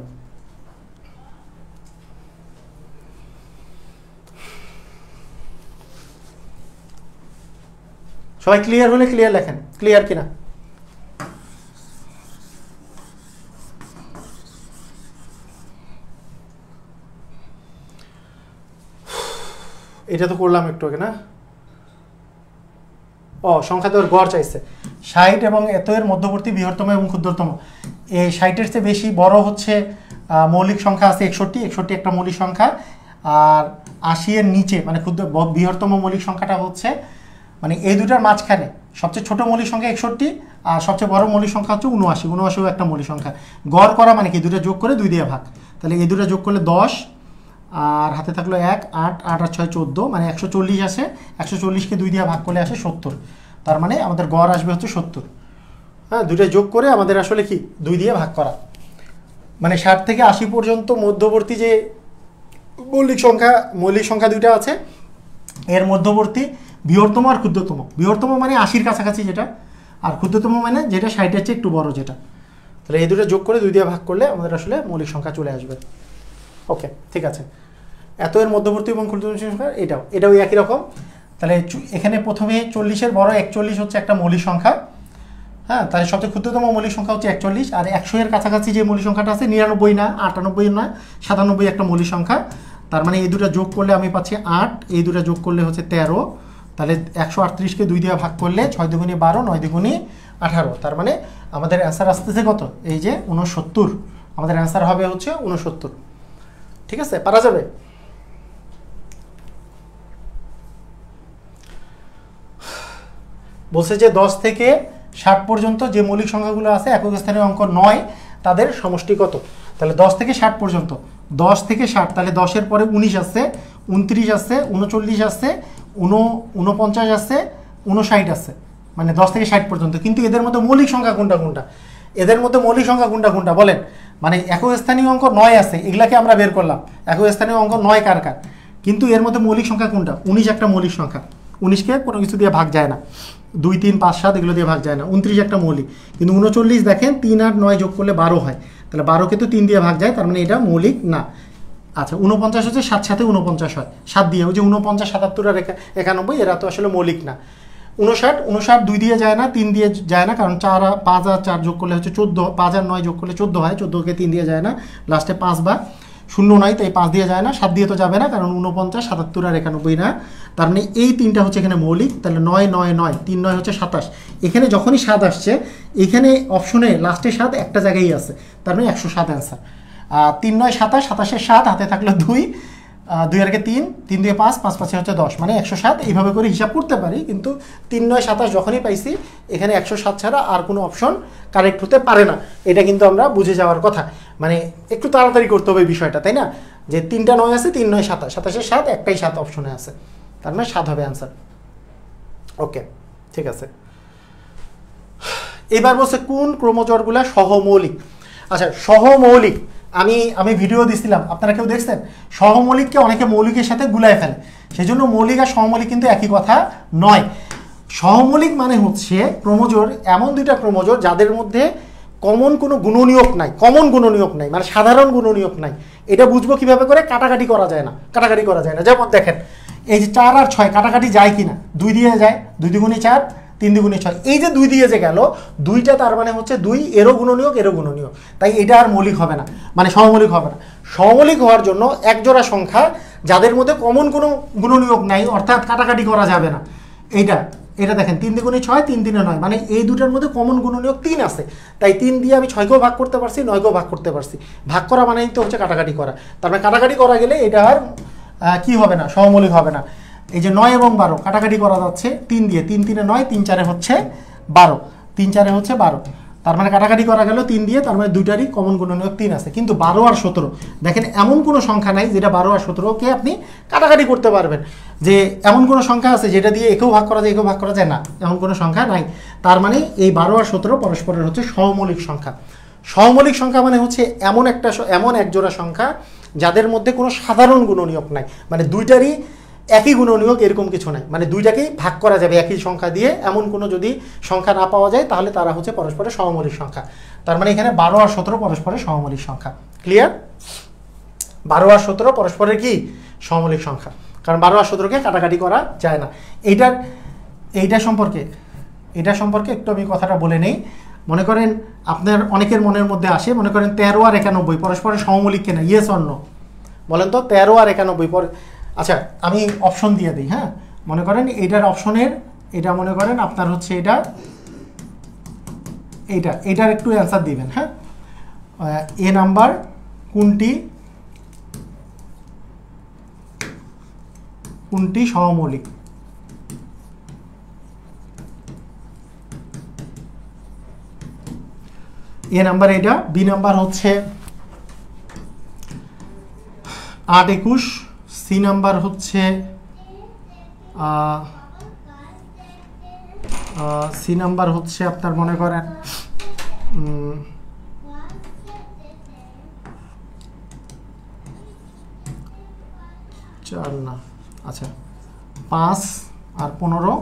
সবাই ক্লিয়ার হলে ক্লিয়ার লেখেন, ক্লিয়ার কিনা? এটা তো করলাম একটু আগে না? সংখ্যা দেওয়ার গড় চাইছে 60 এবং এত এর মধ্যবর্তী বৃহত্তম এবং ক্ষুদ্রতম। এই 60-এর চেয়ে বেশি বড় হচ্ছে মৌলিক সংখ্যা আছে 61 একটা মৌলিক সংখ্যা, আর 80 এর নিচে মানে বৃহত্তম মৌলিক সংখ্যাটা হচ্ছে, মানে এই দুটার মাঝখানে সবচেয়ে ছোট মৌলিক সংখ্যা 61 আর সবচেয়ে বড় মৌলিক সংখ্যা হচ্ছে 79 একটা মৌলিক সংখ্যা। গড় করা মানে কি, দুটো যোগ করে 2 দিয়ে ভাগ, তাহলে এই দুটো যোগ করলে 10, আর হাতে থাকলো 1, 8, 8 আর 6 14, মানে 140 আসে। 140কে 2 দিয়ে ভাগ করলে আসে 70, তার মানে আমাদের গড় আসবে হচ্ছে 70। হ্যাঁ, দুটো যোগ করে আমাদের আসলে কি 2 দিয়ে ভাগ করা, মানে 60 থেকে 80 পর্যন্ত মধ্যবর্তী যে মৌলিক সংখ্যা দুইটা আছে, এর মধ্যবর্তী বৃহত্তম আর ক্ষুদ্রতম। বৃহত্তম মানে 80-র কাছাকাছি যেটা, আর ক্ষুদ্রতম মানে যেটা 60-এর চেয়ে একটু বড় যেটা। তাহলে এই দুটো যোগ করে 2 দিয়ে ভাগ করলে আমাদের আসলে মৌলিক সংখ্যা চলে আসবে। ওকে, ঠিক আছে। এত এর মধ্যবর্তী এবং ক্ষুদ্রতম সংখ্যা এটাও একই রকম। তাহলে এখানে প্রথমে 40-এর বড় 41 হচ্ছে একটা মৌলিক সংখ্যা। হ্যাঁ, তাহলে সবচেয়ে ক্ষুদ্রতম মৌলিক সংখ্যা হচ্ছে 41, আর 100 এর কাছাকাছি যে মৌলিক সংখ্যাটা আছে 99 না, 98 না, 97 একটা মৌলিক সংখ্যা। তার মানে এই দুটো যোগ করলে আমি পাচ্ছি 8, এই দুটো যোগ করলে হচ্ছে 13। তাহলে 138কে 2 দিয়ে ভাগ করলে 6 দুগুণে 12, 9 দুগুণে 18। তার মানে আমাদের অ্যান্সার আসতেছে কত? এই যে 69। আমাদের অ্যান্সার হবে হচ্ছে 69। ঠিক আছে, পারা যাবে? বলছে যে 10 থেকে 60 পর্যন্ত যে মৌলিক সংখ্যাগুলো আছে একক স্থানীয় অঙ্ক 9, তাদের সমষ্টি কত? তাহলে 10 থেকে 60 পর্যন্ত, 10 থেকে 60, তাহলে 10-এর পরে 19 আছে, 29 আছে, 39 আছে, 49 আছে, 59 আছে, মানে 10 থেকে 60 পর্যন্ত। কিন্তু এদের মধ্যে মৌলিক সংখ্যা কোনটা কোনটা? এদের মধ্যে মৌলিক সংখ্যা কোনটা কোনটা বলেন? মানে একক স্থানীয় অঙ্ক 9 আছে, এগুলাকে আমরা বের করলাম। একক স্থানীয় অঙ্ক 9 কার কার? কিন্তু এর মধ্যে মৌলিক সংখ্যা কোনটা? 19 একটা মৌলিক সংখ্যা, 19কে কোনো কিছু দিয়ে ভাগ যায় না, 2, 3, 5, 7 এগুলো দিয়ে ভাগ যায় না। 29 একটা মৌলিক, কিন্তু 39 দেখেন 3 আর 9 যোগ করলে 12 হয়, তাহলে 12কে তো 3 দিয়ে ভাগ যায়, তার মানে এটা মৌলিক না। আচ্ছা, 49 হচ্ছে 7 সাথে 49 হয়, 7 দিয়ে, ওই যে 49, 77 আর 91, এরা তো আসলে মৌলিক না। 59 2 দিয়ে যায় না, 3 দিয়ে যায় না, কারণ 4 আর 5 আর 4 যোগ করলে হচ্ছে 14, 5 আর 9 যোগ করলে 14 হয়, 14কে 3 দিয়ে যায় না, লাস্টে 5 বা 0 নাই, তাই 5 দিয়ে যায় না, 7 দিয়ে তো যাবে না, কারণ 49, 77 আর 91 না। তার মানে এই তিনটা হচ্ছে এখানে মৌলিক। তাহলে 9, 9, 9, 3, 9 হচ্ছে 27। এখানে যখনই 7 আসছে, এখানে অপশনে লাস্টে 7 একটা জায়গায় আছে, তার মানে 107 অ্যান্সার। 3, 9, 27, 27-এর 7 হাতে থাকলো 2, 2 আর 3, 3 দিয়ে 5, 5 5 হচ্ছে 10, মানে 107। এইভাবে করে হিসাব করতে পারি, কিন্তু 3, 9, 27 যখনই পাইছি, এখানে 107 ছাড়া আর কোনো অপশন কারেক্ট হতে পারে না। এটা কিন্তু আমরা বুঝে যাওয়ার কথা, মানে একটু তাড়াতাড়ি করতে হবে বিষয়টা, তাই না? যে 3টা 9 আছে, 3, 9, 27, 27-এর 7 একটাই 7 অপশনে আছে, তার মানে 7 হবে অ্যান্সার। ওকে, ঠিক আছে। এবার বলছে কোন ক্রোমোজোরগুলা সহমৌলিক। আচ্ছা, সহমৌলিক আমি ভিডিও দিছিলাম, আপনারা কেউ দেখছেন? সহমৌলিককে অনেকে মৌলিকের সাথে গুলায় ফেলে, সেজন্য মৌলিক আর সহমৌলিক কিন্তু একই কথা নয়। সহমৌলিক মানে হচ্ছে ক্রোমোজোর, এমন দুইটা ক্রোমোজোর যাদের মধ্যে কমন কোনো গুণনীয়ক নাই, কমন গুণনীয়ক নাই, মানে সাধারণ গুণনীয়ক নাই। এটা বুঝবো কিভাবে করে? কাটাকাটি করা যায় না, কাটাকাটি করা যায় না। যেমন দেখেন, এই যে 4 আর 6 কাটাকাটি যায় কিনা? 2 দিয়ে যায়, 2 দুগুণে 4, 3 দুগুণে 6। এই যে 2 দিয়ে যে গেল, 2টা তার মানে হচ্ছে 2 এরও গুণনীয়ক, এরও গুণনীয়ক, তাই এটা আর মৌলিক হবে না, মানে সমমৌলিক হবে না। সমমৌলিক হওয়ার জন্য এক জোড়া সংখ্যা যাদের মধ্যে কমন কোনো গুণনীয়ক নাই, অর্থাৎ কাটাকাটি করা যাবে না। এটা দেখেন 3 দুগুণে 6, 3 3-এ 9, মানে এই দুটার মধ্যে কমন গুণনীয়ক 3 আছে, তাই 3 দিয়ে আমি 6কেও ভাগ করতে পারছি, 9কেও ভাগ করতে পারছি। ভাগ করা মানেই তো হচ্ছে কাটাকাটি করা, তার মানে কাটাকাটি করা গেলে এটা আর কি হবে না? সমমৌলিক হবে না। এই যে 9 এবং 12 কাটাকাটি করা যাচ্ছে 3 দিয়ে, 3 3-এ 9, 3 4-এ হচ্ছে 12, 3 4-এ হচ্ছে 12, তার মানে কাটাকাটি করা গেল 3 দিয়ে, তার মানে দুইটারই কমন গুণনীয়ক 3 আছে। কিন্তু 12 আর 17 দেখেন, এমন কোনো সংখ্যা নাই যেটা 12 আর 17কে আপনি কাটাকাটি করতে পারবেন, যে এমন কোনো সংখ্যা আছে যেটা দিয়ে একেও ভাগ করা যায়, একেও ভাগ করা যায় না, এমন কোনো সংখ্যা নাই। তার মানে এই 12 আর 17 পরস্পরের হচ্ছে সহমৌলিক সংখ্যা। সহমৌলিক সংখ্যা মানে হচ্ছে এমন এক জোড়া সংখ্যা যাদের মধ্যে কোনো সাধারণ গুণনীয়ক নাই, মানে দুইটারই একই গুণনীয়ক এরকম কিছু নাই, মানে দুইটাকেই ভাগ করা যাবে একই সংখ্যা দিয়ে, এমন কোনো যদি সংখ্যা না পাওয়া যায় তাহলে তারা হচ্ছে পরস্পরের সহমৌলিক সংখ্যা। তার মানে এখানে 12 আর 17 পরস্পরের সহমৌলিক সংখ্যা। ক্লিয়ার? 12 আর 17 পরস্পরের কি? সহমৌলিক সংখ্যা, কারণ 12 আর 17কে কাটাকাটি করা যায় না। এইটা সম্পর্কে একটু আমি কথাটা বলে নেই। মনে করেন আপনার অনেকের মনের মধ্যে আসে, মনে করেন 13 আর 91 পরস্পরের সহমৌলিক কিনা? ইয়েস অর নো বলেন তো। 13 আর 91 আচ্ছা, আমি অপশন দিয়ে দিই। হ্যাঁ, মনে করেন এইটার অপশনের, এটা মনে করেন আপনার হচ্ছে এইটার একটু অ্যান্সার দিবেন। হ্যাঁ, এ নাম্বার কোনটি সহমৌলিক? এ নাম্বার এটা, বি নাম্বার হচ্ছে 8 21, সি নাম্বার হচ্ছে আপনার মনে করেন 4 না, আচ্ছা 5 আর 15,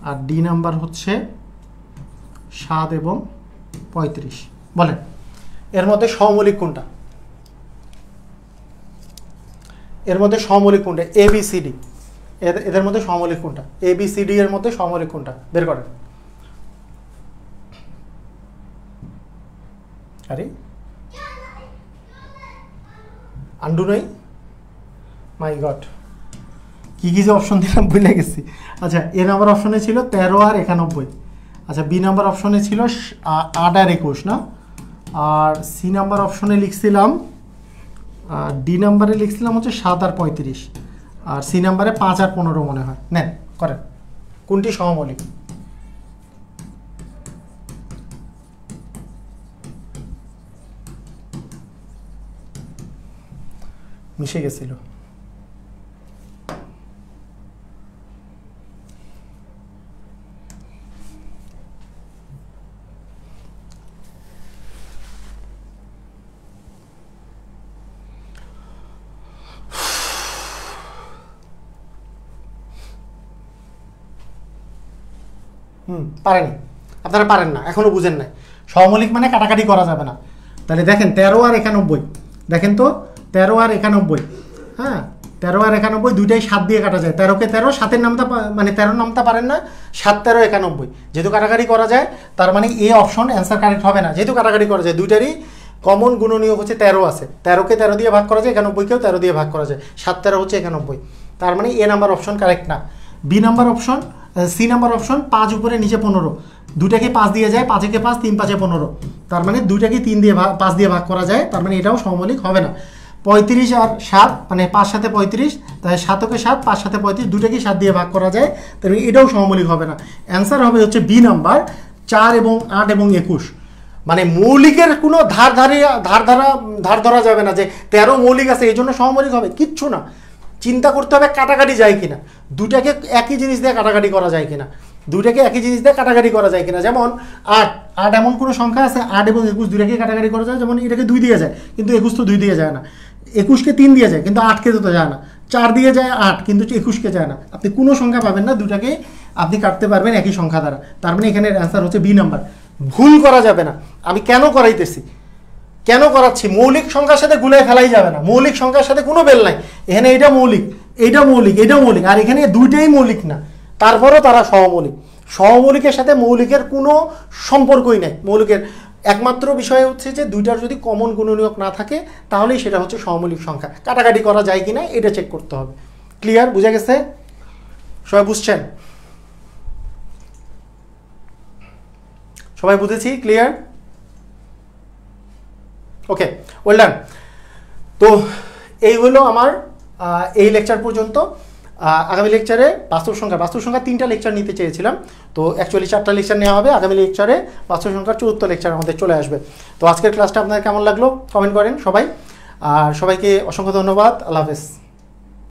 আর ডি নাম্বার হচ্ছে 7 এবং 35। বলেন এর মধ্যে সহমৌলিক কোনটা? এর মধ্যে সহমৌলিক কোনটা? এ বি সি ডি, এদের মধ্যে সহমৌলিক কোনটা? এ বি সি ডি এর মধ্যে সহমৌলিক কোনটা? বের করেন। আরে আন্ডু নই, মাই গড, কী কী যে অপশন দিলাম ভুলে গেছি। আচ্ছা, এ নাম্বার অপশনে ছিল 13 আর 91। আচ্ছা, বি নাম্বার অপশনে ছিল 8 আর 21 না? আর সি নাম্বার অপশনে লিখছিলাম, ডি নাম্বারে লিখছিলাম হচ্ছে 7 আর 35, আর সি নাম্বারে 5 আর 15 মনে হয়। নেন করেন, কোনটি সহমৌলিক? মিশে গেছিল। পারেনি, আপনারা পারেন না, এখনো বুঝেন নাই। সহমৌলিক মানে কাটাকাটি করা যাবে না। তাহলে দেখেন 13 আর 91, দেখেন তো 13 আর 91, হ্যাঁ 13 আর 91 দুইটাই 7 দিয়ে কাটা যায়। 13 কে 13, 7-এর নামটা মানে 13 নামটা পারেন না, 7 13 91, যেহেতু কাটাকাটি করা যায় তার মানে এ অপশন অ্যান্সার কারেক্ট হবে না। যেহেতু কাটাকাটি করা যায়, দুইটারই কমন গুণনীয়ক হচ্ছে 13 আছে, 13 কে 13 দিয়ে ভাগ করা যায়, 91 কেও 13 দিয়ে ভাগ করা যায়, 7 13 হচ্ছে 91, তার মানে এ নাম্বার অপশন কারেক্ট না। B number option, C number option 5 উপরে নিচে 15, দুটাকে 5 দিয়ে যায়, 5 কে 5, 3 5 15, তার মানে দুইটাকে 3 দিয়ে 5 দিয়ে ভাগ করা যায়, তার মানে এটাও সহমৌলিক হবে না। 35 আর 7 মানে 5 সাথে 35, তাই 7 কে 7, 5 সাথে 35, দুটাকে 7 দিয়ে ভাগ করা যায়, তাহলে এটাও সহমৌলিক হবে না। অ্যান্সার হবে হচ্ছে বি নাম্বার 4 এবং 8 এবং 21। মানে মৌলিকের কোনো ধার ধরা যাবে না যে 13 মৌলিক আছে এই জন্য সহমৌলিক হবে, কিচ্ছু না। চিন্তা করতে হবে কাটাকাটি যায় কিনা, দুটাকে একই জিনিস দিয়ে কাটাকাটি করা যায় কিনা, দুটাকে একই জিনিস দিয়ে কাটাকাটি করা যায় কিনা। যেমন 8 এমন কোনো সংখ্যা আছে 8 এবং 21 দুটাকে কাটাকাটি করা যায়, যেমন এটাকে 2 দিয়ে যায় কিন্তু 21 তো 2 দিয়ে যায় না, 21কে 3 দিয়ে যায় কিন্তু 8কে তো যায় না, 4 দিয়ে যায় 8 কিন্তু 21কে যায় না। আপনি কোনো সংখ্যা পাবেন না, দুটাকে আপনি কাটতে পারবেন একই সংখ্যা দ্বারা, তার মানে এখানে অ্যান্সার হচ্ছে বি নাম্বার। ভুল করা যাবে না। আমি কেন করাইতেছি, কেন করাচ্ছি, মৌলিক সংখ্যার সাথে গুলাই ফেলাই যাবে না, মৌলিক সংখ্যার সাথে কোনো বেল নাই। এখানে এটা মৌলিক, এইটা মৌলিক, এটা মৌলিক, আর এখানে দুইটাই মৌলিক না, তারপরও তারা সহমৌলিক। সহমৌলিকের সাথে মৌলিকের কোনো সম্পর্কই নাই। মৌলিকের একমাত্র বিষয় হচ্ছে যে দুইটার যদি কমন গুণনীয়ক না থাকে তাহলেই সেটা হচ্ছে সহমৌলিক সংখ্যা। কাটাকাটি করা যায় কিনা এটা চেক করতে হবে। ক্লিয়ার? বুঝে গেছে? সবাই বুঝছেন? সবাই বুঝেছি? ক্লিয়ার? ওকে, ওয়েল ডান। তো এই হলো আমার এই লেকচার পর্যন্ত। আগামী লেকচারে বাস্তব সংখ্যা 3টা লেকচার নিতে চেয়েছিলাম, তো অ্যাকচুয়ালি 4টা লেকচার নেওয়া হবে। আগামী লেকচারে বাস্তব সংখ্যার 4র্থ লেকচার আমাদের চলে আসবে। তো আজকের ক্লাসটা আপনাদের কেমন লাগলো কমেন্ট করেন সবাই, আর সবাইকে অসংখ্য ধন্যবাদ। আল্লাহ হাফেজ।